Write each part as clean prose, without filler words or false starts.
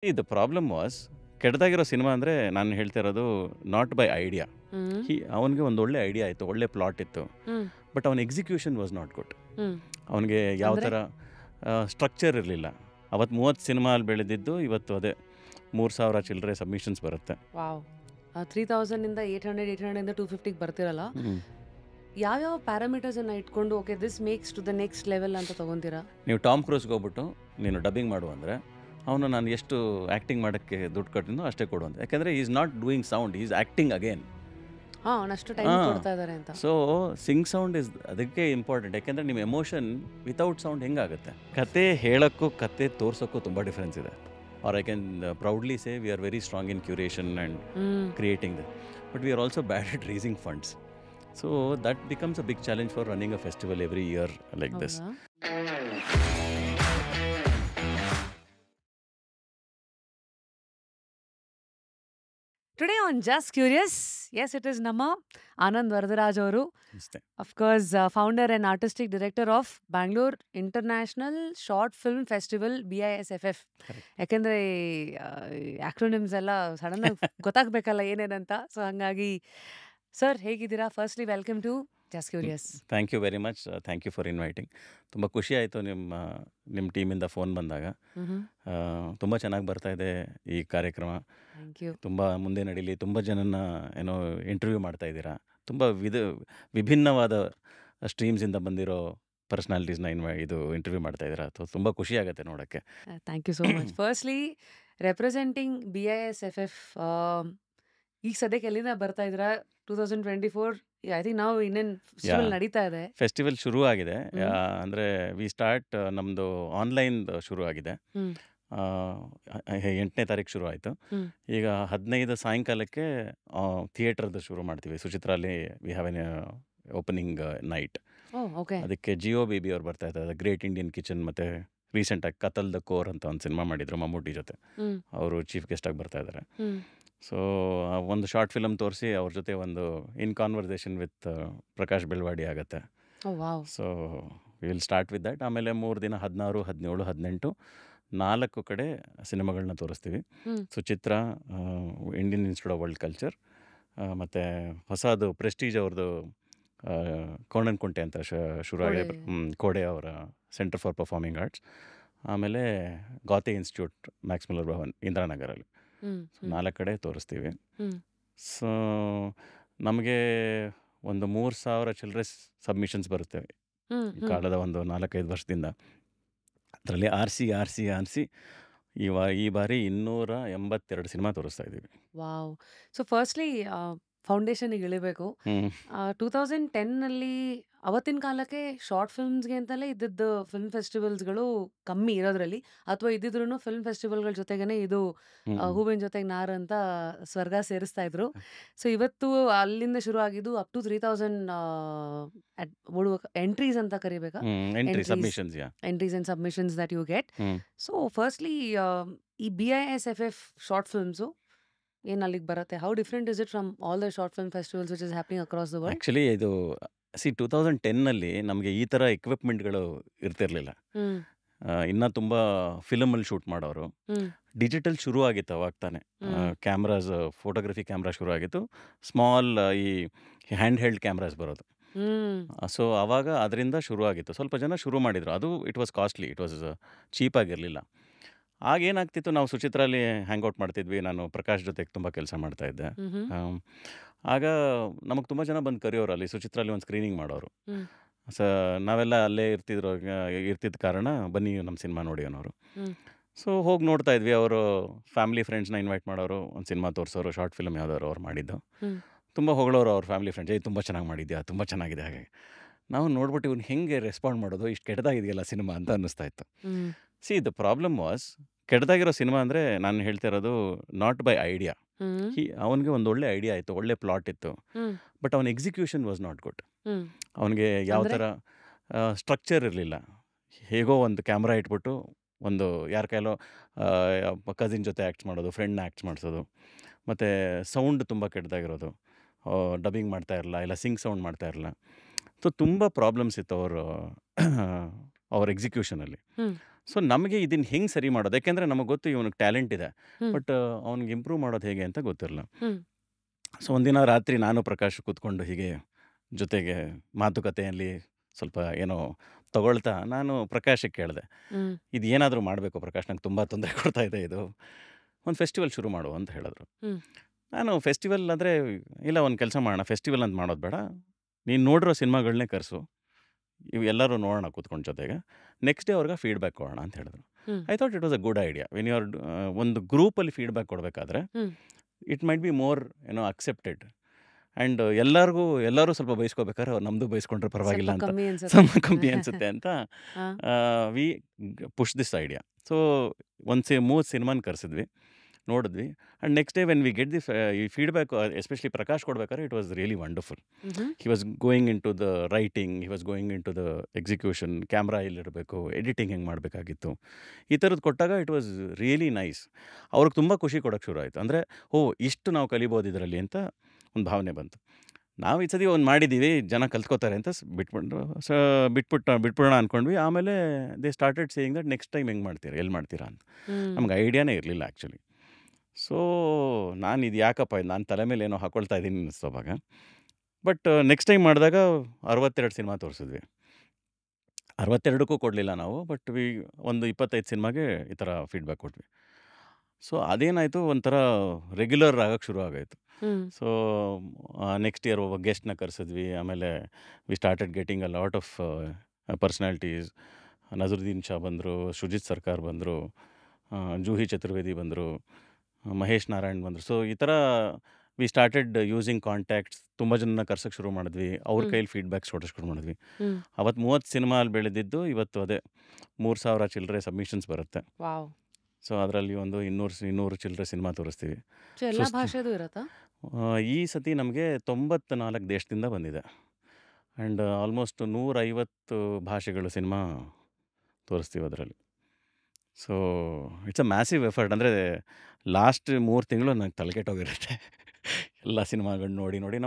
The problem was ಕೆಟ್ಟದಾಗಿರೋ cinema ಅಂದರೆ ನಾನು ಹೇಳ್ತಾ ಇರೋದು ನಾಟ್ ಬೈ ಐಡಿಯಾ. ಹ್ಮ್ ಅವನಿಗೆ ಒಂದು ಒಳ್ಳೆ ಐಡಿಯಾ ಇತ್ತು, ಒಳ್ಳೆ ಪ್ಲಾಟ್ ಇತ್ತು, ಹ್ಮ್ ಬಟ್ ಅವನ ಎಕ್ಸಿಕ್ಯೂಷನ್ ವಾಸ್ ನಾಟ್ ಗುಡ್. ಹ್ಮ್ ಅವನಿಗೆ ಯಾವ ಅಂದ್ರೆ ಥರ ಸ್ಟ್ರಕ್ಚರ್ ಇರಲಿಲ್ಲ. ಅವತ್ತು 30 ಸಿನಿಮಾ ಅಲ್ಲಿ ಬೆಳೆದಿದ್ದು ಇವತ್ತು ಅದೇ 3,000 ಚಿಲ್ಲರೆ ಸಬ್ಮಿಷನ್ಸ್ ಬರುತ್ತೆ. ವಾವ್ 3000 ಇಂದ 800 ಇಂದ 250 ಬರ್ತಿರಲ್ಲ, ಯಾವ್ಯಾವ ಪ್ಯಾರಾಮೀಟರ್ಸ್ ಅನ್ನ ಇಟ್ಕೊಂಡು okay this makes to the next level ಅಂತ ತಗೊಂತೀರಾ? ನೀವು ಟಾಮ್ ಕ್ರೂಸ್ಗೆ ಹೋಗ್ಬಿಟ್ಟು ನೀನು ಡಬ್ಬಿಂಗ್ ಮಾಡು ಅಂದರೆ ಅವನು ನಾನು ಎಷ್ಟು ಆ್ಯಕ್ಟಿಂಗ್ ಮಾಡೋಕ್ಕೆ ದುಡ್ಡು ಕಟ್ಟಿನೋ ಅಷ್ಟೇ ಕೊಡು ಅಂತ. ಯಾಕೆಂದರೆ is not doing sound, is acting again. ಹಾ ಅಷ್ಟು ಟೈಮ್ ಹಾಂ, ಕೊಡ್ತಾ ಇದಾರೆ ಅಂತ. ಸೊ ಸಿಂಗ್ ಸೌಂಡ್ ಇಸ್ ಅದಕ್ಕೆ ಇಂಪಾರ್ಟೆಂಟ್. ಯಾಕೆಂದರೆ ನಿಮ್ಮ ಎಮೋಷನ್ ವಿತೌಟ್ ಸೌಂಡ್ ಹೆಂಗಾಗುತ್ತೆ? ಕತೆ ಹೇಳೋಕ್ಕೂ ಕತೆ ತೋರ್ಸೋಕ್ಕೂ ತುಂಬ ಡಿಫ್ರೆನ್ಸ್ ಇದೆ. Or I can proudly say we are very strong in curation and hmm creating that. But we are also bad at raising funds. So that becomes a big challenge for running a festival every year like this. ಹೌದಾ? Today on just curious, yes it is ನಮ್ಮ ಆನಂದ್ ವರದರಾಜ್ ಅವರು, ಅಷ್ಟೇ. Of course founder and artistic director of Bangalore international short film festival BISFF. Correct. ಯಾಕೆಂದರೆ acronyms ಎಲ್ಲ ಸಡನ್ನಾಗಿ ಗೊತ್ತಾಗಬೇಕಲ್ಲ ಏನೇನಂತ. So ಹಾಗಾಗಿ ಸರ್ ಹೇಗಿದ್ದೀರಾ? Firstly welcome to just curious. Thank you very much. Thank you for inviting. ತುಂಬ ಖುಷಿ ಆಯಿತು ನಿಮ್ಮ ಟೀಮಿಂದ ಫೋನ್ ಬಂದಾಗ. ತುಂಬ ಚೆನ್ನಾಗಿ ಬರ್ತಾ ಇದೆ ಈ ಕಾರ್ಯಕ್ರಮ. Thank you. ತುಂಬ ಮುಂದೆ ನಡೀಲಿ. ತುಂಬ ಜನನ ಏನೋ ಇಂಟರ್ವ್ಯೂ ಮಾಡ್ತಾ ಇದ್ದೀರಾ. ತುಂಬ ವಿಭಿನ್ನವಾದ ಸ್ಟ್ರೀಮ್ಸಿಂದ ಬಂದಿರೋ ಪರ್ಸ್ನಾಲಿಟೀಸ್ನ ಇಂಟರ್ವ್ಯೂ ಮಾಡ್ತಾ ಇದ್ದೀರಾ. ತುಂಬ ಖುಷಿ ಆಗುತ್ತೆ ನೋಡೋಕ್ಕೆ. Thank you so much. Firstly representing BISFF, ಈಗ ಸದ್ಯಕ್ಕೆ ಎಲ್ಲಿಂದ ಬರ್ತಾ ಇದ್ದೀರಾ? 2024 ಐ ಥಿಂಕ್ ನಾವು ಇನ್ನೇನು ಫೆಸ್ಟಿವಲ್ ಯಾ ನಡೀತಾ ಇದೆ. ಫೆಸ್ಟಿವಲ್ ಶುರು ಆಗಿದೆ. ಹ್ಮ್ ಅಂದರೆ ವಿ ಸ್ಟಾರ್ಟ್ ನಮ್ಮದು ಆನ್ಲೈನ್ ಶುರು ಆಗಿದೆ. ಹ್ಮ್ 8ನೇ ತಾರೀಕು ಶುರು ಆಯಿತು. ಹ್ಮ್ ಈಗ 15 ಸಾಯಂಕಾಲಕ್ಕೆ ಥಿಯೇಟ್ರದ್ದು ಶುರು ಮಾಡ್ತೀವಿ. ಸುಚಿತ್ರಾಲಿ we have an opening night. Oh okay. ಅದಕ್ಕೆ ಜಿಯೋ ಬೇಬಿ ಅವ್ರು ಬರ್ತಾ ಇದ್ದಾರೆ. ಗ್ರೇಟ್ ಇಂಡಿಯನ್ ಕಿಚನ್ ಮತ್ತು ರೀಸೆಂಟಾಗಿ ಕತಲ್ ದ ಕೋರ್ ಅಂತ ಒಂದು ಸಿನಿಮಾ ಮಾಡಿದರು ಮಮ್ಮೂಟಿ ಜೊತೆ. ಹ್ಮ್ ಅವರು ಚೀಫ್ ಗೆಸ್ಟಾಗಿ ಬರ್ತಾ ಇದ್ದಾರೆ. ಹ್ಮ್ ಸೊ ಒಂದು ಶಾರ್ಟ್ ಫಿಲಮ್ ತೋರಿಸಿ ಅವ್ರ ಜೊತೆ ಒಂದು in conversation with Prakash Belawadi ಆಗುತ್ತೆ. Oh wow. So we will start with that. ಆಮೇಲೆ 3 ದಿನ 16, 17, 18 4 ಕಡೆ ಸಿನಿಮಾಗಳನ್ನ ತೋರಿಸ್ತೀವಿ. Hmm Suchitra, Indian Institute of World Culture, ಮತ್ತು ಹೊಸದು ಪ್ರೆಸ್ಟೀಜ್ ಅವ್ರದ್ದು ಕೋಣನಕುಂಟೆ ಅಂತ ಶುರು ಕೋಡೆ. ಆಗಿದೆ. ಕೋಡೆ ಅವರ ಸೆಂಟರ್ ಫಾರ್ ಪರ್ಫಾರ್ಮಿಂಗ್ ಆರ್ಟ್ಸ್. ಆಮೇಲೆ ಗಾತೆ ಇನ್ಸ್ಟಿಟ್ಯೂಟ್ ಮ್ಯಾಕ್ಸ್ ಮಿಲ್ಲರ್ ಭವನ್ ಇಂದಿರಾನಗರಲ್ಲಿ. ಹ್ಮ್ ಸೊ ಹ್ಮ್ 4 ಕಡೆ ತೋರಿಸ್ತೀವಿ. ಹ್ಮ್ ಸೊ ನಮಗೆ ಒಂದು 3,000 ಚಿಲ್ಲರೆ ಸಬ್ಮಿಷನ್ಸ್ ಬರುತ್ತೆ ಹ್ಮ್ ಈ ಹ್ಮ್ ಕಾಲದ ಒಂದು 4-5 ವರ್ಷದಿಂದ. ಅದರಲ್ಲಿ ಆರಿಸಿ ಈ ಬಾರಿ 282 ಸಿನಿಮಾ ತೋರಿಸ್ತಾ ಇದ್ದೀವಿ. ವಾವ್. ಸೊ ಫಸ್ಟ್ಲಿ ಫೌಂಡೇಶನಿಗೆ ಇಳಿಬೇಕು. 2010ನಲ್ಲಿ ಅವತ್ತಿನ ಕಾಲಕ್ಕೆ ಶಾರ್ಟ್ ಫಿಲ್ಮ್ಸ್ಗೆ ಅಂತಲೇ ಇದ್ದಿದ್ದು ಫಿಲ್ಮ್ ಫೆಸ್ಟಿವಲ್ಸ್ಗಳು ಕಮ್ಮಿ ಇರೋದ್ರಲ್ಲಿ, ಅಥವಾ ಇದ್ದಿದ್ರು ಫಿಲ್ಮ್ ಫೆಸ್ಟಿವಲ್ಗಳ ಜೊತೆಗೇನೆ ಇದು ಹೂವಿನ ಜೊತೆಗೆ ನಾರು ಅಂತ ಸ್ವರ್ಗ ಸೇರಿಸ್ತಾ ಇದ್ರು. ಸೊ ಇವತ್ತು ಅಲ್ಲಿಂದ ಶುರು ಆಗಿದ್ದು ಅಪ್ ಟು 3000 ಎಂಟ್ರೀಸ್ ಅಂತ ಕರಿಬೇಕಾ? Entry entries, submissions. Entries and submissions that you get. ಹ್ಞೂ ಸೊ ಫಸ್ಟ್ಲಿ ಈ BISFF ಶಾರ್ಟ್ ಫಿಲ್ಮ್ಸು ಏನು ಅಲ್ಲಿಗೆ ಬರುತ್ತೆ? How different is it from all the short film festivals which is happening across the world? Actually ಇದು 2010ನಲ್ಲಿ ನಮಗೆ ಈ ಥರ ಎಕ್ವಿಪ್ಮೆಂಟ್ಗಳು ಇರ್ತಿರ್ಲಿಲ್ಲ. ಹ್ಮ್ ಇನ್ನೂ ತುಂಬ ಫಿಲಮಲ್ಲಿ ಶೂಟ್ ಮಾಡೋರು. ಹ್ಮ್ ಡಿಜಿಟಲ್ ಶುರು ಆಗಿತ್ತು ಅವಾಗ ತಾನೆ. ಹ್ಮ್ ಕ್ಯಾಮ್ರಾಸ್, ಫೋಟೋಗ್ರಫಿ ಕ್ಯಾಮ್ರಾ ಶುರು ಆಗಿತ್ತು. ಸ್ಮಾಲ್ ಈ ಹ್ಯಾಂಡ್ ಹೆಲ್ಡ್ ಕ್ಯಾಮ್ರಾಸ್ ಬರೋದು. ಹ್ಮ್ ಸೊ ಆವಾಗ ಅದರಿಂದ ಶುರು ಆಗಿತ್ತು. ಸ್ವಲ್ಪ ಜನ ಶುರು ಮಾಡಿದರು. ಅದು it was costly, it was ಚೀಪಾಗಿರಲಿಲ್ಲ. ಆಗೇನಾಗ್ತಿತ್ತು, ನಾವು ಸುಚಿತ್ರಲ್ಲಿ ಹ್ಯಾಂಗ್ಔಟ್ ಮಾಡ್ತಿದ್ವಿ. ನಾನು ಪ್ರಕಾಶ್ ಜೊತೆಗೆ ತುಂಬ ಕೆಲಸ ಮಾಡ್ತಾಯಿದ್ದೆ. ಹ್ಮ್ ಆಗ ನಮಗೆ ತುಂಬ ಜನ ಬಂದು ಕರೆಯೋರು. ಅಲ್ಲಿ ಸುಚಿತ್ರಲ್ಲಿ ಒಂದು ಸ್ಕ್ರೀನಿಂಗ್ ಮಾಡೋರು. ಹ್ಮ್ ನಾವೆಲ್ಲ ಅಲ್ಲೇ ಇರ್ತಿದ್ದ ಕಾರಣ ಬನ್ನಿ ನಮ್ಮ ಸಿನಿಮಾ ನೋಡಿ ಅನ್ನೋರು. ಹ್ಮ್ ಸೊ ಹೋಗಿ ನೋಡ್ತಾ ಇದ್ವಿ. ಅವರು ಫ್ಯಾಮಿಲಿ ಫ್ರೆಂಡ್ಸ್ನ ಇನ್ವೈಟ್ ಮಾಡೋರು, ಒಂದು ಸಿನಿಮಾ ತೋರಿಸೋರು, ಶಾರ್ಟ್ ಫಿಲ್ಮ್ ಯಾವ್ದಾದ್ರು ಅವ್ರು ಮಾಡಿದ್ದು. ಹ್ಮ್ ತುಂಬ ಹೊಗಳೋರು ಅವ್ರ ಫ್ಯಾಮಿಲಿ ಫ್ರೆಂಡ್ಸ್. ತುಂಬ ಚೆನ್ನಾಗಿ ಮಾಡಿದ್ಯಾ, ತುಂಬ ಚೆನ್ನಾಗಿದೆ. ಹಾಗೆ ನಾವು ನೋಡ್ಬಿಟ್ಟು ಇವ್ನು ಹೆಂಗೆ ರೆಸ್ಪಾಂಡ್ ಮಾಡೋದು, ಇಷ್ಟು ಕೆಟ್ಟದಾಗಿದೆಯಲ್ಲ ಸಿನಿಮಾ ಅಂತ ಅನ್ನಿಸ್ತಾ ಇತ್ತು. ಹ್ಮ್ ದ ಪ್ರಾಬ್ಲಮ್ ವಾಸ್ ಕೆಟ್ಟದಾಗಿರೋ ಸಿನಿಮಾ ಅಂದರೆ ನಾನು ಹೇಳ್ತಾ ಇರೋದು ನಾಟ್ ಬೈ ಐಡಿಯಾ. ಹ್ಮ್ ಅವನಿಗೆ ಒಂದು ಒಳ್ಳೆ ಐಡಿಯಾ ಇತ್ತು, ಒಳ್ಳೆ ಪ್ಲಾಟ್ ಇತ್ತು, ಹ್ಮ್ ಬಟ್ ಅವನ ಎಕ್ಸಿಕ್ಯೂಷನ್ ವಾಸ್ ನಾಟ್ ಗುಡ್. ಹ್ಮ್ ಅವನಿಗೆ ಯಾವ ಅಂದ್ರೆ ಥರ ಸ್ಟ್ರಕ್ಚರ್ ಇರಲಿಲ್ಲ. ಹೇಗೋ ಒಂದು ಕ್ಯಾಮ್ರಾ ಇಟ್ಬಿಟ್ಟು ಒಂದು ಯಾರ ಕೈಲೋ ಕಸಿನ್ ಜೊತೆ ಆ್ಯಕ್ಟ್ ಮಾಡೋದು, ಫ್ರೆಂಡ್ನ ಆ್ಯಕ್ಟ್ ಮಾಡಿಸೋದು, ಮತ್ತು ಸೌಂಡ್ ತುಂಬ ಕೆಟ್ಟದಾಗಿರೋದು, ಡಬ್ಬಿಂಗ್ ಮಾಡ್ತಾ ಇರಲ್ಲ, ಇಲ್ಲ ಸಿಂಗ್ ಸೌಂಡ್ ಮಾಡ್ತಾ ಇರಲ್ಲ. ಸೊ ತುಂಬ ಪ್ರಾಬ್ಲಮ್ಸ್ ಇತ್ತು ಅವ್ರ ಎಕ್ಸಿಕ್ಯೂಷನಲ್ಲಿ. ಹ್ಮ್ ಸೊ ನಮಗೆ ಇದನ್ನು ಹೆಂಗೆ ಸರಿ ಮಾಡೋದು, ಯಾಕೆಂದರೆ ನಮಗೆ ಗೊತ್ತು ಇವನಿಗೆ ಟ್ಯಾಲೆಂಟ್ ಇದೆ, ಹ್ಮ್ ಬಟ್ ಅವ್ನಿಗೆ ಇಂಪ್ರೂವ್ ಮಾಡೋದು ಹೇಗೆ ಅಂತ ಗೊತ್ತಿರಲ್ಲ. ಹ್ಮ್ ಸೊ ಒಂದಿನ ರಾತ್ರಿ ನಾನು ಪ್ರಕಾಶ್ ಕೂತ್ಕೊಂಡು ಹೀಗೆ ಜೊತೆಗೆ ಮಾತುಕತೆಯಲ್ಲಿ ಸ್ವಲ್ಪ ಏನೋ ತಗೊಳ್ತಾ ನಾನು ಪ್ರಕಾಶಕ್ಕೆ ಕೇಳಿದೆ, ಹ್ಮ್ ಇದು ಏನಾದರೂ ಮಾಡಬೇಕು ಪ್ರಕಾಶ್, ನಂಗೆ ತುಂಬ ತೊಂದರೆ ಕೊಡ್ತಾ ಇದೆ ಇದು, ಒಂದು ಫೆಸ್ಟಿವಲ್ ಶುರು ಮಾಡು ಅಂತ ಹೇಳಿದ್ರು. ಹ್ಮ್ ನಾನು ಫೆಸ್ಟಿವಲ್ ಅಂದರೆ ಇಲ್ಲ, ಒಂದು ಕೆಲಸ ಮಾಡೋಣ, ಫೆಸ್ಟಿವಲ್ ಅಂತ ಮಾಡೋದು ಬೇಡ, ನೀನು ನೋಡಿರೋ ಸಿನಿಮಾಗಳನ್ನೇ ಕರೆಸು, ಇವು ಎಲ್ಲರೂ ನೋಡೋಣ ಕೂತ್ಕೊಂಡು ಜೊತೆಗೆ, ನೆಕ್ಸ್ಟ್ ಡೇ ಅವ್ರಿಗೆ ಫೀಡ್ಬ್ಯಾಕ್ ಕೊಡೋಣ ಅಂತ ಹೇಳಿದ್ರು. Hmm I thought it was a good idea. When you are ಒಂದು ಗ್ರೂಪಲ್ಲಿ ಫೀಡ್ಬ್ಯಾಕ್ ಕೊಡಬೇಕಾದ್ರೆ hmm it might be more accepted. And ಎಲ್ಲರೂ ಸ್ವಲ್ಪ ಬಯಸ್ಕೋಬೇಕಾದ್ರೆ ಅವ್ರು ನಮ್ಮದು ಬಯಸ್ಕೊಂಡ್ರೆ ಸ್ವಲ್ಪ ಪರವಾಗಿಲ್ಲ ಅಂತ ಕಮ್ಮಿ ಅನ್ಸುತ್ತೆ. ಸ್ವಲ್ಪ ಕಮ್ಮಿ ಅನಿಸುತ್ತೆ ಅಂತ ಹಾ we push this idea. So ಒಂದು 3 ಸಿನಿಮಾನ ಕರೆಸಿದ್ವಿ, ನೋಡಿದ್ವಿ. And next day when we get the ಈ ಫೀಡ್ಬ್ಯಾಕ್, ಎಸ್ಪೆಷಲಿ ಪ್ರಕಾಶ್ ಕೊಡ್ಬೇಕಾದ್ರೆ it was really wonderful. Hmm. He was going into the writing, he was going into the execution, camera ಎಲ್ಲಿರಬೇಕು, editing ಹೆಂಗೆ ಮಾಡಬೇಕಾಗಿತ್ತು, ಈ ಥರದ್ದು ಕೊಟ್ಟಾಗ ಇಟ್ ವಾಸ್ ರಿಯಲಿ ನೈಸ್. ಅವ್ರಿಗೆ ತುಂಬ ಖುಷಿ ಕೊಡೋಕ್ಕೆ ಶುರು ಆಯಿತು. ಅಂದರೆ ಇಷ್ಟು ನಾವು ಕಲಿಬೋದು ಇದರಲ್ಲಿ ಅಂತ ಒಂದು ಭಾವನೆ ಬಂತು. ನಾವು ಈ ಸತಿ ಒಂದು ಮಾಡಿದ್ದೀವಿ, ಜನ ಕಲ್ತ್ಕೋತಾರೆ ಅಂತ ಬಿಟ್ಬಿಡೋಣ ಅಂದ್ಕೊಂಡ್ವಿ. ಆಮೇಲೆ they started saying that next time ಹೆಂಗೆ ಮಾಡ್ತೀರಾ, ಎಲ್ಲಿ ಮಾಡ್ತೀರಾ ಅಂತ. ಹ್ಮ್ ನಮ್ಗೆ ಐಡಿಯಾನೇ ಇರಲಿಲ್ಲ ಆ್ಯಕ್ಚುಲಿ. ಸೊ ನಾನು ಇದು ಯಾಕಪ್ಪ, ಇದು ನಾನು ತಲೆ ಮೇಲೆ ಏನೋ ಹಾಕ್ಕೊಳ್ತಾ ಇದ್ದೀನಿ ಅನ್ನಿಸ್ತು ಅವಾಗ. ಬಟ್ ನೆಕ್ಸ್ಟ್ ಟೈಮ್ ಮಾಡಿದಾಗ 62 ಸಿನಿಮಾ ತೋರಿಸಿದ್ವಿ. 62ಕ್ಕೂ ಕೊಡಲಿಲ್ಲ ನಾವು, ಬಟ್ ಒಂದು 25 ಸಿನಿಮಾಗೆ ಈ ಥರ ಫೀಡ್ಬ್ಯಾಕ್ ಕೊಟ್ವಿ. ಸೊ ಅದೇನಾಯಿತು, ಒಂಥರ ರೆಗ್ಯುಲರ್ ಆಗೋಕ್ಕೆ ಶುರು ಆಗೋಯ್ತು. ಹ್ಮ್ ಸೊ ನೆಕ್ಸ್ಟ್ ಇಯರ್ ಒಬ್ಬ ಗೆಸ್ಟ್ನ ಕರೆಸಿದ್ವಿ. ಆಮೇಲೆ we started getting a lot of personalities. Naseeruddin Shah ಬಂದರು, ಸುಜಿತ್ ಸರ್ಕಾರ್ ಬಂದರು, ಜೂಹಿ ಚತುರ್ವೇದಿ ಬಂದರು, ಮಹೇಶ್ ನಾರಾಯಣ್ ಬಂದರು. ಸೊ ಈ ಥರ ವಿ ಸ್ಟಾರ್ಟೆಡ್ ಯೂಸಿಂಗ್ ಕಾಂಟ್ಯಾಕ್ಟ್ಸ್. ತುಂಬ ಜನನ ಕರ್ಸೋಕ್ಕೆ ಶುರು ಮಾಡಿದ್ವಿ, ಅವ್ರ ಹ್ಮ್ ಕೈಲಿ ಫೀಡ್ಬ್ಯಾಕ್ಸ್ ಕೊಡೋಕ್ಕೆ ಶುರು ಮಾಡಿದ್ವಿ. ಹ್ಮ್ ಅವತ್ತು 30 ಸಿನಿಮಾ ಅಲ್ಲಿ ಬೆಳೆದಿದ್ದು ಇವತ್ತು ಅದೇ 3000 ಚಿಲ್ಲರೆ ಸಬ್ಮಿಷನ್ಸ್ ಬರುತ್ತೆ. ವಾವ್. ಸೊ ಅದರಲ್ಲಿ ಒಂದು 200 ಚಿಲ್ಲರೆ ಸಿನಿಮಾ ತೋರಿಸ್ತೀವಿ. ಸೊ ಎಲ್ಲಾ ಸುಸ್ತು ಭಾಷೆದು ಇರತ್ತಾ? ಈ ಸತಿ ನಮಗೆ 94 ದೇಶದಿಂದ ಬಂದಿದೆ. ಆ್ಯಂಡ್ ಆಲ್ಮೋಸ್ಟ್ 150 ಭಾಷೆಗಳು ಸಿನಿಮಾ ತೋರಿಸ್ತೀವಿ ಅದರಲ್ಲಿ. So it's a massive effort. ಅಂದರೆ ಲಾಸ್ಟ್ 3 ತಿಂಗಳು ನಂಗೆ ತಲೆಕೆಟ್ಟೋಗಿರುತ್ತೆ ಎಲ್ಲ ಸಿನಿಮಾಗಳನ್ನ ನೋಡಿ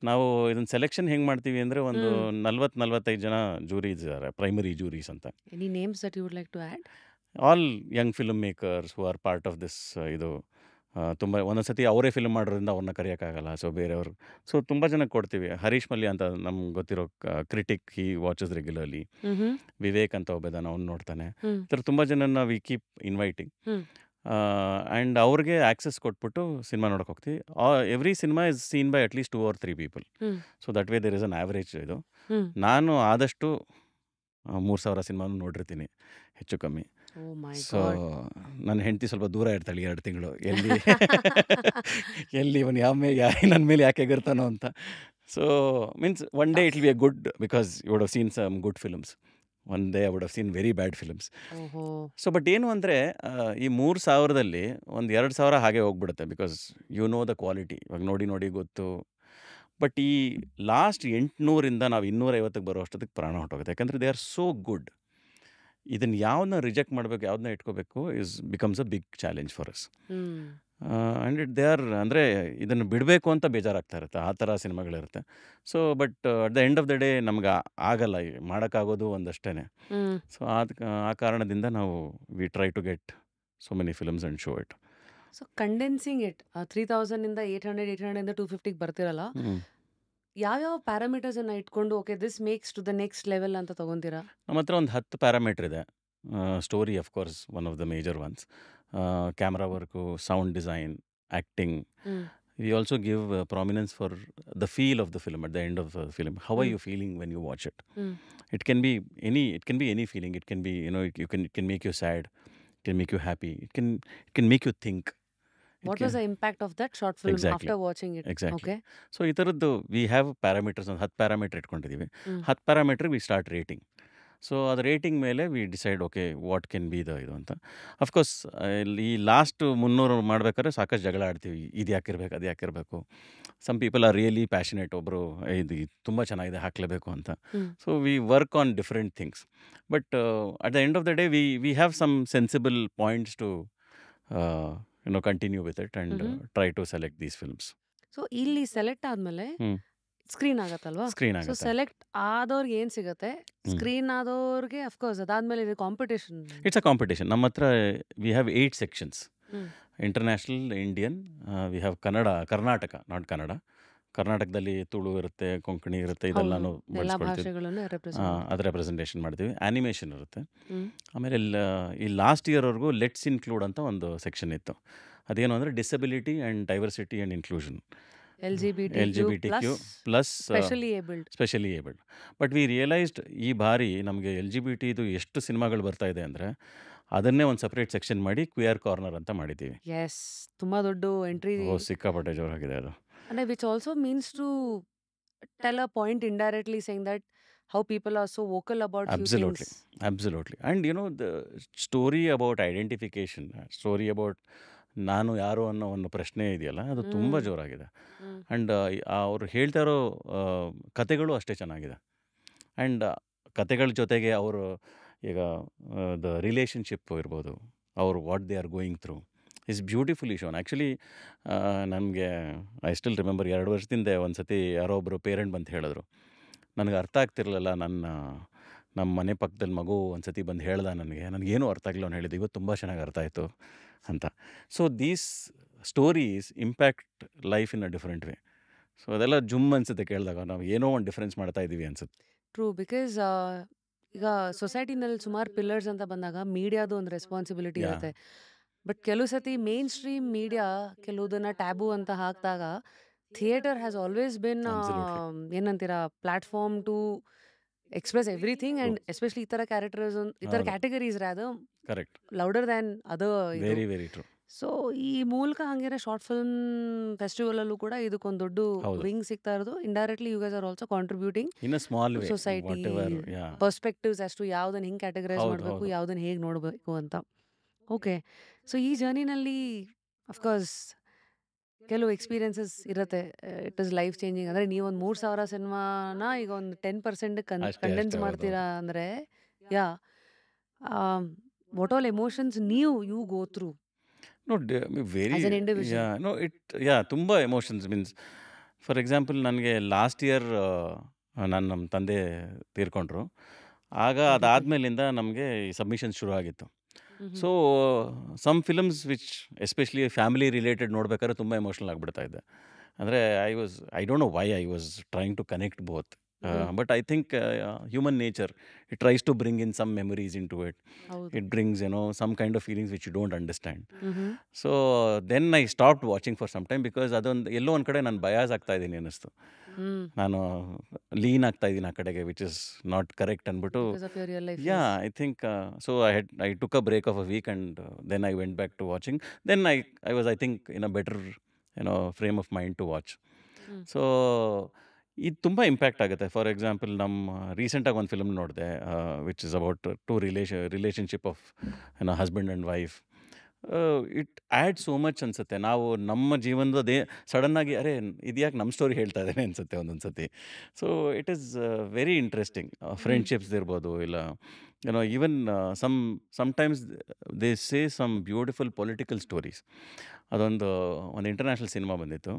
ನಾವು ಇದನ್ನು ಸೆಲೆಕ್ಷನ್ ಹೆಂಗೆ ಮಾಡ್ತೀವಿ ಅಂದರೆ ಒಂದು ಹ್ಮ್ 40-45 ಜನ ಜೂರೀಸ್ ಇದ್ದಾರೆ, ಪ್ರೈಮರಿ ಜೂರೀಸ್ ಅಂತ. Any names that you would like to add? All young film makers who are part of this. ಇದು ತುಂಬ ಒಂದೊಂದು ಸತಿ ಅವರೇ ಫಿಲ್ಮ್ ಮಾಡೋದ್ರಿಂದ ಅವ್ರನ್ನ ಕರೆಯೋಕ್ಕಾಗಲ್ಲ, ಸೊ ಬೇರೆಯವರು. ಸೊ ತುಂಬ ಜನಕ್ಕೆ ಕೊಡ್ತೀವಿ. ಹರೀಶ್ ಮಲ್ಲಿ ಅಂತ ನಮ್ಗೆ ಗೊತ್ತಿರೋ critic, he watches regularly. Hmm Vivek ಅಂತ ಒಬ್ಬದಾನ, ಅವ್ನು ನೋಡ್ತಾನೆ. ಹ್ಮ್ ಈ ಥರ ತುಂಬ ಜನನ we keep inviting. Hmm and ಅವ್ರಿಗೆ ಆ್ಯಕ್ಸೆಸ್ ಕೊಟ್ಬಿಟ್ಟು ಸಿನಿಮಾ ನೋಡೋಕೆ ಹೋಗ್ತೀವಿ. Every cinema is seen by at least 2 or 3 people. Hmm so that way there is an average ಇದು. ಹ್ಮ್ ನಾನು ಆದಷ್ಟು 3000 ಸಿನಿಮಾನು ನೋಡಿರ್ತೀನಿ ಹೆಚ್ಚು ಕಮ್ಮಿ. Oh my so god. ನನ್ನ ಹೆಂಡತಿ ಸ್ವಲ್ಪ ದೂರ ಇರ್ತಾಳೆ 2 ತಿಂಗಳು, ಎಲ್ಲಿ ಇವನು ನನ್ನ ಮೇಲೆ ಯಾಕೆ ಎಗರ್ತಾನೋ ಅಂತ. So means one day it will be a good, because you would have seen some good films. One day I would have seen very bad films. ಓಹೋ. ಸೊ ಬಟ್ ಏನು ಅಂದರೆ ಈ 3000ದಲ್ಲಿ ಒಂದು 2000 ಹಾಗೆ ಹೋಗ್ಬಿಡುತ್ತೆ, because you know the quality. ಇವಾಗ ನೋಡಿ ಗೊತ್ತು. ಬಟ್ ಈ ಲಾಸ್ಟ್ 800ರಿಂದ ನಾವು 250ಕ್ಕೆ ಬರೋ ಅಷ್ಟೊತ್ತಿಗೆ ಪ್ರಾಣ ಹೊರಟೋಗುತ್ತೆ, ಯಾಕಂದರೆ ದೇ ಆರ್ ಸೋ ಗುಡ್. ಇದನ್ನು ಯಾವನ್ನ ರಿಜೆಕ್ಟ್ ಮಾಡಬೇಕು, ಯಾವ್ದನ್ನ ಇಟ್ಕೋಬೇಕು becomes a big challenge for us. Hmm and they are ಅಂದರೆ ಇದನ್ನು ಬಿಡಬೇಕು ಅಂತ ಬೇಜಾರಾಗ್ತಾ ಇರುತ್ತೆ, ಆ ಥರ ಸಿನಿಮಾಗಳಿರುತ್ತೆ. So but at the end of the day ನಮ್ಗೆ ಆಗಲ್ಲ, ಮಾಡೋಕ್ಕಾಗೋದು ಒಂದಷ್ಟೇ. ಹ್ಮ್ ಸೊ ಆ ಕಾರಣದಿಂದ ನಾವು we try to get so many films and show it. So condensing it 3000 ಇಂದ 800 ಇಂದ 250ಗೆ ಬರ್ತಿರಲ್ಲ, ಯಾವ್ಯಾವ ಪ್ಯಾರಾಮೀಟರ್ಸ್ ಅನ್ನ ಇಟ್ಕೊಂಡು okay this makes to the next level ಅಂತ ತಗೊಂತೀರಾ? ನಮ್ಮ ಹತ್ರ ಒಂದು 10 ಪ್ಯಾರಾಮೀಟರ್ ಇದೆ. Story of course one of the major ones. Camera work, sound design, acting. Hmm We also give prominence for the feel of the film at the end of the film. How are hmm you feeling when you watch it? Hmm It can be any feeling. It can be, it can make you sad. It can make you happy. It can make you think. It what can was the impact of that short film exactly after watching it? exactly. Okay. So ಈ ಥರದ್ದು we have parameters, ಒಂದು 10 parameter ಇಟ್ಕೊಂಡಿದ್ದೀವಿ. ಹ್ಮ್ 10 parameter we start rating. So ಅದು rating ಮೇಲೆ we decide okay what can be ಇದು ಅಂತ. Of course ಈ last 300 ಮಾಡ್ಬೇಕಾದ್ರೆ ಸಾಕಷ್ಟು ಜಗಳ ಆಡ್ತೀವಿ, ಇದು ಯಾಕಿರ್ಬೇಕು, ಅದು ಯಾಕಿರಬೇಕು. Some people are really passionate, ಒಬ್ಬರು ಇದು ತುಂಬ ಚೆನ್ನಾಗಿದೆ ಹಾಕಲೇಬೇಕು ಅಂತ. Hmm so we work on different things. But at the end of the day we have some sensible points to continue with it and hmm try to select these films. So ಇಲ್ಲಿ select ಆದ್ಮೇಲೆ hmm. Screen ಆಗತ್ತಲ್ವಾ? Screen so, ಆಗುತ್ತೆ. Select ಆದವ್ರಿಗೆ ಏನ್ ಸಿಗತ್ತೆ? ಹ್ಮ್. Screen ಆದವ್ರಿಗೆ of course ಅದಾದ್ಮೇಲೆ ಇದು competition. It's a competition. ನಮ್ಮ ಹತ್ರ we have 8 sections. Hmm. International, Indian, we have Karnataka, not Kannada. ಕರ್ನಾಟಕದಲ್ಲಿ ತುಳು ಇರುತ್ತೆ, ಕೊಂಕಣಿ ಇರುತ್ತೆ, ಹೌದು. ಇದೆಲ್ಲಾನು ಎಲ್ಲಾ ಬಳಸ್ಕೊಳ್ತೀವಿ. ಭಾಷೆಗಳನ್ನು ರೆಪ್ರೆಸೆಂಟ್ ಅದು ಮಾಡ್ತಾರೆ. ರೆಪ್ರೆಸೆಂಟೇಷನ್ ಮಾಡ್ತೀವಿ. ಆ್ಯನಿಮೇಷನ್ ಇರುತ್ತೆ. ಹ್ಮ್. ಆಮೇಲೆ ಈ ಲಾಸ್ಟ್ ಇಯರ್ವರೆಗೂ ಲೆಟ್ಸ್ ಇನ್ಕ್ಲೂಡ್ ಅಂತ ಒಂದು ಸೆಕ್ಷನ್ ಇತ್ತು. ಅದೇನು ಅಂದರೆ disability and diversity and inclusion. LGBTQ+ plus specially abled. Specially abled. But we realised ಈ ಬಾರಿ ನಮಗೆ LGBT ಇದು ಎಷ್ಟು ಸಿನಿಮಾಗಳು ಬರ್ತಾ ಇದೆ ಅಂದರೆ ಅದನ್ನೇ ಒಂದು ಸಪ್ರೇಟ್ ಸೆಕ್ಷನ್ ಮಾಡಿ ಕ್ವಿಯರ್ ಕಾರ್ನರ್ ಅಂತ ಮಾಡಿದ್ದೀವಿ. ಯೆಸ್. ತುಂಬಾ ದೊಡ್ಡ ಎಂಟ್ರಿ. ಸಿಕ್ಕಾಪಟ್ಟೆ ಜೋರಾಗಿದೆ ಅದು. And which also means to tell a point indirectly saying that how people are so vocal about few Absolutely, things. absolutely. And the story about identification, story about ನಾನು ಯಾರು ಅನ್ನೋ ಒಂದು ಪ್ರಶ್ನೆ ಇದೆಯಲ್ಲ, ಅದು ತುಂಬ ಹ್ಮ್. ಜೋರಾಗಿದೆ. ಹ್ಮ್. ಆ್ಯಂಡ್ ಅವ್ರು ಹೇಳ್ತಾ ಇರೋ ಕತೆಗಳು ಅಷ್ಟೇ ಚೆನ್ನಾಗಿದೆ. ಆ್ಯಂಡ್ ಕತೆಗಳ ಜೊತೆಗೆ ಅವರು ಈಗ ದ ರಿಲೇಷನ್ಶಿಪ್ ಇರ್ಬೋದು, ಅವರು what they are going through is beautifully shown. Actually ನನಗೆ ಐ ಸ್ಟಿಲ್ ರಿಮೆಂಬರ್ 2 ವರ್ಷದಿಂದ ಒಂದು ಸತಿ ಯಾರೋ ಒಬ್ಬರು ಪೇರೆಂಟ್ ಬಂದು ಹೇಳಿದ್ರು, ನನಗೆ ಅರ್ಥ ಆಗ್ತಿರಲಿಲ್ಲ, ನಮ್ಮ ಮನೆ ಪಕ್ಕದಲ್ಲಿ ಮಗು ಒಂದು ಸತಿ ಬಂದು ಹೇಳ್ದ ನನಗೇನೂ ಅರ್ಥ ಆಗಿಲ್ಲ, ಅವ್ನು ಹೇಳಿದ್ದು ಇವತ್ತು ತುಂಬ ಚೆನ್ನಾಗಿ ಅರ್ಥ ಆಯಿತು ಅಂತ. So these stories impact life in a different way. So ಅದೆಲ್ಲ ಜುಮ್ ಅನಿಸುತ್ತೆ ಕೇಳಿದಾಗ, ನಾವು ಏನೋ ಒಂದು ಡಿಫ್ರೆನ್ಸ್ ಮಾಡ್ತಾ ಇದ್ದೀವಿ ಅನ್ಸುತ್ತೆ. ಟ್ರೂ. ಬಿಕಾಸ್ ಈಗ ಸೊಸೈಟಿನಲ್ಲಿ ಸುಮಾರು ಪಿಲ್ಲರ್ಸ್ ಅಂತ ಬಂದಾಗ ಮೀಡಿಯಾದು ಒಂದು ರೆಸ್ಪಾನ್ಸಿಬಿಲಿಟಿ ಯಾ ಇರುತ್ತೆ. ಬಟ್ ಕೆಲವು ಸತಿ ಮೇನ್ ಸ್ಟ್ರೀಮ್ ಮೀಡಿಯಾ ಕೆಲವುದನ್ನ ಟ್ಯಾಬು ಅಂತ ಹಾಕಿದಾಗ theatre has always been absolutely ಏನಂತೀರಾ platform to express everything true. And especially ಈ ಥರ ಕ್ಯಾರೆಕ್ಟರ್ಸ್ ಈ ಥರ ಹೌದು, ಕ್ಯಾಟಗರೀಸ್ ಅದು ಕರೆಕ್ಟ್, ಲೌಡರ್ ದ್ಯಾನ್ ಅದರ್ ಇದು. Very very true. ಸೊ ಈ ಮೂಲಕ ಹಂಗಿರೋ ಶಾರ್ಟ್ ಫಿಲ್ಮ್ ಫೆಸ್ಟಿವಲಲ್ಲೂ ಕೂಡ ಇದಕ್ಕೊಂದು ದೊಡ್ಡ ಹೌದು, ವಿಂಗ್ ಸಿಗ್ತಾ ಇರೋದು. Indirectly you guys are also contributing in a small to way, society what ever. Yeah perspectives ಅಷ್ಟು ಯಾವುದನ್ನು ಹಿಂಗೆ ಕ್ಯಾಟಗರೈಸ್ ಹೌದು ಮಾಡಬೇಕು, ಹೌದು ಯಾವುದನ್ನು ಹೇಗೆ ನೋಡಬೇಕು ಅಂತ. ಓಕೆ. ಸೊ ಈ ಜರ್ನಿನಲ್ಲಿ ಅಫ್ಕೋರ್ಸ್ ಕೆಲವು ಎಕ್ಸ್ಪೀರಿಯನ್ಸಸ್ ಇರುತ್ತೆ. It is life changing. ಅಂದರೆ ನೀವೊಂದು 3,000 ಸಿನಿಮಾನ ಈಗ ಒಂದು 10% ಅಷ್ಟೇ ಕಂಡೆನ್ಸ್ ಅಷ್ಟೇ. ಹೌದು ಮಾಡ್ತೀರಾ ಹೌದು. ಅಂದರೆ yeah what all emotions you go through no very as an individual. Yeah no it ತುಂಬ ಎಮೋಷನ್ಸ್ ಮೀನ್ಸ್ ಫಾರ್ ಎಕ್ಸಾಂಪಲ್ ನನಗೆ ಲಾಸ್ಟ್ ಇಯರ್ ನಮ್ಮ ತಂದೆ ತೀರ್ಕೊಂಡ್ರು. ಆಗ ಅದಾದಮೇಲಿಂದ ನಮಗೆ ಈ ಸಬ್ಮಿಷನ್ಸ್ ಶುರು ಆಗಿತ್ತು. So some films which especially family related ನೋಡ್ಬೇಕಾದ್ರೆ ತುಂಬ ಎಮೋಷ್ನಲ್ ಆಗಿಬಿಡ್ತಾ ಇದ್ದೆ. ಅಂದರೆ I don't know why I was trying to connect both. But I think human nature, it tries to bring in some memories into it. ಹೌದು. It brings some kind of feelings which you don't understand. Hmm. So then I stopped watching for some time because ಅದೊಂದು ಎಲ್ಲೋ ಒಂದು ಕಡೆ ನಾನು bias ಆಗ್ತಾ ಇದ್ದೀನಿ ಅನ್ನಿಸ್ತು. ಹ್ಮ್. ನಾನು lean ಆಗ್ತಾ ಇದ್ದೀನಿ ಆ ಕಡೆಗೆ, ವಿಚ್ ಇಸ್ ನಾಟ್ ಕರೆಕ್ಟ್ ಅಂದ್ಬಿಟ್ಟು. Because of your real life. Yeah, I think so I took a break of a week and then I went back to watching. Then I was, I think, in a better frame of mind to watch. Hmm. So ಇದು ತುಂಬ impact ಆಗುತ್ತೆ. For example ನಮ್ಮ ರೀಸೆಂಟಾಗಿ ಒಂದು film ನೋಡಿದೆ which is about to relationship of husband and wife. It add so much ಅನಿಸುತ್ತೆ. ನಾವು ನಮ್ಮ ಜೀವನದೇ ಸಡನ್ನಾಗಿ ಅರೆ ಇದ್ಯಾಕೆ ನಮ್ಮ ಸ್ಟೋರಿ ಹೇಳ್ತಾ ಇದ್ದೇನೆ ಅನಿಸುತ್ತೆ ಒಂದೊಂದು ಸತಿ. So it is very interesting. Friendships ಇರ್ಬೋದು, ಇಲ್ಲ even sometimes they say some beautiful political stories. ಒಂದು ಇಂಟರ್ನ್ಯಾಷನಲ್ ಸಿನಿಮಾ ಬಂದಿತ್ತು.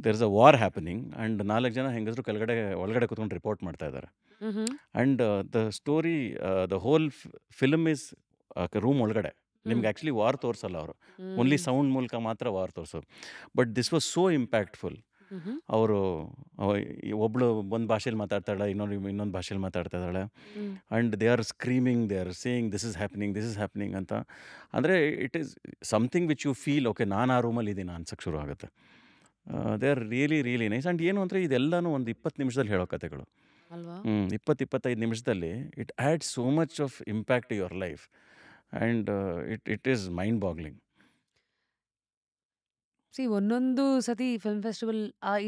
There is a war happening and 4 ಜನ ಹೆಂಗಸರು ಒಳಗಡೆ ಕೂತ್ಕೊಂಡು ರಿಪೋರ್ಟ್ ಮಾಡ್ತಾ ಇದ್ದಾರೆ. ಮ್ಹೂ. And the story, the whole film is room ಒಳಗಡೆ. ಹ್ಮ್. ನಿಮ್ಗೆ ಆ್ಯಕ್ಚುಲಿ ವಾರ್ ತೋರಿಸಲ್ಲ ಅವರು, ಓನ್ಲಿ ಹ್ಮ್. ಸೌಂಡ್ ಮೂಲಕ ಮಾತ್ರ ವಾರ್ ತೋರಿಸೋದು. But this was so impactful. ಮ್ಹೂ. ಅವರು ಒಬ್ಳು ಒಂದು ಭಾಷೆಯಲ್ಲಿ ಮಾತಾಡ್ತಾಳೆ, ಇನ್ನೊಂದು ಭಾಷೆಯಲ್ಲಿ ಮಾತಾಡ್ತಾ ಇದ್ದಾಳೆ. Hmm. And they are screaming, they are saying this is happening ಅಂತ. ಅಂದರೆ it is something which you feel okay, ನಾನು ಆ ರೂಮಲ್ಲಿ ಇದ್ದೀನಿ ಅನ್ಸಕ್ಕೆ ಶುರು ಆಗುತ್ತೆ. They are really nice. And ಏನು ಅಂದರೆ ಇದೆಲ್ಲನೂ ಒಂದು 20 ನಿಮಿಷದಲ್ಲಿ ಹೇಳೋ ಕಥೆಗಳು. ಅಲ್ವಾ? 20-25 ನಿಮಿಷದಲ್ಲಿ it add so much of impact to your life and it is mind boggling. ಒಂದೊಂದು ಸತಿ ಫಿಲ್ಮ್ ಫೆಸ್ಟಿವಲ್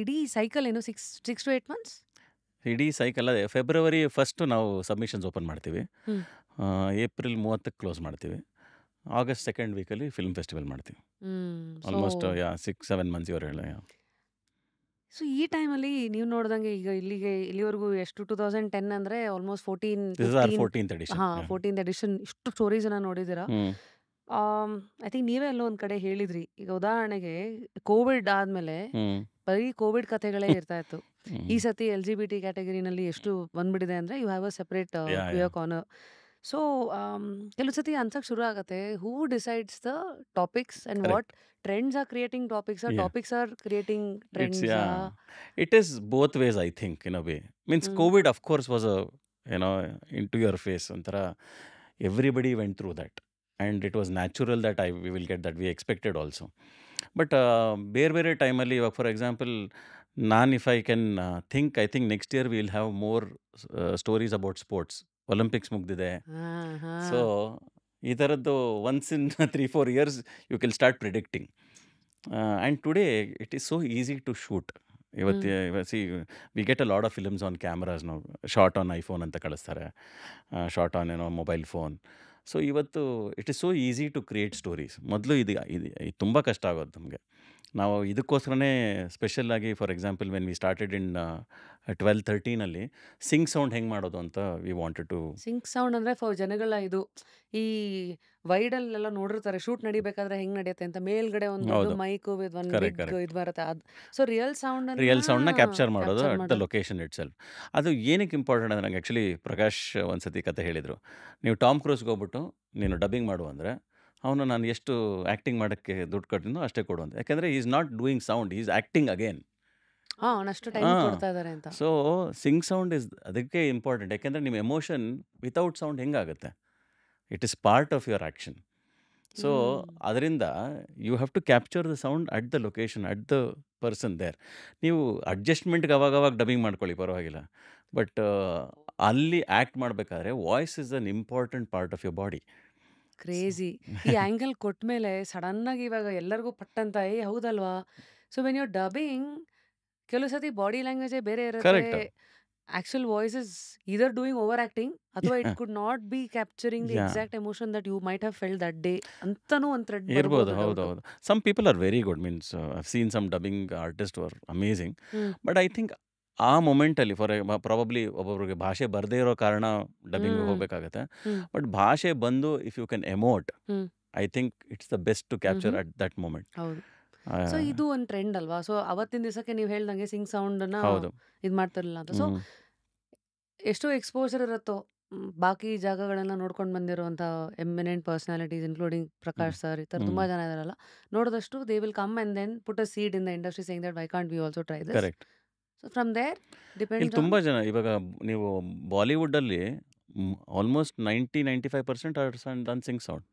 ಇಡೀ ಸೈಕಲ್ ಏನು 6 to 8 months. ಇಡೀ ಸೈಕಲ್ ಅದೇ February 1 ನಾವು ಸಬ್ಮಿಷನ್ಸ್ ಓಪನ್ ಮಾಡ್ತೀವಿ. ಹ್ಮ್. April 30 ಕ್ಲೋಸ್ ಮಾಡ್ತೀವಿ. August 2nd ವೀಕಲ್ಲಿ ಫಿಲ್ಮ್ ಫೆಸ್ಟಿವಲ್ ಮಾಡ್ತೀವಿ. ಸೊ ಆಲ್ಮೋಸ್ಟ್ 6-7 ಮಂತ್ಸ್ ಇವರು ಹೇಳ. ಸೊ ಈ ಟೈಮಲ್ಲಿ ನೀವು ನೋಡ್ದಂಗೆ ಈಗ ಇಲ್ಲಿವರೆಗೂ ಎಷ್ಟು 2010 ಅಂದರೆ almost 14 this is or 15 14th edition. ಹಾಂ 14th ಎಡಿಷನ್ ಇಷ್ಟು ಸ್ಟೋರೀಸನ್ನ ನೋಡಿದ್ದೀರಾ. ಐ ಥಿಂಕ್ ನೀವೇ ಎಲ್ಲೋ ಒಂದ್ ಕಡೆ ಹೇಳಿದ್ರಿ. ಈಗ ಉದಾಹರಣೆಗೆ ಕೋವಿಡ್ ಆದ್ಮೇಲೆ ಹ್ಮ್. ಬರೀ ಕೋವಿಡ್ ಕಥೆಗಳೇ ಇರ್ತಾ ಇತ್ತು. ಈ ಹ್ಮ್. ಸತಿ LGBT ಕ್ಯಾಟಗರಿನಲ್ಲಿ ಎಷ್ಟು ಬಂದ್ಬಿಟ್ಟಿದೆ ಅಂದ್ರೆ you have a separate yeah yeah queer corner. So ಕೆಲವು ಸತಿ ಅನ್ಸಕ್ ಶುರು ಆಗತ್ತೆ who decides the topics and what correct. Trends are creating topics, yeah topics are creating its trends. it is both ways, I think, in a way. Means hmm COVID, of course, was a, you know, into your face. Ontara, everybody went through that. And it was natural that we will get that. We expected also. But ಬೇರೆ ಬೇರೆ ಟೈಮಲ್ಲಿ ಇವಾಗ for example ನಾನು if I can think, I think next year will have more stories about sports. Olympics ಮುಗ್ದಿದೆ. ಹಾ ಹಾ so ಈ ಥರದ್ದು once in 3-4 years you can start predicting. And today it is so easy to shoot. Hmm see we get a lot of films on cameras. ನಾವು shot on iPhone ಅಂತ ಕಳಿಸ್ತಾರೆ, shot on ಏನೋ mobile phone. So ಇವತ್ತು it is so easy to create stories. ಮೊದಲು ಇದು ತುಂಬ ಕಷ್ಟ ಆಗೋದು ನಮಗೆ. ನಾವು ಇದಕ್ಕೋಸ್ಕರನೇ ಸ್ಪೆಷಲ್ಲಾಗಿ for example when we started in 12-13 sync sound ಹೆಂಗೆ ಮಾಡೋದು ಅಂತ we wanted to. Sync sound ಅಂದ್ರೆ ಫಾರ್ ಜನಗಳ ಇದು ಈ ವೈಡಲ್ಲೆಲ್ಲ ನೋಡಿರ್ತಾರೆ ಶೂಟ್ ನಡಿಬೇಕಾದ್ರೆ ಹೆಂಗ್ ನಡೆಯುತ್ತೆ ಅಂತ, ಮೇಲ್ಗಡೆ ಒಂದು ದೊಡ್ಡ ಹೌದು, mic with one correct big correct. ಇದು ಬರುತ್ತೆ. ಸೊ ರಿಯಲ್ ಸೌಂಡ್ ರಿಯಲ್ ಸೌಂಡ್ನ ಅನ್ನ ಕ್ಯಾಪ್ಚರ್ ಮಾಡೋದು ಕ್ಯಾಪ್ಚರ್ ಅಟ್ ದ ಮಾಡೋದು. Location itself. ಅದು ಏನಕ್ಕೆ ಇಂಪಾರ್ಟೆಂಟ್ ಅಂದರೆ, ನಂಗೆ ಆ್ಯಕ್ಚುಲಿ ಪ್ರಕಾಶ್ ಒಂದ್ಸತಿ ಕತೆ ಹೇಳಿದರು. ನೀವು ಟಾಮ್ ಕ್ರೂಸ್ಗೆ ಹೋಗ್ಬಿಟ್ಟು ನೀನು ಡಬ್ಬಿಂಗ್ ಮಾಡು ಅಂದರೆ ಅವನು ನಾನು ಎಷ್ಟು ಆ್ಯಕ್ಟಿಂಗ್ ಮಾಡೋಕ್ಕೆ ದುಡ್ಡು ಕಟ್ಟಿನೋ ಅಷ್ಟೇ ಕೊಡು ಅಂತ. ಯಾಕೆಂದರೆ is not doing sound, is acting again. ಅವನಷ್ಟು ಟೈಮ್ ಹಾಂ. ಕೊಡ್ತಾ ಇದಾರೆ ಅಂತ. ಸೊ ಸಿಂಗ್ ಸೌಂಡ್ ಇಸ್ ಅದಕ್ಕೆ ಇಂಪಾರ್ಟೆಂಟ್. ಯಾಕೆಂದರೆ ನಿಮ್ಮ ಎಮೋಷನ್ ವಿತೌಟ್ ಸೌಂಡ್ ಹೆಂಗಾಗುತ್ತೆ? It is part of your action. So hmm ಅದರಿಂದ you have to capture the sound at the location, at the person there. ನೀವು ಅಡ್ಜಸ್ಟ್ಮೆಂಟ್ಗೆ ಅವಾಗವಾಗ ಡಬ್ಬಿಂಗ್ ಮಾಡ್ಕೊಳ್ಳಿ, ಪರವಾಗಿಲ್ಲ. ಬಟ್ ಅಲ್ಲಿ ಆ್ಯಕ್ಟ್ ಮಾಡಬೇಕಾದ್ರೆ voice is an important part of your body. Crazy. ಈ angle ಕೊಟ್ಮೇಲೆ ಸಡನ್ ಆಗಿ ಇವಾಗ ಎಲ್ಲರಿಗೂ ಪಟ್ಟಂತ ಹೌದಲ್ವಾ. ಸೊ ವೆನ್ ಯುವರ್ ಡಬ್ಬಿಂಗ್ ಕೆಲವು ಸತಿ ಬಾಡಿ ಲ್ಯಾಂಗ್ವೇಜೇ ಬೇರೆ ಇರುತ್ತೆ. Correct. Actual voice is either doing over acting ಅಥವಾ it could not be capturing the yeah exact emotion that you might have felt that day ಅಂತಾನೂ ಒಂದು ಥ್ರೆಡ್ ಇರ್ಬೋದು. ಬರ್ಬೋದು ಹೌದು ಡೌಟು. ಹೌದು. Some people are very good. Means I've seen some dubbing artist are amazing. Hmm but I think ಆ ಮೊಮೆಂಟಲ್ಲಿ probably ಒಬ್ಬೊಬ್ರಿಗೆ ಭಾಷೆ ಬರದೇ ಇರೋ ಕಾರಣ ಡಬ್ಬಿಂಗ್ ಹ್ಮ್ ಹೋಗಬೇಕಾಗತ್ತೆ. ಹ್ಮ್ ಬಟ್ ಭಾಷೆ ಬಂದು if you can emote, hmm I think it's the best to capture hmm at that moment. ಹೌದು. ಸೊ ಇದು ಒಂದು ಟ್ರೆಂಡ್ ಅಲ್ವಾ. ಸೊ ಅವತ್ತಿನ ದಿವಸಕ್ಕೆ ನೀವು ಹೇಳ್ದಂಗೆ ಸಿಂಗ್ ಸೌಂಡನ್ನ ಹೌದು. ಇದು ಮಾಡ್ತಿರಲಿಲ್ಲ ಅಂತ. So hmm. ಎಷ್ಟು ಎಕ್ಸ್ಪೋಜರ್ ಇರುತ್ತೋ ಬಾಕಿ ಜಾಗಗಳನ್ನ ನೋಡ್ಕೊಂಡು ಬಂದಿರುವಂಥ eminent personalities including Prakash sir ಈ ಥರ ತುಂಬ ಹ್ಮ್. ಜನ ಇದಾರಲ್ಲ, ನೋಡಿದಷ್ಟು they will come and then put a seed in the industry saying that why can't we also try this. Correct. So from there ಇಲ್ಲಿ ಡಿಪೆಂಡ್ಸ್ ತುಂಬ ಆನ್ ಜನ ಇವಾಗ ನೀವು ಬಾಲಿವುಡ್ಡಲ್ಲಿ almost 90-95% are done sync sound.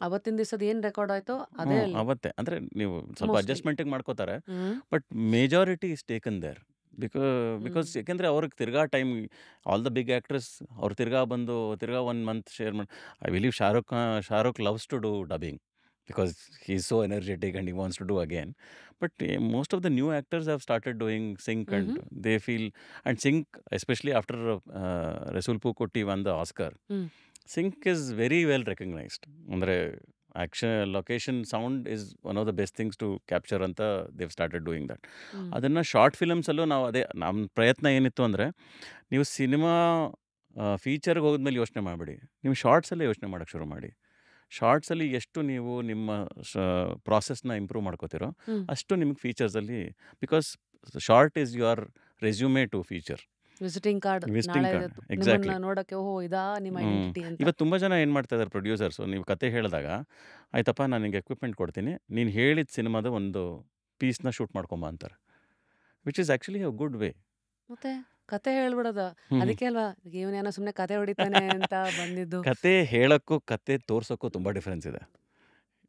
ಅವತ್ತಿನ ದಿವಸದ ಏನು ರೆಕಾರ್ಡ್ ಆಯ್ತೋ ಅದೇ ಅಲ್ಲಿ ಅವತ್ತೇ ಅಂದರೆ ನೀವು ಸ್ವಲ್ಪ ಮೋಸ್ಟ್ಲಿ. ಅಡ್ಜಸ್ಟ್ಮೆಂಟಿಗೆ ಮಾಡ್ಕೋತಾರೆ. Hmm but majority is taken there. Because hmm ಯಾಕೆಂದರೆ ಅವ್ರಿಗೆ ತಿರ್ಗಾ time, all the big actress ಅವ್ರು ತಿರ್ಗಾ ಬಂದು ತಿರ್ಗಾ 1 ಮಂತ್ ಶೇರ್ ಮಾಡಿ. I believe Shahrukh loves to do dubbing because he is so energetic and he wants to do again. But most of the new actors have started doing sync and hmm they feel. And sync especially after Resul Pookutty won the Oscar, hmm sync is very well recognised. ಅಂದರೆ action location sound is one of the best things to capture ಅಂತ they've started doing that. Hmm ಅದನ್ನು short ಫಿಲಮ್ಸಲ್ಲೂ ನಾವು ಅದೇ ನಮ್ಮ ಪ್ರಯತ್ನ ಏನಿತ್ತು ಅಂದರೆ, ನೀವು ಸಿನಿಮಾ ಫೀಚರ್ಗೆ ಹೋದ್ಮೇಲೆ ಯೋಚನೆ ಮಾಡಬೇಡಿ, ನೀವು ಶಾರ್ಟ್ಸಲ್ಲೇ ಯೋಚನೆ ಮಾಡೋಕ್ಕೆ ಶುರು ಮಾಡಿ. ಶಾರ್ಟ್ಸಲ್ಲಿ ಎಷ್ಟು ನೀವು ನಿಮ್ಮ ಪ್ರಾಸೆಸ್ನ ಇಂಪ್ರೂವ್ ಮಾಡ್ಕೋತೀರೋ ಹ್ಮ್ ಅಷ್ಟು ನಿಮಗೆ ಫೀಚರ್ಸಲ್ಲಿ, because short is your resume to feature, visiting card visiting ನಾಳೆ ಕಾರ್ಡ್. ನಿಮ್ಮನ್ನ ಎಕ್ಸಾಕ್ಟ್ಲಿ. ನೋಡಕ್ಕೆ ಓಹೋ ಇದಾ ನಿಮ್ಮ ಐಡೆಂಟಿಟಿ ಅಂತ. ಇವತ್ತು ತುಂಬ ಜನ ಏನು ಮಾಡ್ತಾ ಇದ್ದಾರೆ ಪ್ರೊಡ್ಯೂಸರ್ಸು, ನೀವು ಕತೆ ಹೇಳಿದಾಗ ಆಯ್ತಪ್ಪ ನಾನು ನಿಂಗೆ ಎಕ್ವಿಪ್ಮೆಂಟ್ ಕೊಡ್ತೀನಿ, ನೀನು ಹೇಳಿದ ಸಿನಿಮಾದ ಒಂದು ಪೀಸ್ನ ಶೂಟ್ ಮಾಡ್ಕೊಂಬ ಅಂತಾರೆ, which is actually a good way. ಮತ್ತೆ ಕತೆ ಹೇಳ್ಬಿಡೋದ ಅದಕ್ಕೆ ಅಲ್ವಾ ಇವನೇನೋ ಸುಮ್ಮನೆ ಕತೆ ಹೊಡಿತಾನೆ ಅಂತ ಬಂದಿದ್ದು. ಕತೆ ಹೇಳೋಕ್ಕೂ ಕತೆ ತೋರ್ಸೋಕ್ಕೂ ತುಂಬ ಡಿಫ್ರೆನ್ಸ್ ಇದೆ.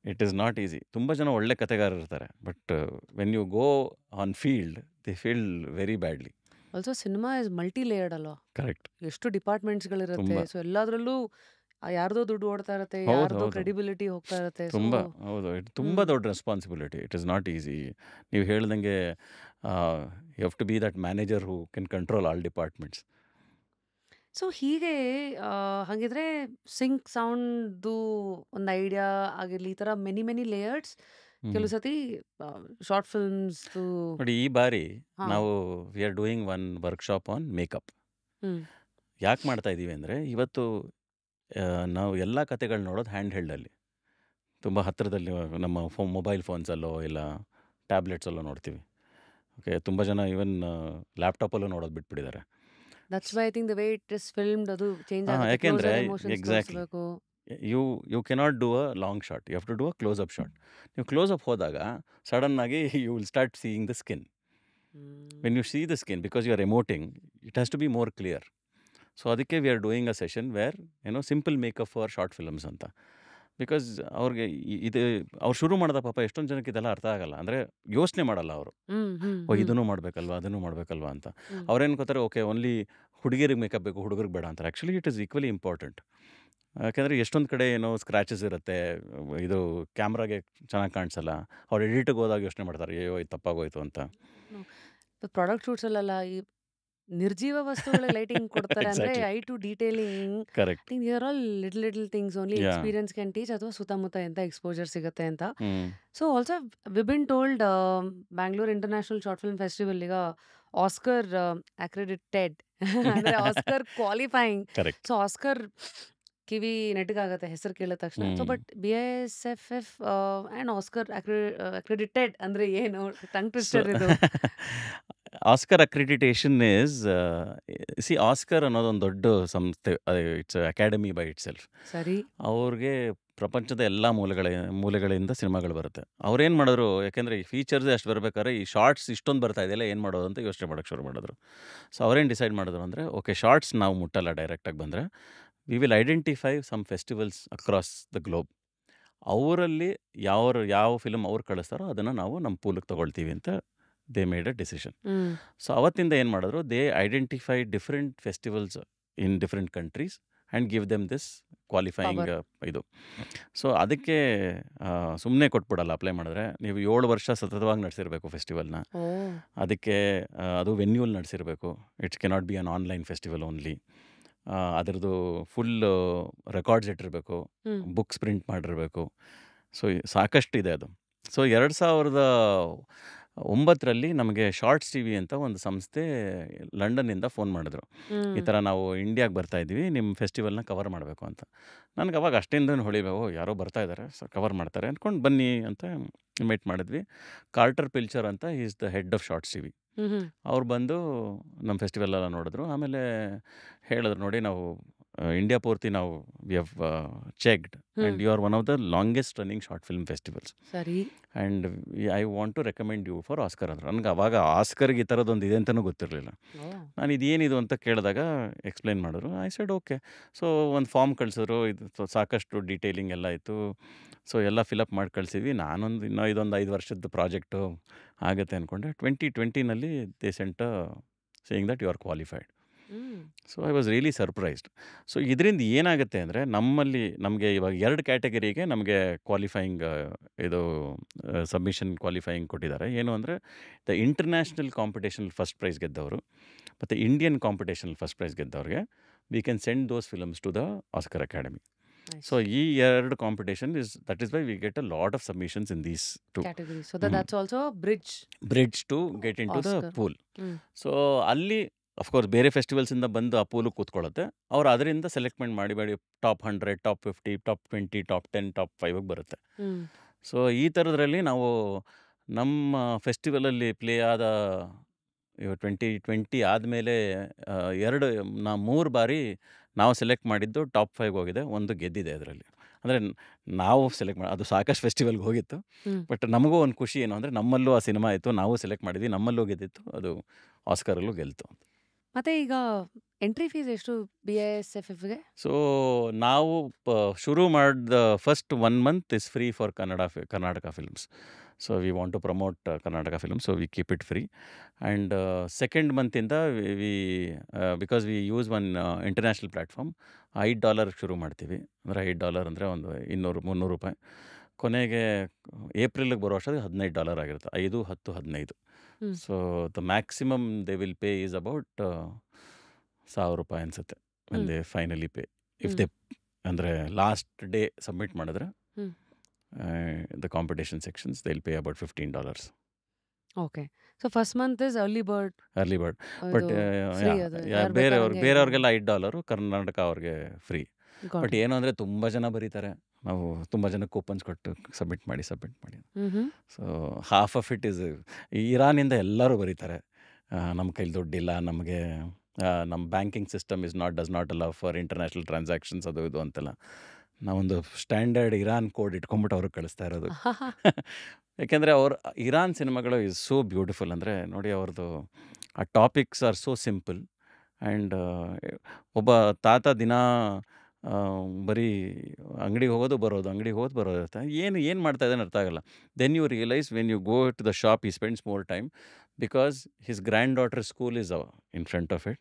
It is not easy. ತುಂಬ ಜನ ಒಳ್ಳೆ ಕತೆಗಾರರು ಇರ್ತಾರೆ, but when you go on field they feel very badly. Also cinema is multi layered ಅಲ್ವಾ, ಕರೆಕ್ಟ್. ಎಷ್ಟು ಡಿಪಾರ್ಟ್ಮೆಂಟ್ಸ್ಗಳಿರುತ್ತೆ. ತುಂಬ. ಸೊ ಎಲ್ಲಾದ್ರಲ್ಲೂ ಯಾರ್ದೋ ದುಡ್ಡು ಓಡ್ತಾ ಇರುತ್ತೆ, ಹೌದು ಯಾರ್ದೋ ಹೌದು ಕ್ರೆಡಿಬಿಲಿಟಿ ಹೋಗ್ತಾ ಇರುತ್ತೆ. ಸೊ ತುಂಬ. ಹೌದು, ಇದು ತುಂಬ ಹ್ಮ್ ದೊಡ್ಡ responsibility. It is not easy. ನೀವು ಹೇಳ್ದಂಗೆ you have to be that manager who can control all departments. So ಹೀಗೆ ಹಾಗಿದ್ರೆ ಸಿಂಕ್ ಸೌಂಡ್ದು ಒಂದು ಐಡಿಯಾ ಆಗಿರಲಿ, ಈ ಥರ ಮೆನಿ ಲೇಯರ್ಸ್ ಕೆಲವು ಸತಿ ಶಾರ್ಟ್ ಫಿಲ್ಮ್ಸ್ದು. ನೋಡಿ, ಈ ಬಾರಿ ಹಾಂ ನಾವು we are doing one workshop on makeup. Hmm ಯಾಕೆ ಮಾಡ್ತಾ ಇದ್ದೀವಿ ಅಂದರೆ, ಇವತ್ತು ನಾವು ಎಲ್ಲ ಕತೆಗಳು ನೋಡೋದು ಹ್ಯಾಂಡ್ ಹೆಲ್ಡಲ್ಲಿ. ತುಂಬ ಹತ್ತಿರದಲ್ಲಿ ನಮ್ಮ ಮೊಬೈಲ್ ಫೋನ್ಸಲ್ಲೋ ಇಲ್ಲ ಟ್ಯಾಬ್ಲೆಟ್ಸಲ್ಲೋ ನೋಡ್ತೀವಿ. ಓಕೆ, ತುಂಬ ಜನ ಈವನ್ ಲ್ಯಾಪ್ಟಾಪಲ್ಲೂ ನೋಡೋದು ಬಿಟ್ಬಿಟ್ಟಿದ್ದಾರೆ. That's why I think the way it is filmed ಅದು ಚೇಂಜ್ ಹಾಂ, ಆಗುತ್ತೆ. ಯಾಕೆಂದರೆ ಕ್ಲೋಸರ್ ಎಮೋಷನ್ಸ್ ಎಕ್ಸಾಕ್ಟ್ಲಿ ತೋರಿಸ್ಬೇಕು. You cannot do a long shot, you have to do a close up shot. ನೀವು ಕ್ಲೋಸ್ ಅಪ್ ಹೋದಾಗ ಸಡನ್ನಾಗಿ you will start seeing the skin. When you see the skin, because you are emoting, it has to be more clear. So ಅದಕ್ಕೆ we are doing a session wear simple makeup for short films ಅಂತ. Because ಅವ್ರಿಗೆ ಇದು ಅವ್ರು ಶುರು ಮಾಡಿದ ಪಾಪ ಎಷ್ಟೊಂದು ಜನಕ್ಕೆ ಇದೆಲ್ಲ ಅರ್ಥ ಆಗಲ್ಲ. ಅಂದರೆ ಯೋಚನೆ ಮಾಡಲ್ಲ ಅವರು, ಇದನ್ನು ಮಾಡಬೇಕಲ್ವಾ ಅದನ್ನು ಮಾಡಬೇಕಲ್ವಾ ಅಂತ. ಅವ್ರೇನು ಅನ್ಕೋತಾರೆ, ಓಕೆ ಓನ್ಲಿ ಹುಡುಗಿರಿಗೆ ಮೇಕಪ್ ಬೇಕು, ಹುಡುಗರಿಗೆ ಬೇಡ ಅಂತಾರೆ. Actually it is equally important. ಯಾಕೆಂದರೆ ಎಷ್ಟೊಂದು ಕಡೆ ಸ್ಕ್ರ್ಯಾಚಸ್ ಇರುತ್ತೆ, ಇದು ಕ್ಯಾಮ್ರಾಗೆ ಚೆನ್ನಾಗಿ ಕಾಣಿಸಲ್ಲ. ಅವ್ರು ಎಡಿಟಿಗೆ ಹೋದಾಗ ಯೋಚನೆ ಮಾಡ್ತಾರೆ, ಅಯ್ಯೋ ಇದು ತಪ್ಪಾಗೋಯ್ತು ಅಂತ. ಪ್ರಾಡಕ್ಟ್ ಶೂಟ್ಸಲ್ಲೆಲ್ಲ ಈ ನಿರ್ಜೀವ ವಸ್ತುಗಳಿಗೆ ಲೈಟಿಂಗ್ ಕೊಡ್ತಾರೆ. ಅಂದರೆ exactly, I to detailing. Correct. Think are all little things only yeah experience can teach, ಅಥವಾ ಸುತ್ತಮುತ್ತ ಎಂಥ ಎಕ್ಸ್ಪೋಜರ್ ಸಿಗುತ್ತೆ ಅಂತ. ಹ್ಞೂ so also we been told Bangalore international short film Festival ಈಗ ಆಸ್ಕರ್ ಅಕ್ರೆಡಿಟೆಡ್ ಅಂದರೆ Oscar qualifying. Correct. So Oscar ಕಿವಿ ನೆಟ್ಗಾಗತ್ತೆ ಹೆಸರು ಕೇಳಿದ ತಕ್ಷಣ. ಸೊ ಹ್ಞೂ but BISFF and Oscar accredited ಅಂದರೆ ಏನು? ಟಂಗ್ ಸೊ ಟ್ವಿಸ್ಟರ್ ಇದು. ಆಸ್ಕರ್ ಅಕ್ರಿಡಿಟೇಷನ್ ಈಸ್ ಆಸ್ಕರ್ ಅನ್ನೋದೊಂದು ದೊಡ್ಡ ಸಂಸ್ಥೆ, it's academy by it self. ಸರಿ. ಅವ್ರಿಗೆ ಪ್ರಪಂಚದ ಎಲ್ಲ ಮೂಲೆಗಳಿಂದ ಸಿನಿಮಾಗಳು ಬರುತ್ತೆ. ಅವ್ರೇನು ಮಾಡಿದ್ರು, ಯಾಕೆಂದರೆ ಈ ಫೀಚರ್ಸ್ ಅಷ್ಟು ಬರ್ಬೇಕಾದ್ರೆ ಈ ಶಾರ್ಟ್ಸ್ ಇಷ್ಟೊಂದು ಬರ್ತಾ ಇದೆಯಲ್ಲ, ಏನು ಮಾಡೋದು ಅಂತ ಯೋಚನೆ ಮಾಡೋಕ್ಕೆ ಶುರು ಮಾಡಿದ್ರು. ಸೊ ಅವ್ರೇನು ಡಿಸೈಡ್ ಮಾಡಿದ್ರು ಅಂದರೆ, ಓಕೆ ಶಾರ್ಟ್ಸ್ ನಾವು ಮುಟ್ಟಲ್ಲ ಡೈರೆಕ್ಟಾಗಿ ಬಂದರೆ, we will identify some festivals across the globe. ಅವರಲ್ಲಿ ಯಾವ ಫಿಲ್ಮ್ ಅವ್ರು ಕಳಿಸ್ತಾರೋ ಅದನ್ನು ನಾವು ನಮ್ಮ ಪೂಲಿಗೆ ತೊಗೊಳ್ತೀವಿ ಅಂತ they made a decision. So ಅವತ್ತಿಂದ ಏನು ಮಾಡಿದ್ರು, they identify different festivals in different countries and give them this qualifying power. ಇದು. ಸೊ ಅದಕ್ಕೆ ಸುಮ್ಮನೆ ಕೊಟ್ಬಿಡಲ್ಲ ಅಪ್ಲೈ ಮಾಡಿದ್ರೆ. ನೀವು 7 ವರ್ಷ ಸತತವಾಗಿ ನಡೆಸಿರಬೇಕು ಫೆಸ್ಟಿವಲ್ನ. ಓ. ಅದಕ್ಕೆ ಅದು ವೆನ್ಯೂಲ್ ನಡೆಸಿರಬೇಕು. It's cannot be an online festival only. ಅದರದ್ದು ಫುಲ್ ರೆಕಾರ್ಡ್ಸ್ ಇಟ್ಟಿರಬೇಕು, ಹ್ಮ್. ಬುಕ್ಸ್ ಪ್ರಿಂಟ್ ಮಾಡಿರಬೇಕು. ಸೊ ಸಾಕಷ್ಟಿದೆ ಅದು. ಸೊ 2009ರಲ್ಲಿ ನಮಗೆ ಶಾರ್ಟ್ಸ್ ಟಿ ವಿ ಅಂತ ಒಂದು ಸಂಸ್ಥೆ ಲಂಡನ್ನಿಂದ ಫೋನ್ ಮಾಡಿದ್ರು, ಈ ಥರ ನಾವು ಇಂಡಿಯಾಗೆ ಬರ್ತಾ ಇದ್ದೀವಿ, ನಿಮ್ಮ ಫೆಸ್ಟಿವಲ್ನ ಕವರ್ ಮಾಡಬೇಕು ಅಂತ. ನನಗೆ ಅವಾಗ ಅಷ್ಟೇಂದೂ ಹೊಳಿಬೇಕು, ಯಾರೋ ಬರ್ತಾ ಇದ್ದಾರೆ, ಸೊ ಕವರ್ ಮಾಡ್ತಾರೆ ಅಂದ್ಕೊಂಡು ಬನ್ನಿ ಅಂತ ಇನ್ವೈಟ್ ಮಾಡಿದ್ವಿ. ಕಾರ್ಟರ್ ಪಿಲ್ಚರ್ ಅಂತ is the head of shorts T V. ಅವ್ರು ಬಂದು ನಮ್ಮ ಫೆಸ್ಟಿವಲೆಲ್ಲ ನೋಡಿದ್ರು. ಆಮೇಲೆ ಹೇಳಿದ್ರು, ನೋಡಿ ನಾವು ಇಂಡಿಯಾ ಪೂರ್ತಿ ನಾವು we have checked and you are one of the longest running short film festivals ಸರಿ. And I want to recommend you for Oscar ಅಂದರು. ನನಗೆ ಅವಾಗ ಆಸ್ಕರ್ಗೆ ಈ ಥರದ್ದೊಂದು ಇದೆ ಅಂತಲೂ ಗೊತ್ತಿರಲಿಲ್ಲ. ಓ. ನಾನು ಇದೇನಿದು ಅಂತ ಕೇಳಿದಾಗ ಎಕ್ಸ್ಪ್ಲೈನ್ ಮಾಡಿದ್ರು. I said okay. ಸೊ ಒಂದು ಫಾರ್ಮ್ ಕಳಿಸಿದ್ರು, ಇದು ಸಾಕಷ್ಟು ಡೀಟೇಲಿಂಗ್ ಎಲ್ಲ ಇತ್ತು. ಸೊ ಎಲ್ಲ ಫಿಲಪ್ ಮಾಡಿ ಕಳಿಸಿದ್ವಿ. ಇನ್ನೂ ಇದೊಂದು 5 ವರ್ಷದ ಪ್ರಾಜೆಕ್ಟು ಆಗುತ್ತೆ ಅಂದ್ಕೊಂಡೆ. 2020ನಲ್ಲಿ they sent saying that you are qualified. So I was really surprised. So ಇದರಿಂದ ಏನಾಗುತ್ತೆ ಅಂದರೆ, ನಮಗೆ ಇವಾಗ 2 ಕ್ಯಾಟಗರಿಗೆ ನಮಗೆ ಕ್ವಾಲಿಫೈಯಿಂಗ್ ಇದು ಸಬ್ಮಿಷನ್ ಕ್ವಾಲಿಫೈಯಿಂಗ್ ಕೊಟ್ಟಿದ್ದಾರೆ. ಏನು ಅಂದರೆ, the international competition first prize ಗೆದ್ದವರು ಮತ್ತು ಇಂಡಿಯನ್ ಕಾಂಪಿಟೇಷನ್ ಫಸ್ಟ್ ಪ್ರೈಸ್ ಗೆದ್ದವ್ರಿಗೆ we can send those films to the Oscar academy. Nice. So ಈ 2 competition that is why we get a lot of submissions in these two Category. So that's also a bridge to get into the Oscar. Pool. Hmm. So ಅಲ್ಲಿ of course ಬೇರೆ ಫೆಸ್ಟಿವಲ್ಸಿಂದ ಬಂದು ಆ ಪೂಲು ಕೂತ್ಕೊಳ್ಳುತ್ತೆ. ಅವ್ರು ಅದರಿಂದ selectment ಮಾಡಿ top 100, top 50, top 20, top 10, top 5ಗೆ ಬರುತ್ತೆ. ಸೊ ಈ ಥರದ್ರಲ್ಲಿ ನಾವು ನಮ್ಮ ಫೆಸ್ಟಿವಲಲ್ಲಿ ಪ್ಲೇ ಆದ 2020 ಆದಮೇಲೆ 3 ಬಾರಿ ನಾವು ಸೆಲೆಕ್ಟ್ ಮಾಡಿದ್ದು ಟಾಪ್ 5 ಹೋಗಿದೆ, ಒಂದು ಗೆದ್ದಿದೆ ಅದರಲ್ಲಿ. ಅಂದರೆ ನಾವು ಸೆಲೆಕ್ಟ್ ಅದು ಸಾಕಷ್ಟು ಫೆಸ್ಟಿವಲ್ಗೆ ಹೋಗಿತ್ತು. ಬಟ್ ನಮಗೂ ಒಂದು ಖುಷಿ ಏನು ಅಂದರೆ, ನಮ್ಮಲ್ಲೂ ಆ ಸಿನಿಮಾ ಇತ್ತು, ನಾವು ಸೆಲೆಕ್ಟ್ ಮಾಡಿದ್ವಿ, ನಮ್ಮಲ್ಲೂ ಗೆದ್ದಿತ್ತು, ಅದು ಆಸ್ಕರಲ್ಲೂ ಗೆಲ್ತು. ಮತ್ತೆ ಈಗ ಎಂಟ್ರಿ ಫೀಸ್ ಎಷ್ಟು BISFFಗೆ? ಸೊ ನಾವು ಶುರು ಮಾಡಿದ first 1 month is free for Karnataka films. So we want to promote Karnataka film, so we keep it free. And second ಮಂತಿಂದ because we use one international platform, $5 ಶುರು ಮಾಡ್ತೀವಿ. ಅಂದರೆ $5 ಅಂದರೆ ಒಂದು 200-300 ರೂಪಾಯಿ. ಕೊನೆಗೆ ಏಪ್ರಿಲ್ಗೆ ಬರೋ ಅಷ್ಟೊತ್ತಿಗೆ $15 ಆಗಿರುತ್ತೆ. 5, 10, 15. So the maximum they will pay is about ₹1,000 ಅನಿಸುತ್ತೆ when they finally pay. If they ಅಂದರೆ ಲಾಸ್ಟ್ ಡೇ ಸಬ್ಮಿಟ್ ಮಾಡಿದ್ರೆ the competition sections they will pay about $15. Okay. So first month is early bird. But free ಅದು. ಯಾರ್ ಬೇಕಾದಂಗೆ ಬೇರೆಯವ್ರಿಗೆಲ್ಲ $5, ಕರ್ನಾಟಕ ಅವ್ರಿಗೆ free. But ಏನು ಅಂದರೆ ತುಂಬ ಜನ ಬರೀತಾರೆ, ನಾವು ತುಂಬ ಜನಕ್ಕೆ ಕೂಪನ್ಸ್ ಕೊಟ್ಟು ಸಬ್ಮಿಟ್ ಮಾಡಿ hmm so half of it is ಇರಾನಿಂದ ಎಲ್ಲರೂ ಬರೀತಾರೆ. ನಮ್ಮ ಕೈಲಿ ದುಡ್ಡಿಲ್ಲ, ನಮಗೆ ನಮ್ಮ banking system does not allow for international transactions ಅದು ಇದು ಅಂತೆಲ್ಲ. ನಾವೊಂದು ಸ್ಟ್ಯಾಂಡರ್ಡ್ ಇರಾನ್ ಕೋಡ್ ಇಟ್ಕೊಂಬಿಟ್ಟು ಅವ್ರಿಗೆ ಕಳಿಸ್ತಾ ಇರೋದು. ಯಾಕೆಂದರೆ ಇರಾನ್ ಸಿನಿಮಾಗಳು ಈಸ್ ಸೋ ಬ್ಯೂಟಿಫುಲ್. ಅಂದರೆ ನೋಡಿ, ಅವ್ರದ್ದು ಆ topics are so simple and ಒಬ್ಬ ತಾತ ದಿನ ಬರೀ ಅಂಗಡಿಗೆ ಹೋಗೋದು ಬರೋದು, ಅಂಗಡಿಗೆ ಹೋಗೋದು ಬರೋದು ಇರುತ್ತೆ. ಏನು ಮಾಡ್ತಾ ಇದ್ದಾನೆ ಅರ್ಥ ಆಗಲ್ಲ. Then you realise when you go to the shop he spends more time because his granddaughter school is in front of it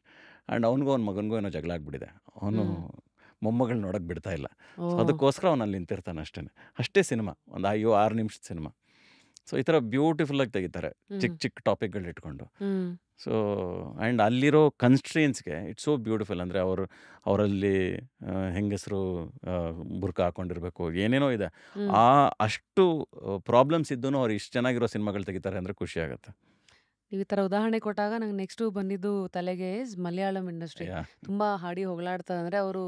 and ಅವ್ನಿಗೂ ಅವ್ನ ಮಗನಿಗೂ ಏನೋ ಜಗಳ ಆಗ್ಬಿಟ್ಟಿದೆ. ಅವನು ಮೊಮ್ಮಗಳನ್ನ ನೋಡೋಕೆ ಬಿಡ್ತಾ ಇಲ್ಲ. ಓ ಸೊ ಅದಕ್ಕೋಸ್ಕರ ಅವನು ಅಲ್ಲಿ ನಿಂತಿರ್ತಾನೆ ಅಷ್ಟೇ. ಅಷ್ಟೇ ಸಿನಿಮಾ, ಒಂದು 6 ನಿಮಿಷದ ಸಿನಿಮಾ. ಸೊ ಈ ಥರ ಬ್ಯೂಟಿಫುಲ್ಲಾಗಿ ತೆಗಿತಾರೆ, ಚಿಕ್ಕ ಚಿಕ್ಕ ಟಾಪಿಕ್ಗಳು ಇಟ್ಕೊಂಡು. ಹ್ಮ್ ಸೊ ಆ್ಯಂಡ್ ಅಲ್ಲಿರೋ ಕನ್ಸ್ಟ್ರೇನ್ಸ್ಗೆ ಇಟ್ಸ್ ಸೋ ಬ್ಯೂಟಿಫುಲ್. ಅಂದರೆ ಅವರಲ್ಲಿ ಹೆಂಗಸರು ಬುರ್ಕ ಹಾಕ್ಕೊಂಡಿರ್ಬೇಕು, ಏನೇನೋ ಇದೆ. ಹ್ಮ್ ಅಷ್ಟು ಪ್ರಾಬ್ಲಮ್ಸ್ ಇದ್ದೂ ಅವ್ರು ಇಷ್ಟು ಚೆನ್ನಾಗಿರೋ ಸಿನಿಮಾಗಳು ತೆಗಿತಾರೆ ಅಂದರೆ ಖುಷಿ ಆಗುತ್ತೆ. ನೀವು ಈ ಥರ ಉದಾಹರಣೆ ಕೊಟ್ಟಾಗ ನಂಗೆ ನೆಕ್ಸ್ಟು ಬಂದಿದ್ದು ತಲೆಗೆ ಮಲಯಾಳಂ ಇಂಡಸ್ಟ್ರಿ. ಯಾ ತುಂಬ ಹಾಡಿ ಹೊಗಳಾಡ್ತಾರೆ. ಅಂದರೆ ಅವರು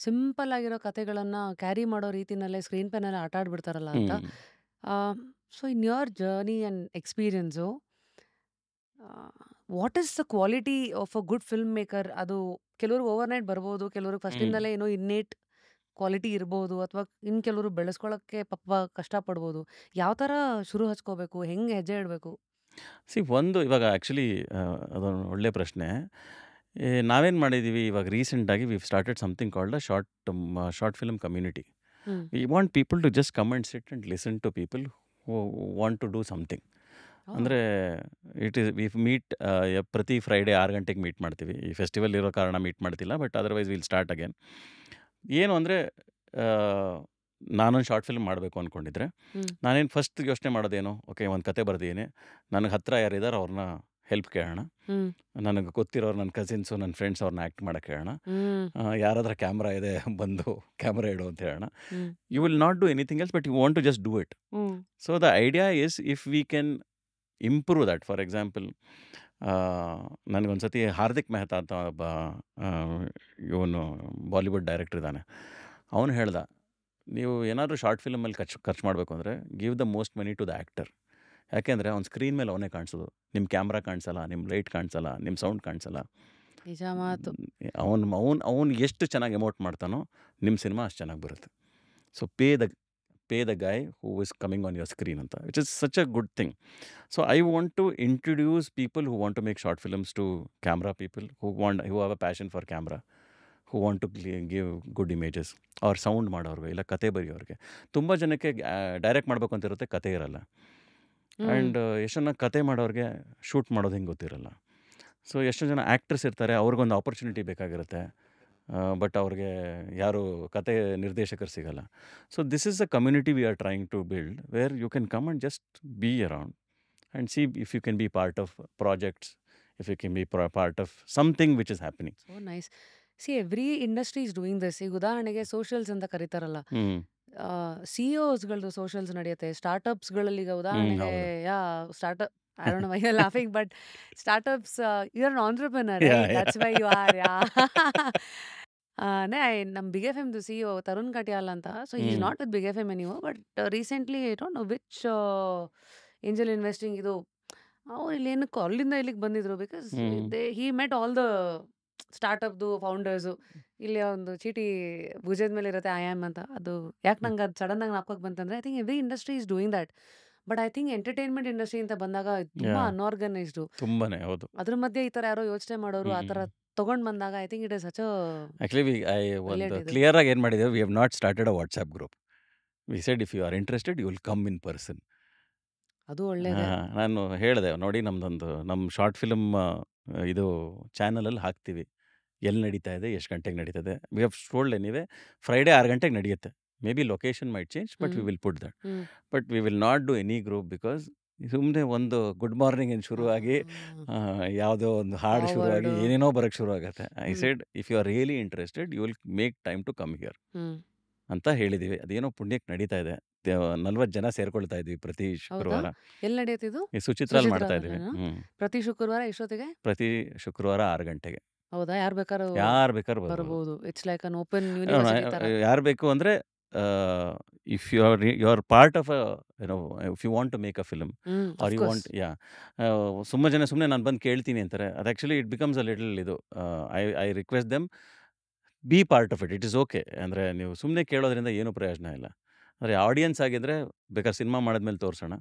ಸಿಂಪಲ್ ಆಗಿರೋ ಕತೆಗಳನ್ನು ಕ್ಯಾರಿ ಮಾಡೋ ರೀತಿನಲ್ಲೇ ಸ್ಕ್ರೀನ್ ಪೇನಲ್ಲೇ ಆಟ ಆಡ್ಬಿಡ್ತಾರಲ್ಲ ಅಂತ. So in your journey and experience, what is the quality of a good film maker? ಅದು ಕೆಲವ್ರಿಗೆ ಓವರ್ನೈಟ್ ಬರ್ಬೋದು, ಕೆಲವ್ರಿಗೆ ಫಸ್ಟಿಂದಲೇ ಏನೋ ಇನ್ನೇಟ್ ಕ್ವಾಲಿಟಿ ಇರ್ಬೋದು, ಅಥವಾ ಇನ್ನು ಕೆಲವರು ಬೆಳೆಸ್ಕೊಳ್ಳೋಕ್ಕೆ ಪಾಪ ಕಷ್ಟಪಡ್ಬೋದು. ಯಾವ ಥರ ಶುರು ಹಚ್ಕೋಬೇಕು, ಹೆಂಗೆ ಹೆಜ್ಜೆ ಇಡಬೇಕು? ಒಂದು ಇವಾಗ ಆ್ಯಕ್ಚುಲಿ ಅದೊಂದು ಒಳ್ಳೆ ಪ್ರಶ್ನೆ. ನಾವೇನು ಮಾಡಿದ್ದೀವಿ ಇವಾಗ ರೀಸೆಂಟಾಗಿ we started something called a short film community. Hmm we want people to just come and sit and listen to people who want to do something. ಓ ಅಂದರೆ ವಿ ಮೀಟ್ ಪ್ರತಿ ಫ್ರೈಡೇ 6 ಗಂಟೆಗೆ ಮೀಟ್ ಮಾಡ್ತೀವಿ. ಈ ಫೆಸ್ಟಿವಲ್ ಇರೋ ಕಾರಣ meet ಮಾಡ್ತಿಲ್ಲ, but otherwise will start again. ಏನು ಅಂದರೆ ನಾನೊಂದು ಶಾರ್ಟ್ ಫಿಲ್ಮ್ ಮಾಡಬೇಕು ಅಂದ್ಕೊಂಡಿದ್ರೆ ಹ್ಮ್ ನಾನೇನು ಫಸ್ಟ್ ಯೋಚನೆ ಮಾಡೋದೇನು, ಓಕೆ ಒಂದು ಕತೆ ಬರ್ದಿದ್ದೀನಿ, ನನಗೆ ಹತ್ತಿರ ಯಾರಿದ್ದಾರೆ ಅವ್ರನ್ನ ಹೆಲ್ಪ್ ಕೇಳೋಣ, ಹ್ಮ್ ನನಗೆ ಗೊತ್ತಿರೋರು ನನ್ನ ಕಸಿನ್ಸು ನನ್ನ ಫ್ರೆಂಡ್ಸ್ ಅವ್ರನ್ನ ಆ್ಯಕ್ಟ್ ಮಾಡೋಕ್ಕೆ ಹೇಳೋಣ, ಹ್ಮ್ ಯಾರಾದ್ರೂ ಕ್ಯಾಮ್ರಾ ಇದೆ ಬಂದು ಕ್ಯಾಮ್ರಾ ಇಡು ಅಂತ ಹೇಳೋಣ. Hmm you will not do anything else, but you want to just do it. Hmm so the idea is if we can improve that. For example, ನನಗೊಂದು ಸತಿ ಹಾರ್ದಿಕ್ ಮೆಹ್ತಾ ಅಂತ ಒಬ್ಬ ಇವನು ಬಾಲಿವುಡ್ ಡೈರೆಕ್ಟರ್ ಇದ್ದಾನೆ. ಅವನು ಹೇಳ್ದ, ನೀವು ಏನಾದರೂ ಶಾರ್ಟ್ ಫಿಲ್ಮಲ್ಲಿ ಖರ್ಚು ಮಾಡಬೇಕು ಅಂದರೆ give the most money to the actor. ಯಾಕೆಂದರೆ ಅವ್ನ ಸ್ಕ್ರೀನ್ ಮೇಲೆ ಅವನೇ ಕಾಣಿಸೋದು, ನಿಮ್ಮ ಕ್ಯಾಮ್ರಾ ಕಾಣಿಸಲ್ಲ, ನಿಮ್ಮ ಲೈಟ್ ಕಾಣಿಸಲ್ಲ, ನಿಮ್ಮ ಸೌಂಡ್ ಕಾಣಿಸಲ್ಲ. ನಿಜ ಮಾತು. ಅವನು ಎಷ್ಟು ಚೆನ್ನಾಗಿ ಎಮೋಟ್ ಮಾಡ್ತಾನೋ ನಿಮ್ಮ ಸಿನಿಮಾ ಅಷ್ಟು ಚೆನ್ನಾಗಿ ಬರುತ್ತೆ. So pay the guy who is coming on your screen ಅಂತ, which is such a good thing. So I want to introduce people who want to make short films to camera people who have a passion for camera, who want to give good images. ಅವ್ರ sound ಮಾಡೋರಿಗೆ, ಇಲ್ಲ ಕತೆ ಬರೆಯೋರಿಗೆ. ತುಂಬ ಜನಕ್ಕೆ direct ಮಾಡಬೇಕು ಅಂತ ಇರುತ್ತೆ, ಕತೆ ಇರಲ್ಲ. ಆ್ಯಂಡ್ ಎಷ್ಟೋ ಜನ ಕತೆ ಮಾಡೋರಿಗೆ ಶೂಟ್ ಮಾಡೋದು ಹಿಂಗೆ ಗೊತ್ತಿರಲ್ಲ. ಸೊ ಎಷ್ಟೋ ಜನ ಆ್ಯಕ್ಟರ್ಸ್ ಇರ್ತಾರೆ, ಅವ್ರಿಗೊಂದು ಆಪರ್ಚುನಿಟಿ ಬೇಕಾಗಿರುತ್ತೆ, ಬಟ್ ಅವ್ರಿಗೆ ಯಾರು ಕತೆ ನಿರ್ದೇಶಕರು ಸಿಗಲ್ಲ. So this is a community we are trying to build, where you can come and just be around and see if you can be part of projects, if you can be part of something which is happening. So nice. See every industry is doing this. ಈಗ ಉದಾಹರಣೆಗೆ socials ಅಂತ ಕರೀತಾರಲ್ಲ, ಹ್ಞೂ ಸಿಇಒಸ್ಗಳದ್ದು socials ನಡೆಯುತ್ತೆ. ಸ್ಟಾರ್ಟಪ್ಸ್ಗಳಲ್ಲಿ ಈಗ ಉದಾಹರಣೆಗೆ ಹೌದು. Yeah startup, I don't know why you are laughing, but startups, you are an entrepreneur, Yeah, right? yeah. That's why you are. Yeah ನಮ್ಮ big F ಎಮ್ದು ಸಿಇಒ ತರುಣ್ ಕಟಿಯಾಲ್ ಅಂತ. So is hmm. Not with big F M anymore, but recently I don't know which angel investing ಇದು, ಅವ್ರು ಇಲ್ಲೇನಕ್ಕೋ ಅಲ್ಲಿಂದ ಇಲ್ಲಿಗೆ ಬಂದಿದ್ರು. Because hmm. He met all the ಸ್ಟಾರ್ಟಪ್ದು ಫೌಂಡರ್ಸು. ಇಲ್ಲಿ ಒಂದು ಚೀಟಿ ಭುಜದ ಮೇಲೆ ಇರುತ್ತೆ, ಐ ಆಮ್ ಅಂತ. ಅದು ಯಾಕೆ ನಂಗೆ ಅದು ಸಡನ್ನಾಗಿ ನಾಪಕ್ಕೆ ಬಂತಂದ್ರೆ, I think every industry is doing that. But I think entertainment industry ಅಂತ ಬಂದಾಗ ತುಂಬ Yeah. ಅನ್ಆರ್ಗನೈಸ್ಡು. ತುಂಬಾನೇ ಹೌದು. ಅದ್ರ ಮಧ್ಯೆ ಈ ಥರ ಯಾರೋ ಯೋಚನೆ ಮಾಡೋರು ಆ ಥರ ತೊಗೊಂಡು ಬಂದಾಗ I think it is such a actually ಒಂದು ಬ್ರಿಲಿಯಂಟ್ ಇದು. ಕ್ಲಿಯರಾಗಿ ಏನು ಮಾಡಿದ್ದೇವೆ, we have not started a WhatsApp group. We said if you are interested you will come in person. ಅದು ಒಳ್ಳೇದೇ. ನಾನು ಹೇಳಿದೆ, ನೋಡಿ ನಮ್ಮ ಶಾರ್ಟ್ ಫಿಲ್ಮ್ ಇದು ಚಾನಲಲ್ಲಿ ಹಾಕ್ತೀವಿ, ಎಲ್ಲಿ ನಡೀತಾ ಇದೆ, ಎಷ್ಟು ಗಂಟೆಗೆ ನಡೀತದೆ. We have told anyway Friday 6 ಗಂಟೆಗೆ ನಡೆಯುತ್ತೆ. Maybe location might change, but we hmm will put that. Hmm but we will not do any group because ಸುಮ್ಮನೆ ಒಂದು ಗುಡ್ ಮಾರ್ನಿಂಗ್ ಏನು ಶುರುವಾಗಿ ಯಾವುದೋ ಒಂದು ಹಾಡು ಶುರುವಾಗಿ ಫಾರ್ವರ್ಡು. ಏನೇನೋ ಬರೋಕ್ಕೆ ಶುರು ಆಗುತ್ತೆ. I hmm said if you are really interested you will make time to come here hmm ಅಂತ ಹೇಳಿದ್ದೀವಿ. ಅದೇನೋ ಪುಣ್ಯಕ್ಕೆ ನಡೀತಾ ಇದೆ. 40 ಜನ ಸೇರ್ಕೊಳ್ತಾ ಇದ್ವಿ ಪ್ರತಿ ಹೌದಾ? ಶುಕ್ರವಾರ. ಎಲ್ಲಿ ನಡೆಯುತ್ತಿದ್ದು? ಈ ಸುಚಿತ್ರಲ್ಲಿ ಮಾಡ್ತಾ ಇದ್ದೀವಿ. ಸುಚಿತ್ರಾದಲ್ಲೇನಾ? ಪ್ರತಿ ಶುಕ್ರವಾರ ಎಷ್ಟೊತ್ತಿಗೆ? ಪ್ರತಿ ಶುಕ್ರವಾರ 6 ಗಂಟೆಗೆ. ಹೌದಾ? ಯಾರು ಬೇಕಾದ್ರೂ ಯಾರು ಬೇಕಾದ್ರೂ ಬರ್ಬೋದು. ಬರ್ಬೋದು. It's like an open university ತರ. ಯಾರು ಬೇಕು ಅಂದರೆ if you are part of a, if you want to make a film, or of you course. want, yeah, ಸುಮ್ಮನೆ ನಾನು ಬಂದು ಕೇಳ್ತೀನಿ ಅಂತಾರೆ. ಅದು actually it becomes a little ಇದು. I request them, be part of it. It is okay. ಅಂದರೆ ನೀವು ಸುಮ್ಮನೆ ಕೇಳೋದ್ರಿಂದ ಏನೂ ಪ್ರಯೋಜನ ಇಲ್ಲ. ಅಂದರೆ ಆಡಿಯನ್ಸ್ ಆಗಿದ್ದರೆ ಬೇಕಾದ್ರೆ ಸಿನಿಮಾ ಮಾಡಿದ್ಮೇಲೆ ತೋರಿಸೋಣ.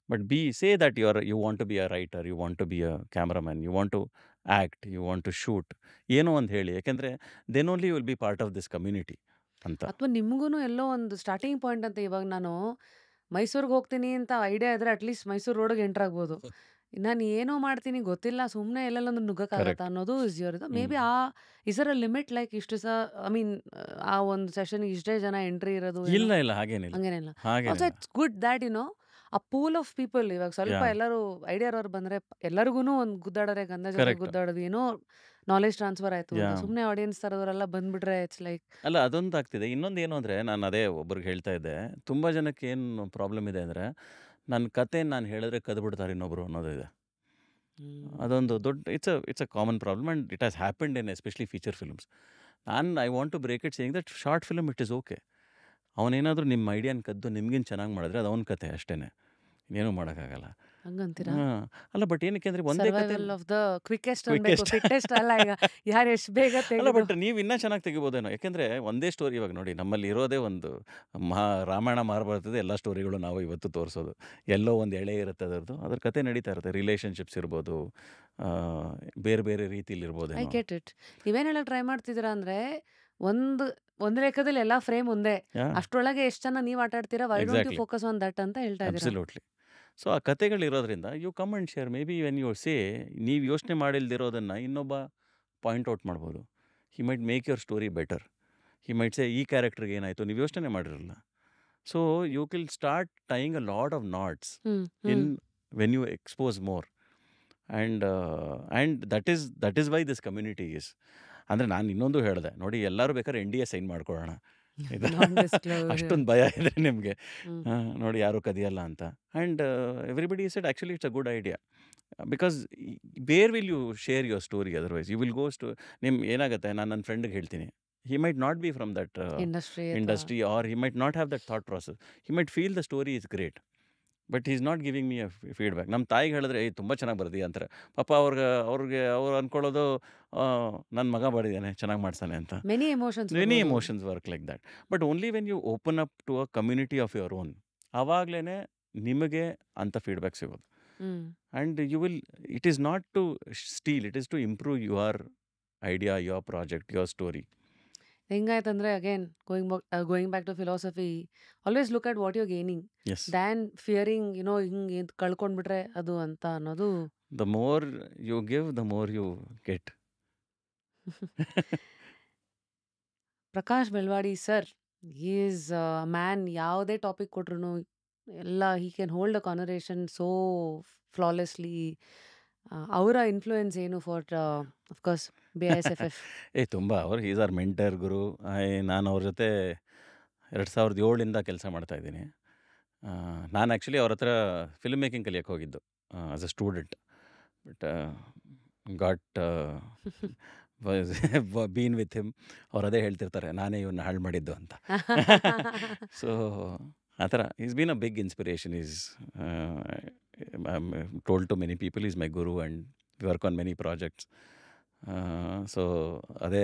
But say that you want to be a writer, you want to be a cameraman, you want to act, you want to shoot, ಏನೋ ಒಂದು ಹೇಳಿ. ಯಾಕೆಂದರೆ then only you will be part of this community ಅಂತ. ಅಥವಾ ನಿಮಗೂ ಎಲ್ಲೋ ಒಂದು starting point ಅಂತ ಇವಾಗ ನಾನು ಮೈಸೂರಿಗೆ ಹೋಗ್ತೀನಿ ಅಂತ ಐಡಿಯಾ ಇದ್ರೆ ಅಟ್ಲೀಸ್ಟ್ ಮೈಸೂರು ರೋಡಿಗೆ ಎಂಟರ್ ಆಗ್ಬೋದು. ನಾನು ಏನೋ ಮಾಡ್ತೀನಿ ಗೊತ್ತಿಲ್ಲ, ಸುಮ್ಮನೆ ಎಲ್ಲೆಲ್ಲೊಂದು ನುಗ್ಗಕ್ಕಾಗತ್ತಾ ಕರೆಕ್ಟ್. ಅನ್ನೋದು ಇಸ್ ಯೋರ್ ಇದು. ಮೇ ಹ್ಞೂ B is a limit like ಇಷ್ಟು ಐ ಮೀನ್ ಆ ಒಂದು ಸೆಷನ್ಗೆ ಇಷ್ಟೇ ಜನ ಎಂಟ್ರಿ ಇರೋದು ಏನೋ ಇಲ್ಲ ಇಲ್ಲ, ಹಾಗೇನಿಲ್ಲ ಹಂಗೇನಿಲ್ಲ. ಆಲ್ಸೋ ಹಾಗೇನಿಲ್ಲ. ಇಟ್ಸ್ ಗುಡ್ ದ್ಯಾಟ್ ಆ ಪೂಲ್ ಆಫ್ ಪೀಪಲ್ ಇವಾಗ ಸ್ವಲ್ಪ ಯಾ ಎಲ್ಲರೂ ಐಡಿಯಾ ಇರೋರು ಬಂದ್ರೆ ಎಲ್ಲರಿಗೂ ಒಂದು ಗುದ್ದಾಡೋರೆ ಗಂಧ ಜೊತೆ ಕರೆಕ್ಟ್. ಗುದ್ದಾಡೋದು ಏನೋ ನಾಲೆಜ್ ಟ್ರಾನ್ಸ್ಫರ್ ಆಯ್ತು ಯಾ ಅಂತ. ಸುಮ್ಮನೆ ಆಡಿಯನ್ಸ್ ತರೋರೆಲ್ಲ ಬಂದ್ಬಿಟ್ರೆ ಇಟ್ಸ್ ಲೈಕ್ ಅಲ್ಲ, ಅದೊಂದು ಆಗ್ತಿದೆ. ಇನ್ನೊಂದು ಏನು ಅಂದರೆ, ನಾನು ಅದೇ ಒಬ್ರಿಗೆ ಹೇಳ್ತಾ ಇದ್ದೆ, ತುಂಬ ಜನಕ್ಕೆ ಏನು ಪ್ರಾಬ್ಲಮ್ ಇದೆ ಅಂದರೆ, ನನ್ನ ಕತೆ ನಾನು ಹೇಳಿದ್ರೆ ಕದ್ಬಿಡ್ತಾರೆ ಇನ್ನೊಬ್ರು ಅನ್ನೋದಿದೆ. ಅದೊಂದು ದೊಡ್ಡ it's a common problem, and it has happened in especially feature films. I want to break it saying that short film it is okay. ಅವನೇನಾದರೂ ನಿಮ್ಮ ಐಡಿಯಾನ ಕದ್ದು ನಿಮ್ಗಿಂತ ಚೆನ್ನಾಗಿ ಮಾಡಿದ್ರೆ ಅದು ಅವನ ಕತೆ ಅಷ್ಟೇ, ಇನ್ನೇನು ಮಾಡೋಕ್ಕಾಗಲ್ಲ. ಹಂಗಂತೀರಾ? ಹಾಂ. ಅಲ್ಲ, ಬಟ್ ಏನಕ್ಕೆ ಅಂದರೆ ಒಂದೇ ಕತೆ ಸರ್ವೈವಲ್ ಆಫ್ ದ ಕ್ವಿಕೆಸ್ಟ್ ಅನ್ಬೇಕು, ಕ್ವಿಕೆಸ್ಟ್. ಫಿಟ್ಟೆಸ್ಟ್ ಅಲ್ಲ. ಈಗ ಯಾರು ಎಷ್ಟು ಬೇಗ ಅಲ್ಲ, ತೆಗೆದು ಬಟ್ ನೀವು ಇನ್ನೂ ಚೆನ್ನಾಗಿ ತೆಗಿಬೋದೇನೋ. ಯಾಕೆಂದರೆ ಒಂದೇ ಸ್ಟೋರಿ, ಇವಾಗ ನೋಡಿ ನಮ್ಮಲ್ಲಿ ಇರೋದೇ ಒಂದು ರಾಮಾಯಣ ಮಹಾಭಾರತದ ಎಲ್ಲ ಸ್ಟೋರಿಗಳು ನಾವು ಇವತ್ತು ತೋರಿಸೋದು. ಎಲ್ಲೋ ಒಂದು ಎಳೆ ಇರುತ್ತೆ ಅದರದ್ದು, ಅದ್ರ ಕತೆ ನಡೀತಾ ಇರುತ್ತೆ. ರಿಲೇಷನ್ಶಿಪ್ಸ್ ಇರ್ಬೋದು, ಆ, ಬೇರೆ ಬೇರೆ ಐ ರೀತಿಲಿರ್ಬೋದೇನೋ. Get it. ನೀವೇನು ಹೇಳಕ್ ಟ್ರೈ ಮಾಡ್ತಿದ್ದೀರಾ ಅಂದ್ರೆ ಒಂದು ಲೆಕ್ಕದಲ್ಲಿ ಎಲ್ಲ ಫ್ರೇಮ್ ಒಂದೇ, ಯಾ ಅಷ್ಟರೊಳಗೆ ಎಷ್ಟು ಜನ ನೀವು ಆಟ ಆಡ್ತೀರಾ, why don't you exactly, focus on that ಅಂತ ಹೇಳ್ತಾ ಇದ್ದೀರಾ? ಅಬ್ಸಲ್ಯೂಟ್ಲಿ. ಸೊ ಆ ಕತೆಗಳಿರೋದ್ರಿಂದ you come and share. Maybe when you say, ನೀವು ಯೋಚನೆ ಮಾಡಿಲ್ದಿರೋದನ್ನು ಇನ್ನೊಬ್ಬ ಪಾಯಿಂಟ್ ಔಟ್ ಮಾಡ್ಬೋದು. He might make your story better. He might say, ಈ ಕ್ಯಾರೆಕ್ಟರ್ಗೆ ಏನಾಯಿತು ನೀವು ಯೋಚನೆ ಮಾಡಿರಲ್ಲ. So you will start tying a lot of knots hmm in hmm when you expose more. And that is why this community is. ಅಂದರೆ ನಾನು ಇನ್ನೊಂದು ಹೇಳಿದೆ ನೋಡಿ, ಎಲ್ಲರೂ ಬೇಕಾದ್ರೆ NDA ಸೈನ್ ಮಾಡ್ಕೊಳ್ಳೋಣ. ಇದು ನಾನ್ ಡಿಸ್ಕ್ಲೋಸರ್. ಅಷ್ಟೊಂದು ಭಯ ಇದೆ ನಿಮಗೆ, ಹ್ಮ್ ನೋಡಿ ಯಾರೂ ಕದಿಯಲ್ಲ ಅಂತ. And everybody said actually it's a good idea. Because where will you share your story? Otherwise you will ಏನಾಗುತ್ತೆ, ನಾನು ನನ್ನ ಫ್ರೆಂಡ್ಗೆ ಹೇಳ್ತೀನಿ, he might not be from that industry ಅಥವಾ industry, or he might not have that thought process. He might feel the story is great, but is not giving me a feedback. ನಮ್ಮ ತಾಯಿಗೆ ಹೇಳಿದ್ರೆ ತುಂಬ ಚೆನ್ನಾಗಿ ಬರ್ದಿ ಅಂತಾರೆ. ಪಾಪ ಅವ್ರು ಅಂದ್ಕೊಳ್ಳೋದು ನನ್ನ ಮಗ ಬರೆದಿದ್ದಾನೆ, ಚೆನ್ನಾಗಿ ಮಾಡ್ತಾನೆ ಅಂತ. ಮೆನಿ ಎಮೋಷನ್ಸ್ ಮೆನಿ ಬರ್ಬೋದು. Emotions work like that. But only when you open up to a community of your own, ಆವಾಗಲೇ ನಿಮಗೆ ಅಂಥ ಫೀಡ್ಬ್ಯಾಕ್ ಸಿಗೋದು. Hmm and it is not to steal, it is to improve your idea, your project, your story. ಹೆಂಗಾಯ್ತಂದ್ರೆ again going back to philosophy, always look at what you gaining as, than fearing ಹಿಂಗೆ ಕಳ್ಕೊಂಡ್ಬಿಟ್ರೆ ಅದು ಅಂತ ಅನ್ನೋದು. The more you give, the more you get. Prakash Belawadi sir is man. ಯಾವುದೇ topic ಕೊಟ್ರು ಎಲ್ಲ he can hold a conversation so flawlessly. ಅವರ influence ಏನು ಫಾರ್ ಅಫ್ಕೋರ್ಸ್ BISFF? ತುಂಬ ಈಸ್ ಆರ್ ಮೆಂಟರ್, ಗುರು. ನಾನು ಅವ್ರ ಜೊತೆ 2007ಇಂದ ಕೆಲಸ ಮಾಡ್ತಾಯಿದ್ದೀನಿ. ನಾನು ಆ್ಯಕ್ಚುಲಿ ಅವ್ರ ಹತ್ರ ಫಿಲ್ಮ್ ಮೇಕಿಂಗ್ ಕಲಿಯೋಕ್ಕೆ ಹೋಗಿದ್ದು as a student. But got been with him. ಅವ್ರು ಅದೇ ಹೇಳ್ತಿರ್ತಾರೆ, ನಾನೇ ಇವನ್ನ ಹಾಳು ಮಾಡಿದ್ದು ಅಂತ. ಸೊ ಆ ಥರ is been a big inspiration. Is told to many people is my guru, and we work on many projects. So ಅದೇ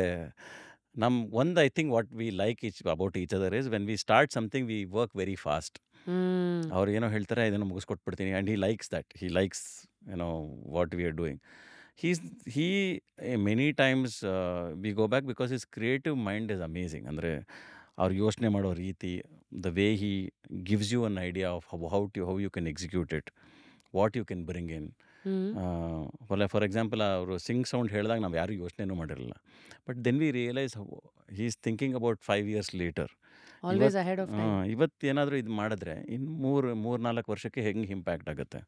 I think what we like about each other is when we start something we work very fast. ಅವ್ರು ಏನೋ ಹೇಳ್ತಾರೆ, ಇದನ್ನು ಮುಗಿಸ್ಕೊಟ್ಬಿಡ್ತೀನಿ, and he likes that. He likes what we are doing. he many times we go back because his creative mind is amazing. ಅಂದರೆ ಅವ್ರು ಯೋಚನೆ ಮಾಡೋ ರೀತಿ, the way he gives you an idea of how you can execute it, what you can bring in. For example, ಅವರು sync sound ಹೇಳಿದಾಗ ನಾವು ಯಾರೂ ಯೋಚನೆನೂ ಮಾಡಿರಲಿಲ್ಲ. But then we realise he is thinking about 5 years later. Always ahead of time. ಇವತ್ತು ಏನಾದರೂ ಇದು ಮಾಡಿದ್ರೆ ಇನ್ನು 3-4 ವರ್ಷಕ್ಕೆ ಹೆಂಗೆ ಇಂಪ್ಯಾಕ್ಟ್ ಆಗುತ್ತೆ.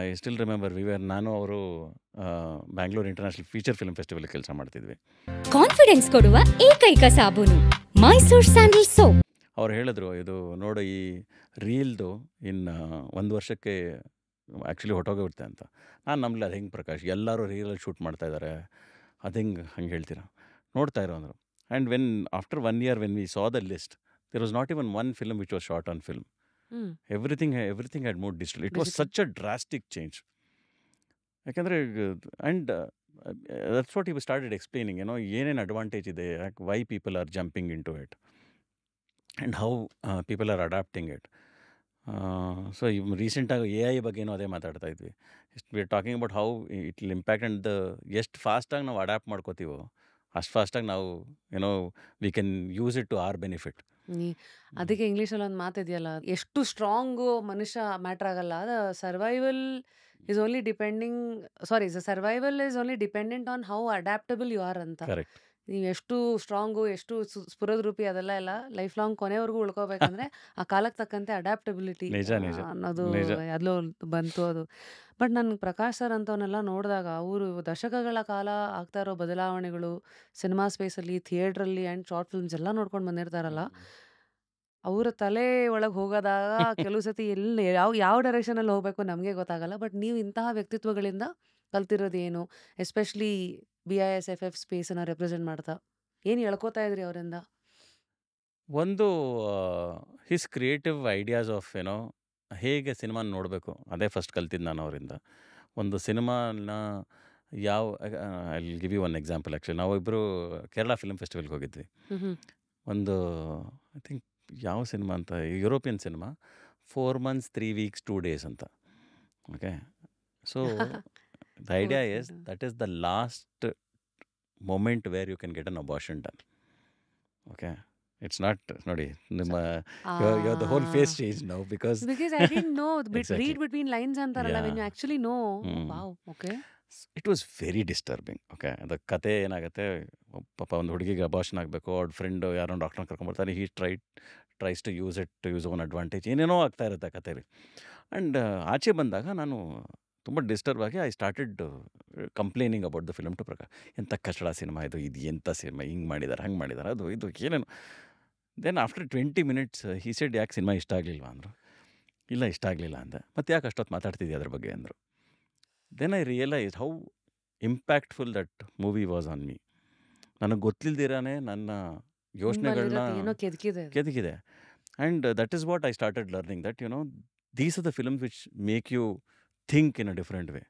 ಐ ಸ್ಟಿಲ್ ರಿಮೆಂಬರ್ ನಾನು ಅವರು Bangalore international feature film festival ಕೆಲಸ ಮಾಡ್ತಿದ್ವಿ. ಕಾನ್ಫಿಡೆನ್ಸ್ ಕೊಡುವ ಏಕೈಕ ಸಾಬೂನು ಮೈಸೂರ್ ಸ್ಯಾಂಡಲ್ ಸೋಪ್. ಅವ್ರು ಹೇಳಿದ್ರು, ಇದು ನೋಡು, ಈ ರೀಲ್ದು ಇನ್ನು 1 ವರ್ಷಕ್ಕೆ ಆ್ಯಕ್ಚುಲಿ ಹೊಟ್ಟೋಗಿರುತ್ತೆ ಅಂತ. ನಾನು ನಂಬಲಿಲ್ಲ. ಅದು ಹೆಂಗೆ ಪ್ರಕಾಶ್, ಎಲ್ಲರೂ ರೀಲಲ್ಲಿ ಶೂಟ್ ಮಾಡ್ತಾಯಿದ್ದಾರೆ, ಅದು ಹಂಗೆ ಹೇಳ್ತೀರಾ, ನೋಡ್ತಾ ಇರೋ ಅಂದರು. And after 1 year when we saw the list, there was not even one film which was shot on film. Hmm everything had moved digital. It was digital such a drastic change. ಯಾಕಂದರೆ and that's what you started explaining, ಏನೋ ಏನೇನು advantage ಇದೆ, ಯಾಕೆ why people are jumping into it and how people are adapting it. So ರೀಸೆಂಟಾಗಿ AI ಬಗ್ಗೆನೂ ಅದೇ ಮಾತಾಡ್ತಾ ಇದ್ವಿ. We are talking about how it will impact and ಎಷ್ಟು ಫಾಸ್ಟಾಗಿ ನಾವು ಅಡಾಪ್ಟ್ ಮಾಡ್ಕೋತೀವೋ ಅಷ್ಟು ಫಾಸ್ಟಾಗಿ ನಾವು ಏನೋ we can use it to our benefit. ಅದಕ್ಕೆ ಇಂಗ್ಲೀಷಲ್ಲಿ ಒಂದು ಮಾತಿದೆಯಲ್ಲ, ಎಷ್ಟು ಸ್ಟ್ರಾಂಗು ಮನುಷ್ಯ ಮ್ಯಾಟ್ರ್ ಆಗಲ್ಲ, survival is only depending survival is only dependent on how adaptable you are ಅಂತ. ಕರೆಕ್ಟ್. ನೀವು ಎಷ್ಟು ಸ್ಟ್ರಾಂಗು, ಎಷ್ಟು ಸ್ಫುರದ್ರೂಪಿ ಅದೆಲ್ಲ ಎಲ್ಲ ಲೈಫ್ ಲಾಂಗ್ ಕೊನೆವರೆಗೂ ಉಳ್ಕೋಬೇಕಂದ್ರೆ ಆ ಕಾಲಕ್ಕೆ ತಕ್ಕಂತೆ ಅಡ್ಯಾಪ್ಟಬಿಲಿಟಿ ನಿಜ ನಿಜ ಅನ್ನೋದು ನಿಜ. ಎಲ್ಲೋ ಬಂತು ಅದು. ಬಟ್ ನನ್ಗೆ ಪ್ರಕಾಶ್ ಸರ್ ಅಂತವನ್ನೆಲ್ಲ ನೋಡಿದಾಗ ಅವರು ದಶಕಗಳ ಕಾಲ ಆಗ್ತಾ ಇರೋ ಬದಲಾವಣೆಗಳು ಸಿನಿಮಾ ಸ್ಪೇಸಲ್ಲಿ, ಥಿಯೇಟ್ರಲ್ಲಿ ಆ್ಯಂಡ್ ಶಾರ್ಟ್ ಫಿಲ್ಮ್ಸ್ ಎಲ್ಲ ನೋಡ್ಕೊಂಡು ಬಂದಿರ್ತಾರಲ್ಲ, ಅವರ ತಲೆ ಒಳಗೆ ಹೋಗೋದಾಗ ಕೆಲವು ಸತಿ ಎಲ್ಲಿ ಯಾವ ಡೈರೆಕ್ಷನಲ್ಲಿ ಹೋಗಬೇಕು ನಮಗೆ ಗೊತ್ತಾಗಲ್ಲ. ಬಟ್ ನೀವು ಇಂತಹ ವ್ಯಕ್ತಿತ್ವಗಳಿಂದ ಕಲ್ತಿರೋದು ಏನು, ಎಸ್ಪೆಷಲಿ BISFF ಸ್ಪೇಸನ್ನು ರೆಪ್ರೆಸೆಂಟ್ ಮಾಡ್ತಾ ಏನು ಹೇಳ್ಕೊತಾ ಇದ್ರಿ ಅವರಿಂದ? ಒಂದು ಹಿಸ್ ಕ್ರಿಯೇಟಿವ್ ಐಡಿಯಾಸ್ ಆಫ್ ಏನೋ ಹೇಗೆ ಸಿನಿಮಾನ ನೋಡಬೇಕು ಅದೇ ಫಸ್ಟ್ ಕಲ್ತಿದ್ದು ನಾನು ಅವರಿಂದ. ಒಂದು ಸಿನಿಮಾನ ಯಾವ I will give you one example. Actually ನಾವಿಬ್ಬರು ಕೇರಳ ಫಿಲ್ಮ್ ಫೆಸ್ಟಿವಲ್ಗೆ ಹೋಗಿದ್ವಿ. ಹ್ಮ್ ಒಂದು ಐ ಥಿಂಕ್ ಯಾವ ಸಿನಿಮಾ ಅಂತ, European cinema, 4 months 3 weeks 2 days ಅಂತ. Okay, so the idea Okay. Is that is the last moment where you can get an abortion done. Okay, it's not ನೋಡಿ ನಿಮ್ಮ you the whole face change now because because I didn't know Exactly. Read between lines ಅಂತಾರಲ್ಲ, when you Yeah. Actually no. Hmm. Wow, okay. It was very disturbing. Okay, ಅದು ಕತೆ ಏನಾಗುತ್ತೆ, ಪಾಪ ಒಂದು ಹುಡುಗಿಗೆ abortion ಆಗಬೇಕು, ಅವ್ರ ಫ್ರೆಂಡ್ ಯಾರೋ ಡಾಕ್ಟರ್ನ ಕರ್ಕೊಂಬರ್ತಾರೆ, he tries to use it to use own advantage, ಏನೇನೋ ಆಗ್ತಾ ಇರುತ್ತೆ ಕತೆಲಿ. ಆ್ಯಂಡ್ ಆಚೆ ಬಂದಾಗ ನಾನು ತುಂಬ ಡಿಸ್ಟರ್ಬ್ ಆಗಿ I started complaining about the film to Prakash. ಎಂಥ ಕಚಡ ಸಿನಿಮಾ ಇದು, ಇದು ಎಂಥ ಸಿನಿಮಾ, ಹಿಂಗೆ ಮಾಡಿದ್ದಾರೆ ಹಂಗೆ ಮಾಡಿದ್ದಾರೆ, ಅದು ಇದು ಏನೇನು. Then after 20 minutes he said, ಯಾಕೆ ಸಿನಿಮಾ ಇಷ್ಟ ಆಗಲಿಲ್ವಾ ಅಂದರು. ಇಲ್ಲ ಇಷ್ಟ ಆಗಲಿಲ್ಲ ಅಂದೆ. ಮತ್ತೆ ಯಾಕೆ ಅಷ್ಟೊತ್ತು ಮಾತಾಡ್ತಿದ್ದೆ ಅದ್ರ ಬಗ್ಗೆ ಅಂದರು. Then I realise how impactful that movie was on me. ನನಗೆ ಗೊತ್ತಿಲ್ದಿರಾನೆ ನನ್ನ ಯೋಚನೆಗಳನ್ನ ಏನೋ ಕೆದಕಿದೆ ಅದು. ಕೆದಕಿದೆ. And that is what I started learning, that you know these are the films which make you think in a different way.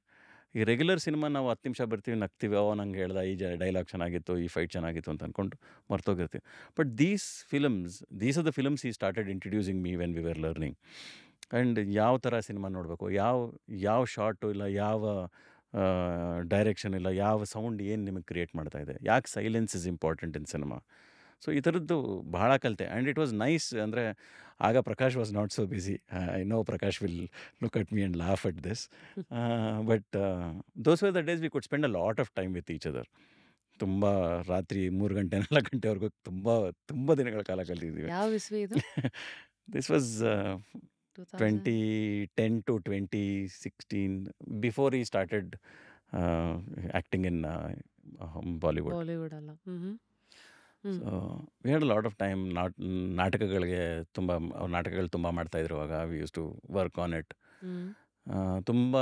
ಈ regular cinema ನಾವು 10 ನಿಮಿಷ ಬರ್ತೀವಿ, ನಗ್ತೀವಿ, ನಂಗೆ ಹೇಳ್ದ ಈ ಡೈಲಾಗ್ ಚೆನ್ನಾಗಿತ್ತು, ಈ ಫೈಟ್ ಚೆನ್ನಾಗಿತ್ತು ಅಂತ ಅಂದ್ಕೊಂಡು ಮರ್ತೋಗಿರ್ತೀವಿ. But these are the films he started introducing me when we were learning. And ಯಾವ ಥರ ಸಿನಿಮಾ ನೋಡಬೇಕು, ಯಾವ ಶಾರ್ಟು ಇಲ್ಲ, ಯಾವ ಡೈರೆಕ್ಷನ್ ಇಲ್ಲ, ಯಾವ ಸೌಂಡ್ ಏನು ನಿಮಗೆ ಕ್ರಿಯೇಟ್ ಮಾಡ್ತಾ ಇದೆ, ಯಾಕೆ silence is important in cinema. So ಈ ಥರದ್ದು ಭಾಳ ಕಲಿತೆ. And it was nice. ಅಂದರೆ ಆಗ Prakash was not so busy. I know Prakash will look at me and laugh at this. But those were the days we could spend a lot of time with each other. ತುಂಬ ರಾತ್ರಿ 3 ಗಂಟೆ 4 ಗಂಟೆವರೆಗೂ ತುಂಬ ದಿನಗಳ ಕಾಲ ಕಲಿತಿದ್ದೀವಿ. ಯಾವ ಇಸ್ವಿ ಇದು? This was 2000? 2010 to 2016, before he started acting in Bollywood. Bollywood ಅಲ್ಲ. So we had a lot of time. ನಾಟಕಗಳಿಗೆ ನಾಟಕಗಳು ತುಂಬ ಮಾಡ್ತಾಯಿದ್ರು ಅವಾಗ. We used to work on it. ತುಂಬ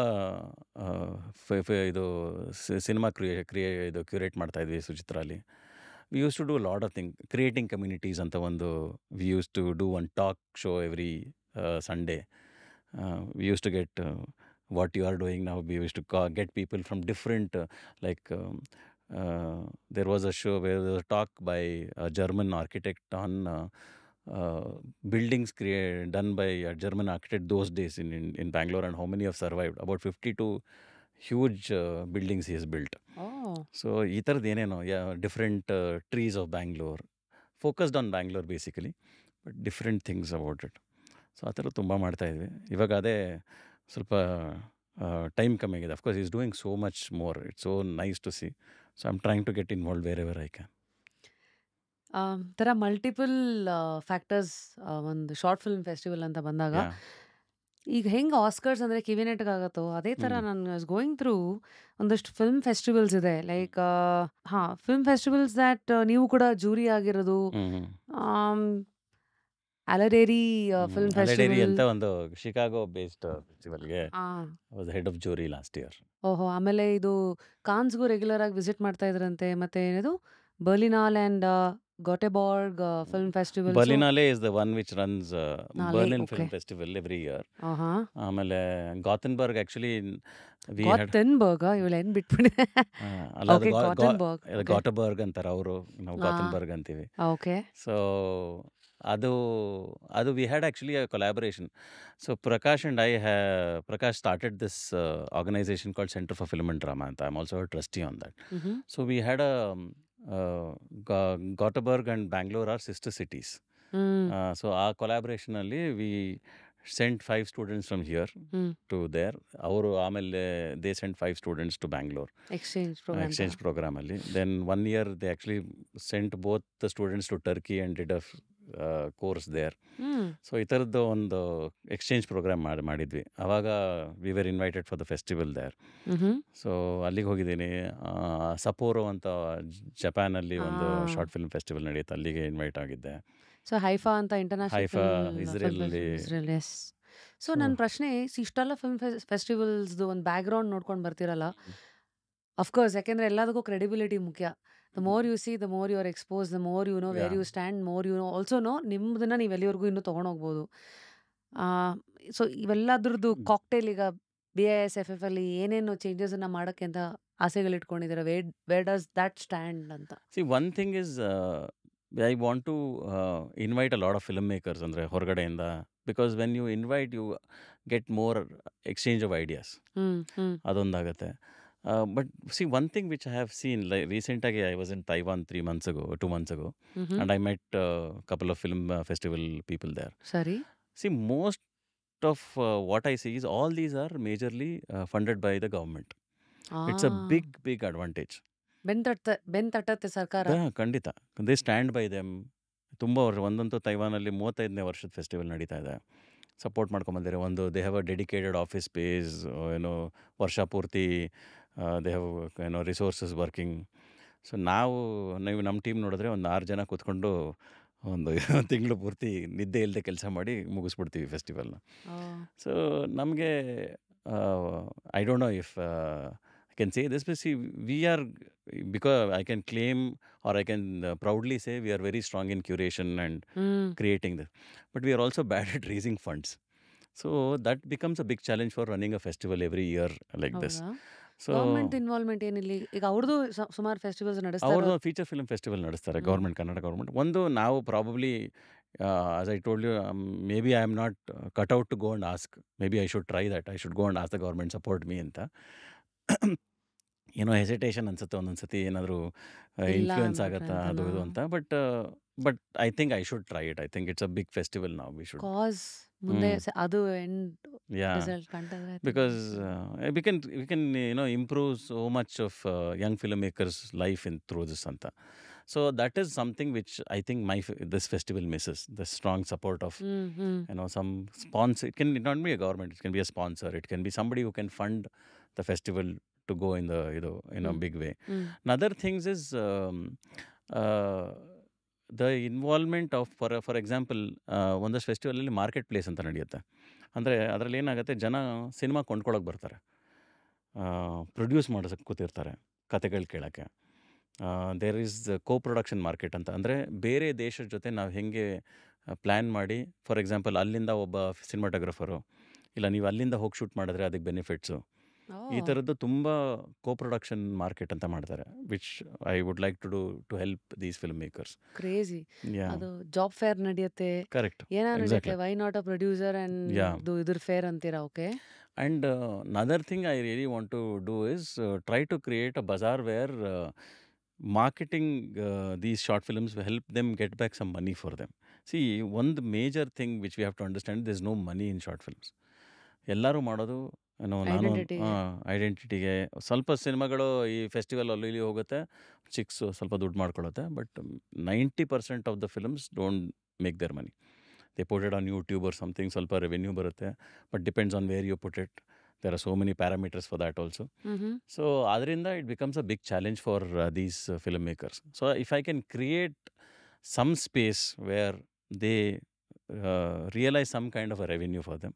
ಇದು ಸಿನಿಮಾ ಇದು ಕ್ಯೂರೇಟ್ ಮಾಡ್ತಾಯಿದ್ವಿ ಸುಚಿತ್ರಾಲಿ. We used to do lot of thing, creating communities ಅಂತ ಒಂದು. We used to do one talk show every Sunday. We used to get what you are doing now. We used to get people from different there was a show where there was a talk by a German architect on buildings done by a German architect those days in Bangalore, and how many have survived. About 52 huge buildings he has built. So ಈ ಥರದ್ದು ಏನೇನೋ different trees of Bangalore, focused on Bangalore basically, but different things about it. So ಆ ಥರ ತುಂಬ ಮಾಡ್ತಾಯಿದ್ವಿ. ಇವಾಗ ಅದೇ ಸ್ವಲ್ಪ ಟೈಮ್ ಕಮ್ಮಿ ಆಗಿದೆ. Of course is doing so much more. It's so nice to see. So I am trying to get involve where ever I can. ಥರ ಮಲ್ಟಿಪಲ್ ಫ್ಯಾಕ್ಟರ್ಸ್ ಒಂದು ಶಾರ್ಟ್ ಫಿಲ್ಮ್ ಫೆಸ್ಟಿವಲ್ ಅಂತ ಬಂದಾಗ, ಈಗ ಹೆಂಗೆ ಆಸ್ಕರ್ಸ್ ಅಂದರೆ ಕಿವಿನೆಟ್ಗಾಗತ್ತೋ ಅದೇ ಥರ ನಾನು ಗೋಯಿಂಗ್ ಥ್ರೂ ಒಂದಷ್ಟು ಫಿಲ್ಮ್ ಫೆಸ್ಟಿವಲ್ಸ್ ಇದೆ. ಲೈಕ್ ಫಿಲ್ಮ್ ಫೆಸ್ಟಿವಲ್ಸ್ ದ್ಯಾಟ್ ನೀವು ಕೂಡ ಜೂರಿ ಆಗಿರೋದು. ಅಲರೇರಿ ಫಿಲ್ಮ್ ಅಲೆಡೇರಿ ಫೆಸ್ಟಿವಲ್. ಅಂತ ಒಂದು ಶಿಕಾಗೋ ಬೇಸ್ಡ್ ಫೆಸ್ಟಿವಲ್ಗೆ was head of jury last year. ಓಹೋ. ಆಮೇಲೆ ಇದು ಕಾನ್ಸ್ಗೂ ರೆಗ್ಯುಲರ್ ಆಗಿ ವಿಸಿಟ್ ಮಾಡ್ತಾ ಇದ್ರಂತೆ. ಮತ್ತೆ ಏನಿದು Berlinale and Goteborg film festivals Berlinale is the one which runs ನಾಳೆ Berlin okay film festival every year. ಹಾಂ ಆಮೇಲೆ Gothenburg actually we had Gothenburg ಇವೆಲ್ಲ ಏನು ಬಿಟ್ಬಿಡಿ ಅಲ್ಲ ಅದು ಓಕೆ ಗಾಟೆನ್ಬರ್ಗ್ ಓಕೆ ಗಾಟೆಬರ್ಗ್ ಅಂತಾರೆ ಅವರು, ನಾವು ಹಾಂ ಗಾಥೆನ್ಬರ್ಗ್ ಅಂತೀವಿ. ಓಕೆ ಸೊ ಅದು ಅದು we had actually a collaboration. So Prakash started this organisation called centre for film and drama ಅಂತ. I am also a trustee on that. ಹ್ಞೂ so we had Gothenburg and Bangalore are sister cities. ಹ್ಞೂ so ಆ ಕೊಲಾಬ್ರೇಷನಲ್ಲಿ we sent 5 students from here ಹ್ಞೂ to there. ಅವರು ಆಮೇಲೆ they sent 5 students to Bangalore exchange programme ಥರ exchange ಪ್ರೋಗ್ರಾಮಲ್ಲಿ. Then 1 year they actually scent both the students to Turkey and did a course there. ಹ್ಞೂ so ಈ ಥರದ್ದು ಒಂದು ಎಕ್ಸ್ಚೇಂಜ್ ಪ್ರೋಗ್ರಾಮ್ ಮಾಡಿದ್ವಿ. ಆವಾಗ we were invited for the festival there. ಹ್ಞೂ so ಅಲ್ಲಿಗೆ ಹೋಗಿದ್ದೀನಿ. ಸಪೋರೋ ಅಂತ ಜಪಾನಲ್ಲಿ ಒಂದು ಹಾಂ ಶಾರ್ಟ್ ಫಿಲ್ಮ್ ಫೆಸ್ಟಿವಲ್ ನಡೆಯುತ್ತೆ, ಅಲ್ಲಿಗೆ ಇನ್ವೈಟ್ ಆಗಿದ್ದೆ. ಸೊ ಹೈಫಾ ಅಂತ ಇಂಟರ್ನ್ಯಾಷನಲ್ ಹೈಫಾ ಫಿಲ್ಮ್ ಇಸ್ರೇಲಲ್ಲಿ. ಇಸ್ರೇಲ್ ಎಸ್. ಸೊ ಸೊ ನನ್ನ ಪ್ರಶ್ನೆ ಇಷ್ಟೆಲ್ಲ ಫಿಲ್ಮ್ ಫೆಸ್ಟಿವಲ್ಸ್ದು ಒಂದು ಬ್ಯಾಕ್ಗ್ರೌಂಡ್ ನೋಡ್ಕೊಂಡು ಬರ್ತಿರಲ್ಲ, ಅಫ್ಕೋರ್ಸ್ ಯಾಕೆಂದರೆ ಎಲ್ಲದಕ್ಕೂ ಕ್ರೆಡಿಬಿಲಿಟಿ ಮುಖ್ಯ. The more you see, the more you are expose, the more you know yeah where you stand, more you know also know ನಿಮ್ಮದನ್ನ ನೀವು ಎಲ್ಲಿವರೆಗೂ ಇನ್ನೂ ತೊಗೊಂಡೋಗ್ಬೋದು. ಸೊ ಇವೆಲ್ಲದ್ರದ್ದು ಕಾಕ್ಟೇಲ್ ಈಗ BISFF ಅಲ್ಲಿ ಏನೇನು ಚೇಂಜಸನ್ನು ಮಾಡೋಕ್ಕೆ ಅಂತ ಆಸೆಗಳಿಟ್ಕೊಂಡಿದ್ದೀರಾ? ವೇರ್ ಡಸ್ ದ್ಯಾಟ್ ಸ್ಟ್ಯಾಂಡ್ ಅಂತ? See one thing is I want to invite a lot of filmmakers, ಅಂದರೆ ಹೊರಗಡೆಯಿಂದ. Because when you invite you get more exchange of ideas, ಹ್ಞೂ ಹ್ಞೂ ಅದೊಂದಾಗುತ್ತೆ. But see one thing which I have seen ರೀಸೆಂಟಾಗಿ I was in Taiwan 2 months ago ಹ್ಞೂ and I met a couple of film festival people there. ಸರಿ See, most of what I see is all these are majorly funded by the government. It's a ಆ big advantage. ಬೆನ್ ತಟ್ಟತ್ತೆ ಸರ್ಕಾರ. ಖಂಡಿತ. They stand by them. ತುಂಬ ವರ್ಷ ಒಂದಂತೂ ತೈವಾನಲ್ಲಿ 35ನೇ ವರ್ಷದ festival ನಡೀತಾ ಇದೆ. ಸಪೋರ್ಟ್ ಮಾಡ್ಕೊಂಬಂದಿದ್ದಾರೆ. ಒಂದು they have a dedicated office space, ಏನೋ ವರ್ಷ ಪೂರ್ತಿ ದೇ ಹ್ಯಾವ್ ಏನೋ ರಿಸೋರ್ಸಸ್ ವರ್ಕಿಂಗ್. ಸೊ ನೀವು ನಮ್ಮ ಟೀಮ್ ನೋಡಿದ್ರೆ ಒಂದು 6 ಜನ ಕೂತ್ಕೊಂಡು ಒಂದು ತಿಂಗಳು ಪೂರ್ತಿ ನಿದ್ದೆ ಇಲ್ಲದೆ ಕೆಲಸ ಮಾಡಿ ಮುಗಿಸ್ಬಿಡ್ತೀವಿ ಫೆಸ್ಟಿವಲ್ನ. ಸೊ ನಮಗೆ I don't know if I can say this, but see, we are, because I can claim or I can proudly say we are very strong in curation and hmm creating this. But we are also bad at raising funds. So that becomes a big challenge for running a festival every year like this. ಹೌದಾ? So government involvement ಏನಿಲ್ಲ ಈಗ ಅವ್ರದ್ದು ಸುಮಾರು festivals ನಡೆಸ್ತಾ ಅವ್ರದ್ದು ಇರೋದು. Feature film festival ನಡೆಸ್ತಾರೆ ಹ್ಮ್ government, Kannada government. ಒಂದು ನಾವು probably as I told you, maybe I am not cut out to go and ask. Maybe I should try that. I should go and ask the government support me ಅಂತ. ಏನೋ hesitation ಅನ್ಸುತ್ತೆ ಒಂದೊಂದು ಸತಿ, ಏನಾದರೂ ಇಲ್ಲ influence ಅಂದ್ಬಿಟ್ರೆ ಆಗುತ್ತಾ ಅದು ಅಂತನಾ? ಇದು ಅಂತ. But I think I should try it. I think it's a big festival ನಾವು. We should. ಕಾಸ್ ಮುಂದೆ ಅದು ಎಂಡ್ ಯಾ, ರಿಸಲ್ಟ್ ಕಂಡ್ರೆ I think because we can improve so much of young filmmakers life through this anta. So that is something which I think this festival misses, the strong support of some sponsor. It not be a government, it can be a sponsor, it can be somebody who can fund the festival to go in the in a big way. Another things is uh, the involvement of, for example, ಒಂದಷ್ಟು ಫೆಸ್ಟಿವಲಲ್ಲಿ market place ಅಂತ ನಡೆಯುತ್ತೆ. ಅಂದರೆ ಅದರಲ್ಲಿ ಏನಾಗುತ್ತೆ, ಜನ cinema ಕೊಂಡ್ಕೊಳ್ಳೋಕೆ ಬರ್ತಾರೆ, produce ಮಾಡೋಕ್ಕೆ ಕೂತಿರ್ತಾರೆ, ಕತೆಗಳು ಕೇಳೋಕ್ಕೆ. There is co production market ಅಂತ. ಅಂದರೆ ಬೇರೆ ದೇಶದ ಜೊತೆ ನಾವು ಹೇಗೆ ಪ್ಲ್ಯಾನ್ ಮಾಡಿ, ಫಾರ್ ಎಕ್ಸಾಂಪಲ್ ಅಲ್ಲಿಂದ ಒಬ್ಬ ಸಿನಿಮಾಟೋಗ್ರಫರು, ಇಲ್ಲ ನೀವು ಅಲ್ಲಿಂದ ಹೋಗಿ ಶೂಟ್ ಮಾಡಿದ್ರೆ ಅದಕ್ಕೆ ಬೆನಿಫಿಟ್ಸು, ಈ ಥರದ್ದು ತುಂಬ ಕೋ ಪ್ರೊಡಕ್ಷನ್ ಮಾರ್ಕೆಟ್ ಅಂತ ಮಾಡ್ತಾರೆ, which I would like to do to help these film makers. Crazy. Yeah, ಅದು ಜಾಬ್ ಫೇರ್ ನಡೆಯುತ್ತೆ, ಕರೆಕ್ಟ್, ಏನೋ ನಡೆಯುತ್ತೆ. Exactly. Why not a producer yeah. And ಇದ್ರ ಫೇರ್ ಅಂತೀರಾ? Okay. And another thing I really want to do is try to create a bazaar where marketing these short films will help them get back some money for them. See, one major thing which we have to understand, there's no money in short films. ಎಲ್ಲರೂ ಮಾಡೋದು ನಾನು ಐಡೆಂಟಿಟಿಗೆ. ಐಡೆಂಟಿಟಿಗೆ. ಸ್ವಲ್ಪ ಸಿನಿಮಾಗಳು ಈ festival ಅಲ್ಲಿ ಇಲ್ಲಿ ಹೋಗುತ್ತೆ, ಚಿಕ್ಸ್ ಸ್ವಲ್ಪ ದುಡ್ಡು ಮಾಡ್ಕೊಳ್ಳುತ್ತೆ. But 90% of the films don't make their money. They put it on YouTube or something, ಸ್ವಲ್ಪ ರೆವೆನ್ಯೂ ಬರುತ್ತೆ. But depends on where you put it. There are so many parameters for that also. So ಅದರಿಂದ it becomes a big challenge for these film makers. So if I can create some space where they realise some kind of a revenue for them,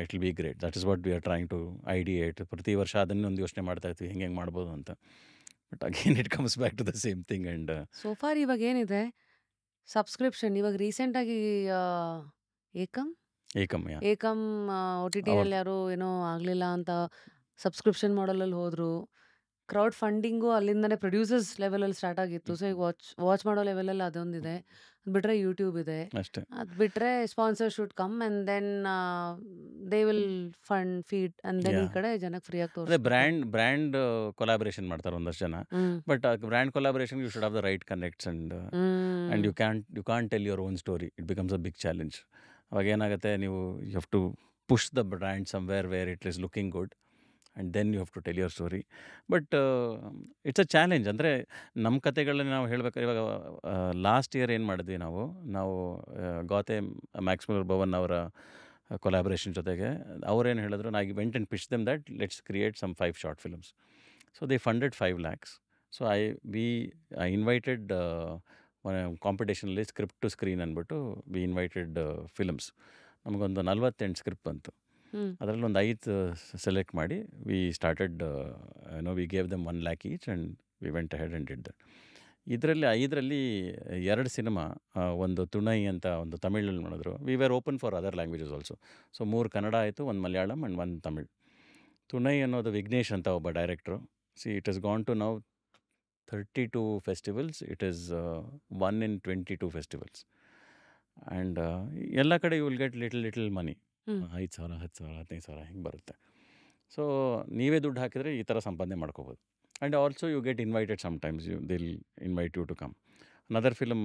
it will be great. That is what we are trying to ideate. ಪ್ರತಿ ವರ್ಷ ಅದನ್ನೇ ಒಂದು ಯೋಚನೆ ಮಾಡ್ತಾ ಇರ್ತೀವಿ, ಹೆಂಗೆ ಮಾಡ್ಬೋದು ಅಂತ. But again it comes back to the same thing. And so for ಇವಾಗ ಏನಿದೆ ಸಬ್ಸ್ಕ್ರಿಪ್ಷನ್, ಇವಾಗ ರೀಸೆಂಟಾಗಿ ಏಕಂ ಏಕಮ್ ಏಕಂ ಒ ಟಿ ಟಿನಲ್ಲಿ ಯಾರು ಏನೋ ಆಗಲಿಲ್ಲ ಅಂತ ಸಬ್ಸ್ಕ್ರಿಪ್ಷನ್ ಮಾಡಲಲ್ಲಿ ಹೋದರು. ಕ್ರೌಡ್ ಫಂಡಿಂಗು ಅಲ್ಲಿಂದನೇ ಪ್ರೊಡ್ಯೂಸರ್ಸ್ ಲೆವೆಲಲ್ಲಿ ಸ್ಟಾರ್ಟ್ ಆಗಿತ್ತು. ಸೊ ಈಗ ವಾಚ್ ಮಾಡೋ ಲೆವೆಲಲ್ಲಿ ಅದೊಂದಿದೆ. ಅದು ಬಿಟ್ಟರೆ ಯೂಟ್ಯೂಬ್ ಇದೆ. ಅಷ್ಟೇ. ಅದು ಬಿಟ್ಟರೆ sponsor should come and then they will fund feed and then ಈ ಕಡೆ ಜನಕ್ಕೆ ಫ್ರೀಯಾಗಿ ಅದೇ ತೋರಿಸ್ಬೇಕು. ಬ್ರ್ಯಾಂಡ್ ಕೊಲಾಬ್ರೇಷನ್ ಮಾಡ್ತಾರೆ ಒಂದಷ್ಟು ಜನ. But a brand collaboration you should have the right connects and you can tell your own story. It becomes a big challenge. ಅವಾಗ ಏನಾಗುತ್ತೆ, ನೀವು you have to push the brand somewhere where it is looking good and then you have to tell your story. But it's a challenge. ಅಂದರೆ ನಮ್ಮ ಕತೆಗಳನ್ನ ನಾವು ಹೇಳ್ಬೇಕಾದ್ರೆ ಇವಾಗ last year ಏನು ಮಾಡಿದ್ವಿ ನಾವು ಗಾತೆ ಮ್ಯಾಕ್ಸ್ ಮುಲ್ಲರ್ ಭವನ್ ಅವರ ಕೊಲಾಬ್ರೇಷನ್ ಜೊತೆಗೆ ಅವ್ರೇನು ಹೇಳಿದ್ರು, I went and pitch them that let's create some 5 short films. So they funded 5 lakhs. So I invited ಕಾಂಪಿಟೇಷನಲ್ಲಿ ಸ್ಕ್ರಿಪ್ಟ್ ಟು ಸ್ಕ್ರೀನ್ ಅಂದ್ಬಿಟ್ಟು ವಿ ಇನ್ವೈಟೆಡ್ ಫಿಲ್ಮ್ಸ್. ನಮಗೊಂದು 48 ಸ್ಕ್ರಿಪ್ಟ್ ಬಂತು. ಅದರಲ್ಲಿ ಒಂದು 5 ಸೆಲೆಕ್ಟ್ ಮಾಡಿ we started we gave them 1 lakh each and we went ahead and did that. ಇದರಲ್ಲಿ 5ರಲ್ಲಿ 2 cinema, ಒಂದು ತುಣೈ ಅಂತ ಒಂದು ತಮಿಳಲ್ಲಿ ಮಾಡಿದ್ರು. We were open for other languages also. So 3 Kannada ಆಯಿತು, 1 ಮಲಯಾಳಂ ಆ್ಯಂಡ್ 1 ತಮಿಳ್. ತುಣೈ ಅನ್ನೋದು ವಿಘ್ನೇಶ್ ಅಂತ ಒಬ್ಬ director. It is gone to now 32 festivals. It is one in 22 festivals. And ಎಲ್ಲ ಕಡೆ you will get little money. 5,000 10,000 15,000 ಹಿಂಗೆ ಬರುತ್ತೆ. ಸೊ ನೀವೇ ದುಡ್ಡು ಹಾಕಿದರೆ ಈ ಥರ ಸಂಪಾದನೆ ಮಾಡ್ಕೋಬೋದು. And also you get invited sometimes. They'll invite you to come. Another film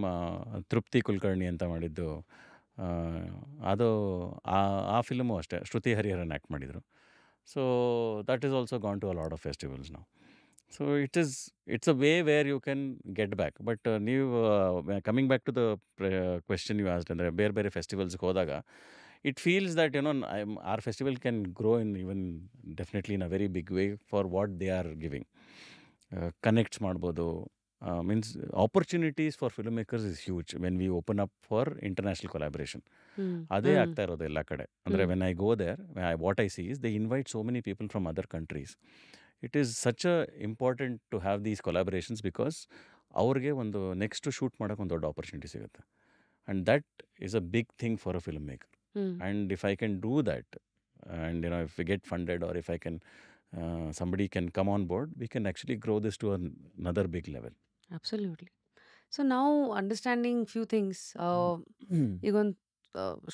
Trupti Kulkarni ಅಂತ ಮಾಡಿದ್ದು, ಅದು ಆ ಫಿಲಮು ಅಷ್ಟೇ ಶ್ರುತಿ ಹರಿಹರನ್ ಆ್ಯಕ್ಟ್ ಮಾಡಿದರು. So that is also gone to a lot of festivals ನಾವು. So it's a way where you can get back. But ನೀವು coming back to the question you asked, ಅಂದರೆ ಬೇರೆ ಬೇರೆ ಫೆಸ್ಟಿವಲ್ಸ್ಗೆ ಹೋದಾಗ it feels that our festival can grow in even definitely in a very big way for what they are giving. Connects ಮಾಡ್ಬೋದು. Means opportunities for film makers is huge when we open up for international collaboration. ಅದೇ ಆಗ್ತಾ ಇರೋದು ಎಲ್ಲ ಕಡೆ. ಅಂದರೆ when I go there, what I see is they invite so many people from other countries. It is such a important to have these collaborations because ಅವ್ರಿಗೆ ಒಂದು next shoot ಮಾಡೋಕ್ಕೆ ಒಂದು ದೊಡ್ಡ ಆಪರ್ಚುನಿಟಿ ಸಿಗುತ್ತೆ. And that is a big thing for a film maker. And if I can do that and if we get funded or if I can somebody can come on board, we can actually grow this to another big level. Absolutely. So now understanding few things. ಈಗ ಒಂದು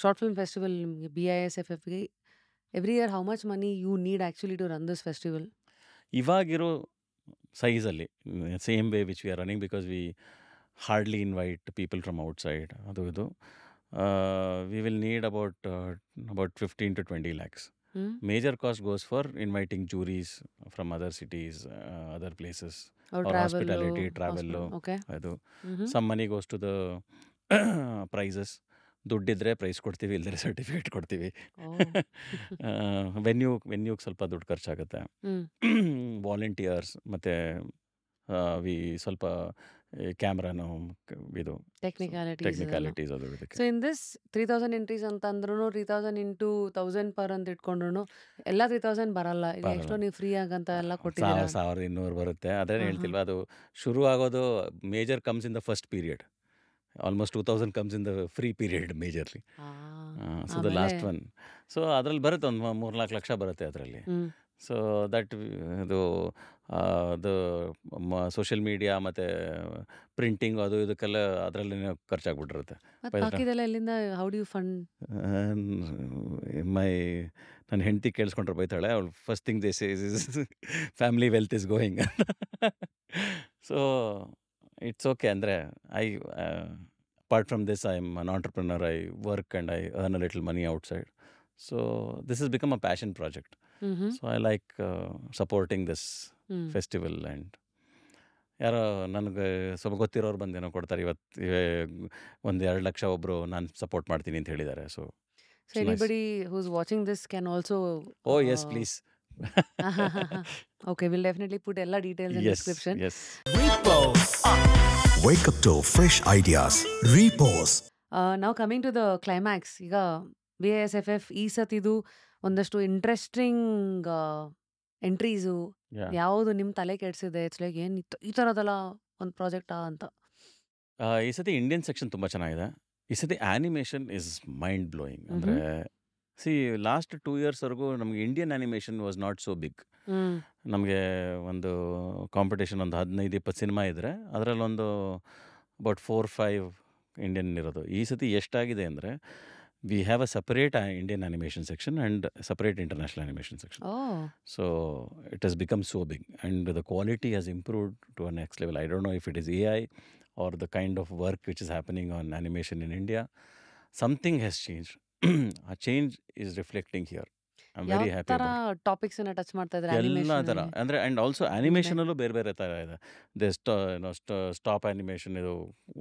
short film festival ನಿಮಗೆ BISFFಗೆ every year how much money you need actually to run this festival? ಇವಾಗಿರೋ ಸೈಜಲ್ಲಿ same way which we are running, because we hardly invite people from outside, ಅದು ಇದು we will need about 15 to 20 lakhs. Major cost goes for inviting juries from other cities, other places, or hospitality, travel. Okay. ಅದು some money goes to the prizes. ದುಡ್ಡಿದ್ರೆ prize ಕೊಡ್ತೀವಿ, ಇಲ್ಲದ್ರೆ certificate ಕೊಡ್ತೀವಿ. ವೆನ್ಯೂಗೆ ಸ್ವಲ್ಪ ದುಡ್ಡು ಖರ್ಚಾಗುತ್ತೆ. ವಾಲಂಟಿಯರ್ಸ್ ಮತ್ತು ಸ್ವಲ್ಪ ಕ್ಯಾಮ್ರಾನು ಇದು ಟೆಕ್ನಿಕಾಲಿಟೀಸ್ ಅದು ಇದಕ್ಕೆ. ಸೊ ಇನ್ ದಿಸ್ 3,000 ಎಂಟ್ರೀಸ್ ಅಂತ ಅಂದ್ರೂ 3,000 into 1,000 per ಅಂತ ಇಟ್ಕೊಂಡ್ರು ಎಲ್ಲ 3,000 ಬರಲ್ಲ. ಈಗ ಎಷ್ಟೋ ನೀವು ಫ್ರೀ ಆಗಂತ ಎಲ್ಲ ಕೊಟ್ಟಿದ್ದೀರಾ. 1,200 ಬರುತ್ತೆ. ಅದೇನು ಹೇಳ್ತಿಲ್ವ, ಅದು ಶುರು ಆಗೋದು major comes in the first period. Almost 2,000 comes in the free period majorly. So the last one. So ಅದ್ರಲ್ಲಿ ಬರುತ್ತೆ ಒಂದು 3-4 ಲಕ್ಷ ಬರುತ್ತೆ ಅದರಲ್ಲಿ. ಸೊ ದಟ್ ಇದು ಸೋಷಿಯಲ್ ಮೀಡಿಯಾ ಮತ್ತು ಪ್ರಿಂಟಿಂಗ್ ಅದು ಇದಕ್ಕೆಲ್ಲ ಅದರಲ್ಲಿ ಖರ್ಚಾಗ್ಬಿಟ್ಟಿರುತ್ತೆ. ಎಲ್ಲಿಂದ ಹೌ ಡು ಯು ಫಂಡ್? ನನ್ನ ಹೆಂಡತಿ ಕೇಳಿಸ್ಕೊಂಡ್ರೆ ಬೈತಾಳೆ. ಅವಳು first thing they say is family wealth is going. So it's okay. ಅಂದರೆ apart from this I am an entrepreneur. I work and I earn a little money outside. So this is become a passion project. So I like supporting this festival. And ಯಾರೋ ನನಗೆ ಸ್ವಲ್ಪ ಗೊತ್ತಿರೋರು ಬಂದೇನೋ ಕೊಡ್ತಾರೆ. ಇವತ್ತು 1-2 ಲಕ್ಷ ಒಬ್ಬರು ನಾನು support ಮಾಡ್ತೀನಿ ಅಂತ ಹೇಳಿದ್ದಾರೆ. So anybody who is watching this can also. Oh yes please. Okay, we'll definitely put all details in description. Yes. Repose. Wake up to fresh ideas. Repose. Now coming to the climax. ಈಗ BISFF ಈ ಸತಿದು ಒಂದಷ್ಟು interesting entries ಯಾ ಯಾವುದು ನಿಮ್ಮ ತಲೆ ಕೆಡಿಸಿದೆ? It's like ಏನು ಈ ಥರದ್ದೆಲ್ಲ ಒಂದು ಪ್ರಾಜೆಕ್ಟಾ ಅಂತ? ಈ ಸತಿ ಇಂಡಿಯನ್ ಸೆಕ್ಷನ್ ತುಂಬ ಚೆನ್ನಾಗಿದೆ. ಈ ಸತಿ ಆ್ಯನಿಮೇಷನ್ ಇಸ್ ಮೈಂಡ್ ಬ್ಲೋಯಿಂಗ್. ಅಂದರೆ ಸಿ ಲಾಸ್ಟ್ 2 ಇಯರ್ಸ್ವರೆಗೂ ನಮಗೆ Indian animation was not so big. Hmm. ನಮಗೆ ಒಂದು ಕಾಂಪಿಟೇಷನ್ ಒಂದು 15-20 ಸಿನಿಮಾ ಇದ್ದರೆ ಅದರಲ್ಲೊಂದು ಅಬೌಟ್ 4-5 ಇಂಡಿಯನ್ ಇರೋದು. ಈ ಸತಿ ಎಷ್ಟಾಗಿದೆ ಅಂದರೆ we have a separate Indian animation section and separate international animation section. Oh So it has become so big and the quality has improved to a next level. I don't know if it is AI or the kind of work which is happening on animation in India. Something has changed. A change is reflecting here. I'm ಯಾವ very happy ಥರ about it. ಟಾಪಿಕ್ಸನ್ನ touch ಮಾಡ್ತಾ ಇದ್ದಾರೆ ಎಲ್ಲ ಥರ ಆನಿಮೇಷನಲ್ಲಿ? ಅಂದರೆ and also ಆ್ಯನಿಮೇಷನಲ್ಲೂ ಬೇರೆ ಬೇರೆ ಥರ ಇದೆ. ದೆ ಸ್ಟಾಪ್ ಆ್ಯನಿಮೇಷನ್, ಇದು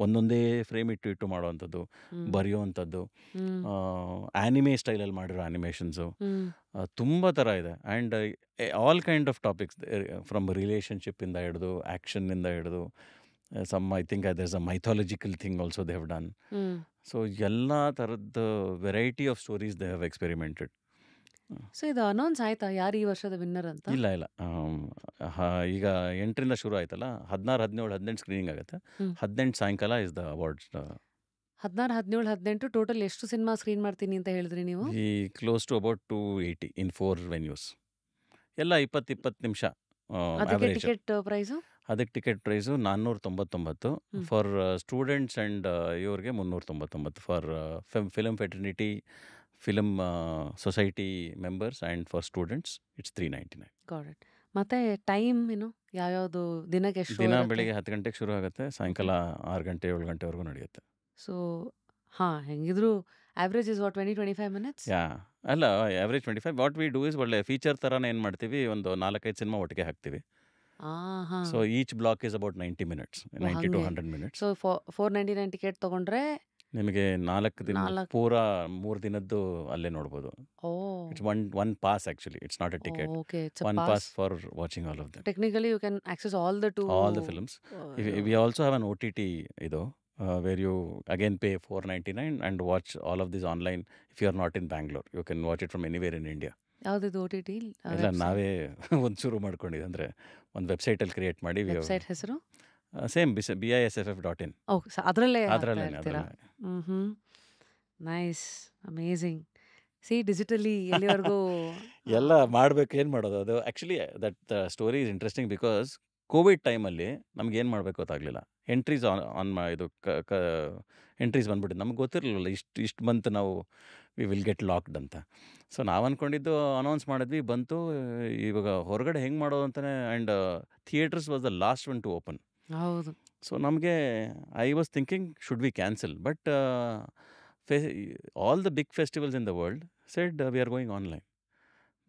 ಒಂದೊಂದೇ ಫ್ರೇಮ್ ಇಟ್ಟು ಮಾಡುವಂಥದ್ದು, ಹ್ಮ್. ಬರೆಯುವಂಥದ್ದು, ಹ್ಮ್. ಆ್ಯನಿಮೆ ಸ್ಟೈಲಲ್ಲಿ ಮಾಡಿರೋ ಆ್ಯನಿಮೇಷನ್ಸು ಹ್ಮ್. ತುಂಬ ಥರ ಇದೆ. And all kind of topics from ರಿಲೇಷನ್ಶಿಪ್ಪಿಂದ ಹಿಡಿದು ಆ್ಯಕ್ಷನ್ನಿಂದ ಹಿಡಿದು some I think there is a mythological thing also they have done. Hmm. So ಎಲ್ಲ ಥರದ್ದು variety of stories they have experimented. So ಇದು ಅನೌನ್ಸ್ ಆಯ್ತಾ ಯಾರು ಈ ವರ್ಷದ ವಿನ್ನರ್ ಅಂತ? ಇಲ್ಲ ಈಗ 8ರಿಂದ ಶುರು ಆಯ್ತಲ್ಲ, 16, 17, 18 ಸ್ಕ್ರೀನಿಂಗ್ ಆಗುತ್ತೆ. ಹ್ಮ್. 18 ಸಾಯಂಕಾಲ ಇಸ್ ದ ಅವಾರ್ಡ್ಸ್. 16, 17, 18 ಟೋಟಲ್ ಎಷ್ಟು ಸಿನಿಮಾ ಸ್ಕ್ರೀನ್ ಮಾಡ್ತೀನಿ ಅಂತ ಹೇಳಿದ್ರಿ ನೀವು? ಈ close to about 280 in 4 venues. ಎಲ್ಲ 20-20 ನಿಮಿಷ ಅದಕ್ಕೆ ಆವ್ರೇಜ್. Ticket price? ಅದಕ್ಕೆ ticket price 499 hmm. For students and ಇವ್ರಿಗೆ 399 for film fraternity, film society members and for students it's 399. Got it. ಮತ್ತೆ ಟೈಮ್ ಏನು ಯಾವ್ಯಾವುದು ದಿನಕ್ಕೆ ಎಷ್ಟು ದಿನ ಇರುತ್ತೆ? ಬೆಳಿಗ್ಗೆ 10 ಗಂಟೆಗೆ ಶುರು ಆಗುತ್ತೆ, ಸಾಯಂಕಾಲ 6 ಗಂಟೆ 7 ಗಂಟೆವರೆಗೂ ನಡೆಯುತ್ತೆ. ಸೊ ಹೆಂಗಿದ್ರು average is what 20-25 minutes? Yeah ಅಲ್ಲ, average 25. What we do is ಒಳ್ಳೆ ಫೀಚರ್ ಥರನೇ ಏನು ಮಾಡ್ತೀವಿ, ಒಂದು 4-5 ಸಿನಿಮಾ ಒಟ್ಟಿಗೆ ಹಾಕ್ತೀವಿ. ಹಾ. So each block is about 90 minutes, 90 to ಹಂಗೆ. 100 ಮಿನಿಟ್ಸ್. ಸೊ 499 ಟಿಕೆಟ್ ತಗೊಂಡ್ರೆ ನಿಮಗೆ 4 ದಿನ 4 ಪೂರಾ 3 ದಿನದ್ದು ಅಲ್ಲೇ ನೋಡ್ಬೋದು. Oh it's one pass actually, it's not a ticket. Okay, it's a one pass. Pass for watching all of them, technically you can access all the films. We also have an OTT ಇದು where you again pay 499 and watch all of this online. If you are not in Bangalore you can watch it from anywhere in India. ಯಾವ್ದಿದು OTT ಇಲ್ಲ, ನಾವೇ ಒಂದು ಶುರು ಮಾಡ್ಕೊಂಡಿದ್ವಿ. ಅಂದರೆ ಒಂದು ವೆಬ್ಸೈಟಲ್ಲಿ ಕ್ರಿಯೇಟ್ ಮಾಡಿ, ವೆಬ್ಸೈಟ್ ಹೆಸರು? Same BISFF.in. ಓ, ಅದರಲ್ಲೇ ಅದರಲ್ಲೇ ಇರ್ತೀರಾ? Nice, amazing. ಸಿ ಡಿಜಿಟಲಿ ಎಲ್ಲಿವರೆಗೂ ಎಲ್ಲ ಮಾಡಬೇಕು, ಏನು ಮಾಡೋದು. ಅದು actually that story is interesting because Covid ಟೈಮಲ್ಲಿ ನಮ್ಗೆ ಏನು ಮಾಡಬೇಕು ಗೊತ್ತಾಗಲಿಲ್ಲ. ಎಂಟ್ರೀಸ್ ಇದು ಎಂಟ್ರೀಸ್ ಬಂದ್ಬಿಟ್ಟಿದ್ದು, ನಮ್ಗೆ ಗೊತ್ತಿರಲಿಲ್ಲ ಇಷ್ಟು ಬಂತು, ನಾವು ವಿ ವಿಲ್ ಗೆಟ್ ಲಾಕ್ಡ್ ಅಂತ. ಸೊ ನಾವು ಅಂದ್ಕೊಂಡಿದ್ದು ಅನೌನ್ಸ್ ಮಾಡಿದ್ವಿ, ಬಂತು. ಇವಾಗ ಹೊರಗಡೆ ಹೆಂಗೆ ಮಾಡೋದು ಅಂತಲೇ, and theatres was the last one to open. ಹೌದು. ಸೊ ನಮಗೆ I was thinking should we cancel, but all the big festivals in the world said we are going online.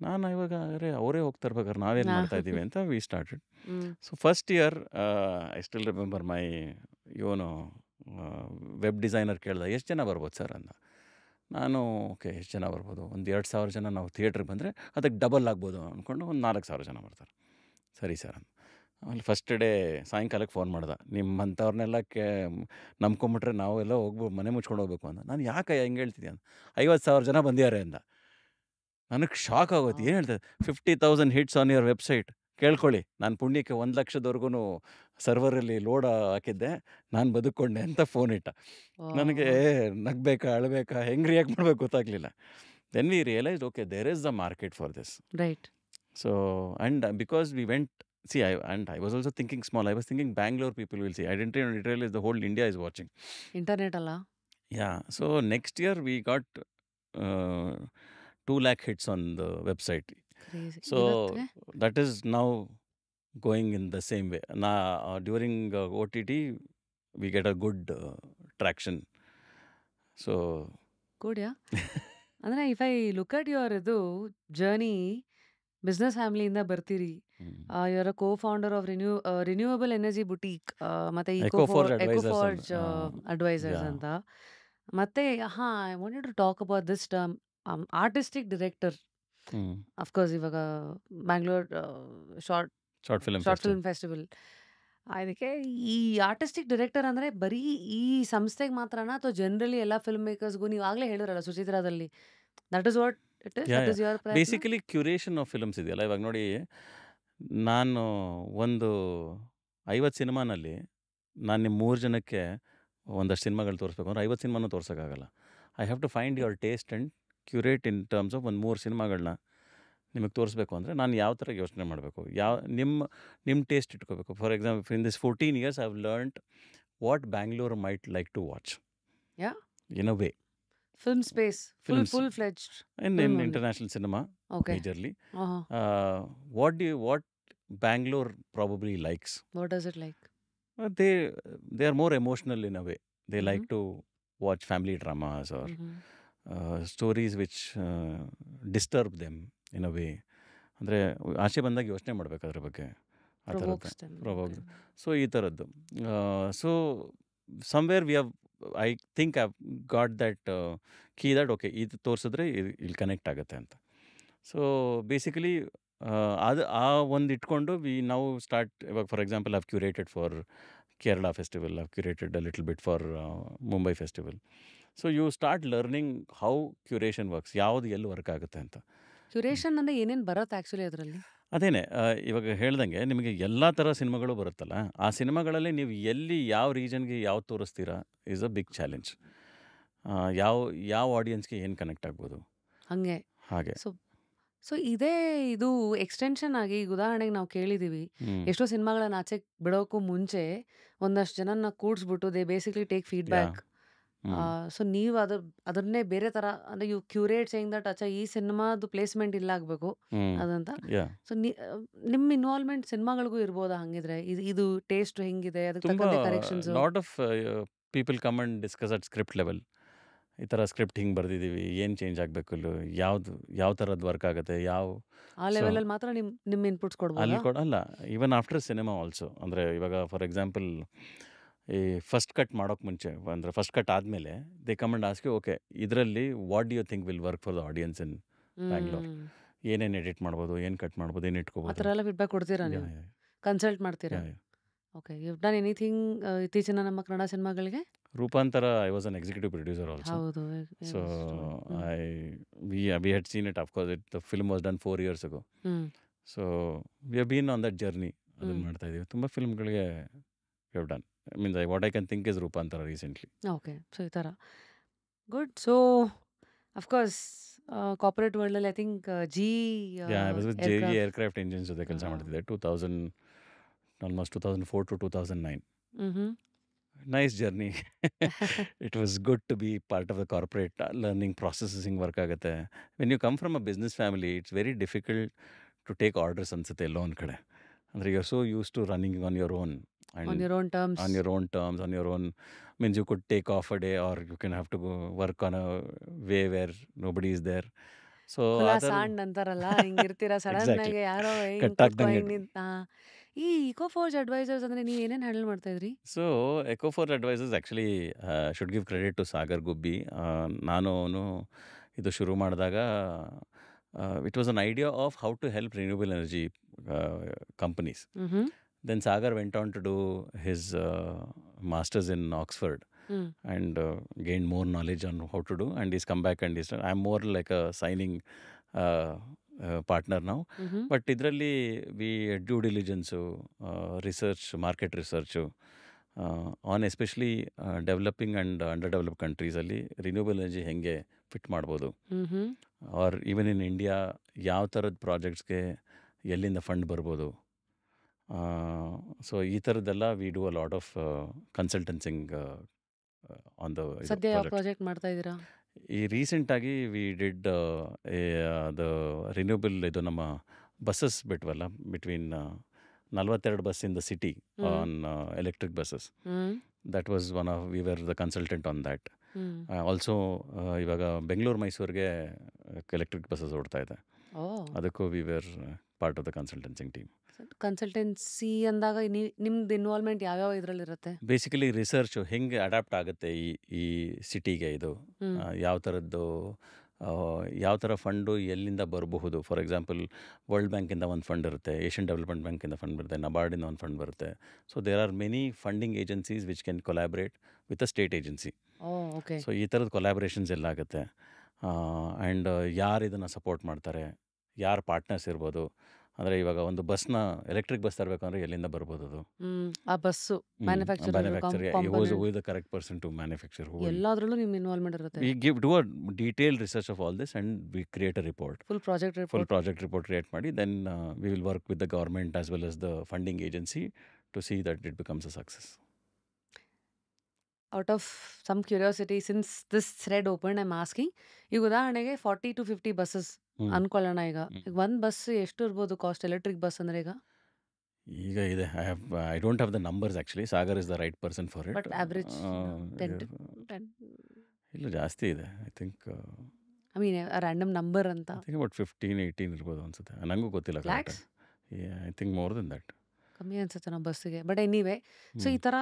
ನಾನು ಇವಾಗ ಅವರೇ ಹೋಗ್ತಾ ಇರ್ಬೇಕಾದ್ರೆ ನಾವೇನು ಮಾಡ್ತಾ ಇದ್ದೀವಿ ಅಂತ we started. So first year I still remember my ಇವನು ವೆಬ್ ಡಿಸೈನರ್ ಕೇಳ್ದೆ, ಎಷ್ಟು ಜನ ಬರ್ಬೋದು ಸರ್ ಅಂದ. ನಾನು ಓಕೆ, ಎಷ್ಟು ಜನ ಬರ್ಬೋದು, ಒಂದು 2,000 ಜನ ನಾವು ಥಿಯೇಟ್ರಿಗೆ ಬಂದರೆ ಅದಕ್ಕೆ ಡಬಲ್ ಆಗ್ಬೋದು ಅಂದ್ಕೊಂಡು ಒಂದು 4,000 ಜನ ಬರ್ತಾರೆ. ಸರಿ ಸರ್ ಅಂತ. ಆಮೇಲೆ ಫಸ್ಟ್ ಡೇ ಸಾಯಂಕಾಲಕ್ಕೆ ಫೋನ್ ಮಾಡ್ದೆ, ನಿಮ್ಮಂಥವ್ರನ್ನೆಲ್ಲ ನಂಬ್ಕೊಂಬಿಟ್ರೆ ನಾವೆಲ್ಲ ಮನೆ ಮುಚ್ಕೊಂಡು ಹೋಗ್ಬೇಕು ಅಂದ. ನಾನು ಯಾಕೆ ಹೆಂಗೆ ಹೇಳ್ತಿದ್ದೆ ಅಂತ. 50,000 ಜನ ಬಂದಿದ್ದಾರೆ ಅಂದ. ನನಗೆ ಶಾಕ್ ಆಗೋದು. ಏನು ಹೇಳ್ತಾರೆ, 50,000 ಹಿಟ್ಸ್ ಆನ್ ಯುವರ್ ವೆಬ್ಸೈಟ್. ಕೇಳ್ಕೊಳ್ಳಿ, ನಾನು ಪುಣ್ಯಕ್ಕೆ 1,00,000ದವರೆಗೂ ಸರ್ವರಲ್ಲಿ ಲೋಡ್ ಹಾಕಿದ್ದೆ, ನಾನು ಬದುಕೊಂಡೆ ಅಂತ ಫೋನ್ ಇಟ್ಟ. ನನಗೆ ನಗಬೇಕಾ ಅಳಬೇಕಾ ಹೆಂಗೆ ರಿಯಾಕ್ಟ್ ಮಾಡಬೇಕು ಗೊತ್ತಾಗಲಿಲ್ಲ. Then we realised okay, there is the market for this. Right. So and because we went, I was also thinking small. I was thinking Bangalore people will see. I didn't realize the whole India is watching. Internet ಅಲ್ಲ? Yeah. So next year we got 2 lakh hits on the website. Crazy. So that is now going in the same way. Now during OTT we get a good traction. So good. Yeah ಅಂದರೆ if I look at your ಇದು journey, business ಫ್ಯಾಮಿಲಿಯಿಂದ ಬರ್ತೀರಿ. You are a co-founder of renewable energy boutique, ಮತ್ತೆ Ecoforge Ecoforge Advisors Advisors yeah. ಅಂತ. ಮತ್ತೆ I wanted to talk about this term, artistic director. Of course ಇವಾಗ Bangalore Short film film festival. ಅದಕ್ಕೆ ಈ artistic director ಅಂದರೆ ಬರೀ ಈ ಸಂಸ್ಥೆಗೆ ಮಾತ್ರನಾ ಅಥವಾ ಜನರಲಿ ಎಲ್ಲ ಫಿಲ್ಮ್ ಮೇಕರ್ಸ್ಗೂ? ನೀವು ಆಗಲೇ ಹೇಳಿದ್ರಲ್ಲ ಸುಚಿತ್ರಾದಲ್ಲಿ, that is what it is yeah that yeah is your ಪ್ರಯತ್ನ? ಬೇಸಿಕಲಿ ಕ್ಯೂರೇಷನ್ ಆಫ್ ಫಿಲ್ಮ್ಸ್ ಇದೆಯಲ್ಲ, ಇವಾಗ ನೋಡಿ, ನಾನು ಒಂದು 50 ಸಿನಿಮಾನಲ್ಲಿ ನಾನು ನಿಮ್ಮ 3 ಜನಕ್ಕೆ ಒಂದಷ್ಟು ಸಿನಿಮಾಗಳು ತೋರಿಸ್ಬೇಕು ಅಂದ್ರೆ 50 ಸಿನಿಮಾನೂ ತೋರ್ಸೋಕ್ಕಾಗಲ್ಲ. I have to find your taste and curate in terms of ಒಂದು 3 ಸಿನಿಮಾಗಳನ್ನ ನಿಮಗೆ ತೋರಿಸ್ಬೇಕು ಅಂದರೆ ನಾನು ಯಾವ ಥರ ಯೋಚನೆ ಮಾಡಬೇಕು, ನಿಮ್ಮ ಟೇಸ್ಟ್ ಇಟ್ಕೋಬೇಕು. For example, in this 14 years I have learned what Bangalore might like to watch yeah in a way. Film space Films. Full fledged in film only. International cinema okay. Majorly. Uh-huh. What Bangalore probably likes. What does it like? They are more emotional in a way. They like Mhm. to watch family dramas or Mhm. stories which disturb them in a way. ಅಂದರೆ ಆಚೆ ಬಂದಾಗ ಯೋಚನೆ ಮಾಡ್ಬೇಕು ಅದ್ರ ಬಗ್ಗೆ, ಆ ಥರದ್ದು Provokes them. Provoke. Okay. So ಈ ಥರದ್ದು. So somewhere we have, I think I got that key that okay, ಇದು ತೋರಿಸಿದ್ರೆ ಇಲ್ಲಿ ಕನೆಕ್ಟ್ ಆಗುತ್ತೆ ಅಂತ. ಸೊ ಬೇಸಿಕಲಿ ಅದು ಆ ಒಂದು ಇಟ್ಕೊಂಡು ವಿ ನಾವು ಸ್ಟಾರ್ಟ್. ಇವಾಗ for example I've curated for Kerala festival, I've curated a little bit for Mumbai festival. So you start learning how curation works, ಯಾವುದು ಎಲ್ಲಿ ವರ್ಕ್ ಆಗುತ್ತೆ ಅಂತ. ಕ್ಯೂರೇಷನ್ ಅಂದ್ರೆ ಏನೇನು ಬರುತ್ತೆ ಆಕ್ಚುಲಿ ಅದರಲ್ಲಿ? ಅದೇನೆ ಇವಾಗ ಹೇಳ್ದಂಗೆ ನಿಮಗೆ ಎಲ್ಲ ಥರ ಸಿನಿಮಾಗಳು ಬರುತ್ತಲ್ಲ, ಆ ಸಿನಿಮಾಗಳಲ್ಲಿ ನೀವು ಎಲ್ಲಿ ಯಾವ ರೀಜನ್ಗೆ ಯಾವ್ದು ತೋರಿಸ್ತೀರಾ ಈಸ್ ಅ ಬಿಗ್ ಚಾಲೆಂಜ್. ಯಾವ ಆಡಿಯನ್ಸ್ಗೆ ಏನು ಕನೆಕ್ಟ್ ಆಗ್ಬೋದು ಹಂಗೆ. ಹಾಗೆ. ಸೊ ಇದು ಎಕ್ಸ್ಟೆನ್ಷನ್ ಆಗಿ, ಈಗ ಉದಾಹರಣೆಗೆ ನಾವು ಕೇಳಿದೀವಿ, ಹ್ಮ್. ಎಷ್ಟೋ ಸಿನಿಮಾಗಳನ್ನ ಆಚೆ ಬಿಡೋಕ್ಕೂ ಮುಂಚೆ ಒಂದಷ್ಟು ಜನನ ಕೂಡ್ಸ್ಬಿಟ್ಟು they basically take feedback. Hmm. So ನೀವು ಅದನ್ನೇ ಬೇರೆ ತರ ಅಂದ್ರೆ ಯು ಕ್ಯೂರೇಟ್ ಸೇಯಿಂಗ್ ದಟ್ ಅಚ್ಚಾ ಈ ಸಿನಿಮಾದು ಪ್ಲೇಸ್ಮೆಂಟ್ ಇಲ್ಲ ಆಗ್ಬೇಕು ಹ್ಮ್. ಅದಂತ. ಯಾ ಸೊ ನಿಮ್ಮ ಇನ್ವಾಲ್ವ್ಮೆಂಟ್ ಸಿನಿಮಾಗಳಿಗೂ ಇರ್ಬೋದಾ ಹಂಗಿದ್ರೆ? ಇದು ಟೇಸ್ಟ್ ಹೆಂಗಿದೆ, ಅದಕ್ಕೆ ತುಂಬ ತಕ್ಕಂತೆ corrections? Lot of people come and discuss at script level. ಈ ಥರ ಸ್ಕ್ರಿಪ್ಟ್ ಹಿಂಗೆ ಬರ್ದಿದ್ದೀವಿ, ಏನು ಚೇಂಜ್ ಆಗಬೇಕು, ಇಲ್ಲೋ ಯಾವ ಥರದ್ದು ವರ್ಕ್ ಆಗುತ್ತೆ, ಆ ಲೆವೆಲಲ್ಲಿ ಮಾತ್ರ ನಿಮ್ಮ ಇನ್ಪುಟ್ಸ್ ಅಲ್ಲಿ ಕೊಡ್ಬೋದಾ? ಅಲ್ಲ, ಈವನ್ ಆಫ್ಟರ್ ಸಿನಿಮಾ ಆಲ್ಸೋ. ಅಂದರೆ ಇವಾಗ ಫಾರ್ ಎಕ್ಸಾಂಪಲ್ ಈ ಫಸ್ಟ್ ಕಟ್ ಮಾಡೋಕ್ಕೆ ಮುಂಚೆ, ಅಂದರೆ ಫಸ್ಟ್ ಕಟ್ ಆದಮೇಲೆ they come and ask you, okay ಇದರಲ್ಲಿ what do you think will work for the audience in Bangalore, ಏನೇನು ಎಡಿಟ್ ಮಾಡ್ಬೋದು, ಏನು ಕಟ್ ಮಾಡ್ಬೋದು, ಏನು ಆ ಇಟ್ಕೋಬೋದು. ಥರ ಎಲ್ಲ ಫೀಡ್ಬ್ಯಾಕ್ ಕೊಡ್ತೀರಾ ನೀವು? ಕನ್ಸಲ್ಟ್ ಮಾಡ್ತೀರಾ? ಓಕೆ. ಯು ಡನ್ ಎನಿಥಿಂಗ್ ಇತ್ತೀಚಿನ ನಮ್ಮ ಕನ್ನಡ ಸಿನಿಮಾಗಳಿಗೆ? Roopanthara, I was an executive producer also. ಹೌದು. So we had seen it, of course. The film was done 4 years ago. So we have been on that journey. ಅದನ್ನು ಮಾಡ್ತಾ ಇದೀವಿ. ತುಂಬ ಫಿಲ್ಮ್ಗಳಿಗೆ we have done. I mean, what I can think is Roopanthara recently. Okay. So ಈ ಥರ good. So of course corporate ವರ್ಲ್ಡಲ್ಲಿ I think Yeah, I was with JE Aircraft Engines ಜೊತೆ ಕೆಲಸ ಮಾಡ್ತಿದ್ದೆ 2004 to 2009. Nice journey. It was good to be part of the corporate learning processing work ಆಗುತ್ತೆ. When you come from a business family, it's very difficult to take orders ಅನ್ಸುತ್ತೆ ಎಲ್ಲೋ ಒಂದು ಕಡೆ. ಅಂದರೆ you're so used to running on your own. And on your own terms. on your own terms, on your own, means you could take off a day or you can have to go work on a way where nobody is there. So ಸಾಂಡ್ ಅಂತಾರಲ್ಲ, ಹಿಂಗಿರ್ತೀರಾ sudden Exactly. ಆಗಿ ಯಾರೋ Cut ಆಗ್ದಂಗೆ. ಈ eco forge advisors ಅಂದ್ರೆ ನೀವು ಏನೇನು handle ಮಾಡ್ತಾ ಇದ್ರಿ? So Eco4 Advisors actually should give credit to Sagar Gubbi. ನಾನು ಅವನು ಇದು ಶುರು ಮಾಡಿದಾಗ it was an idea of how to help renewable energy companies. Then Sagar went on to do his masters in Oxford and gained more knowledge on how to do, and he's come back and he's I'm more like a signing partner now. But ಇದರಲ್ಲಿ we due diligence, research, market research on especially developing and under develop ಕಂಟ್ರೀಸಲ್ಲಿ renewable energy ಹೆಂಗೆ fit ಮಾಡ್ಬೋದು, or even in India ಯಾವ ಥರದ ಪ್ರಾಜೆಕ್ಟ್ಸ್ಗೆ ಎಲ್ಲಿಂದ fund ಬರ್ಬೋದು. So ಈ ಥರದ್ದೆಲ್ಲ we do a lot of consultancing on ಸದ್ಯ ಯಾವ ದ ಪ್ರಾಜೆಕ್ಟ್ ಮಾಡ್ತಾ ಇದ್ದೀರಾ? ಈ ರೀಸೆಂಟಾಗಿ ವಿ ಡಿಡ್ ದ ರಿನ್ಯೂಬಲ್, ಇದು ನಮ್ಮ ಬಸ್ಸಸ್ ಬಿಟ್ವಲ್ಲ, between 42 bus in the city on electric buses. That was one of we were the consultant on that. Also ಇವಾಗ ಬೆಂಗಳೂರು ಮೈಸೂರಿಗೆ ಎಲೆಕ್ಟ್ರಿಕ್ ಬಸ್ಸಸ್ ಓಡ್ತಾ ಇದೆ, ಅದಕ್ಕೂ we were part of the consultancing team. Consultancy ಅಂದಾಗ ನಿಮ್ದು ಇನ್ವಾಲ್ವ್ಮೆಂಟ್ ಯಾವ್ಯಾವ ಇದರಲ್ಲಿರುತ್ತೆ? ಬೇಸಿಕಲಿ ರಿಸರ್ಚು ಹೆಂಗೆ ಅಡ್ಯಾಪ್ಟ್ ಆಗುತ್ತೆ ಈ ಸಿಟಿಗೆ, ಇದು ಯಾವ ಥರ ಫಂಡು ಎಲ್ಲಿಂದ ಬರಬಹುದು. ಫಾರ್ ಎಕ್ಸಾಂಪಲ್ ವರ್ಲ್ಡ್ ಬ್ಯಾಂಕಿಂದ ಒಂದು ಫಂಡ್ ಇರುತ್ತೆ, ಏಷ್ಯನ್ ಡೆವಲಪ್ಮೆಂಟ್ ಬ್ಯಾಂಕಿಂದ ಫಂಡ್ ಬರುತ್ತೆ, ನಬಾರ್ಡಿಂದ ಒಂದು ಫಂಡ್ ಬರುತ್ತೆ. So there are many funding agencies which can collaborate with a state agency. Okay. So ಈ ಥರದ ಕೊಲಾಬ್ರೇಷನ್ಸ್ ಎಲ್ಲ ಆಗುತ್ತೆ. ಆ್ಯಂಡ್ ಯಾರು ಇದನ್ನು ಸಪೋರ್ಟ್ ಮಾಡ್ತಾರೆ, ಯಾರು ಪಾರ್ಟ್ನರ್ಸ್ ಇರ್ಬೋದು. ಅಂದರೆ ಇವಾಗ ಒಂದು ಬಸ್ನ ಎಲೆಕ್ಟ್ರಿಕ್ ಬಸ್ ತರಬೇಕು ಅಂದರೆ ಎಲ್ಲಿಂದ ಬರ್ಬೋದು ಅದು? ಆ bus manufacturer manufacture who component the correct person to manufacture who ಎಲ್ಲಾದ್ರಲ್ಲೂ ನಿಮ್ಮ ಇನ್ವಾಲ್ವ್ಮೆಂಟ್ ಇರುತ್ತೆ. We give do a detail research of all this and we create a report, full project full report. Project report create ಮಾಡಿ then we will work with the government as well as the funding agency to see that it becomes a success. Out of some curiosity since this thread open I am asking, ಈಗ ಉದಾಹರಣೆಗೆ 40 to 50 buses ಅನ್ಕೊಳ್ಳೋಣ. ಈಗ ಒಂದು bus ಎಷ್ಟು ಇರ್ಬೋದು cost, electric bus ಅಂದರೆ? ಈಗ ಇದೆ, I don't have the numbers actually. Sagar is the right person for it. But average 10 ಇಲ್ಲ, ಜಾಸ್ತಿ ಇದೆ. I think I mean random number ಅಂತ. ಐ ಥಿಂಕ್ ಅಬೌಟ್ 15-18 ಇರ್ಬೋದು ಅನ್ಸುತ್ತೆ. ನನಗೂ ಗೊತ್ತಿಲ್ಲ ಲ್ಯಾಕ್ಸ್ ಕರೆಕ್ಟಾಗಿ. I think more than that. ಕಮ್ಮಿ ಅನ್ಸುತ್ತೆ ನಾವು ಬಸ್ಸಿಗೆ. ಬಟ್ ಎನಿವೇ, ಸೊ ಈ ಥರ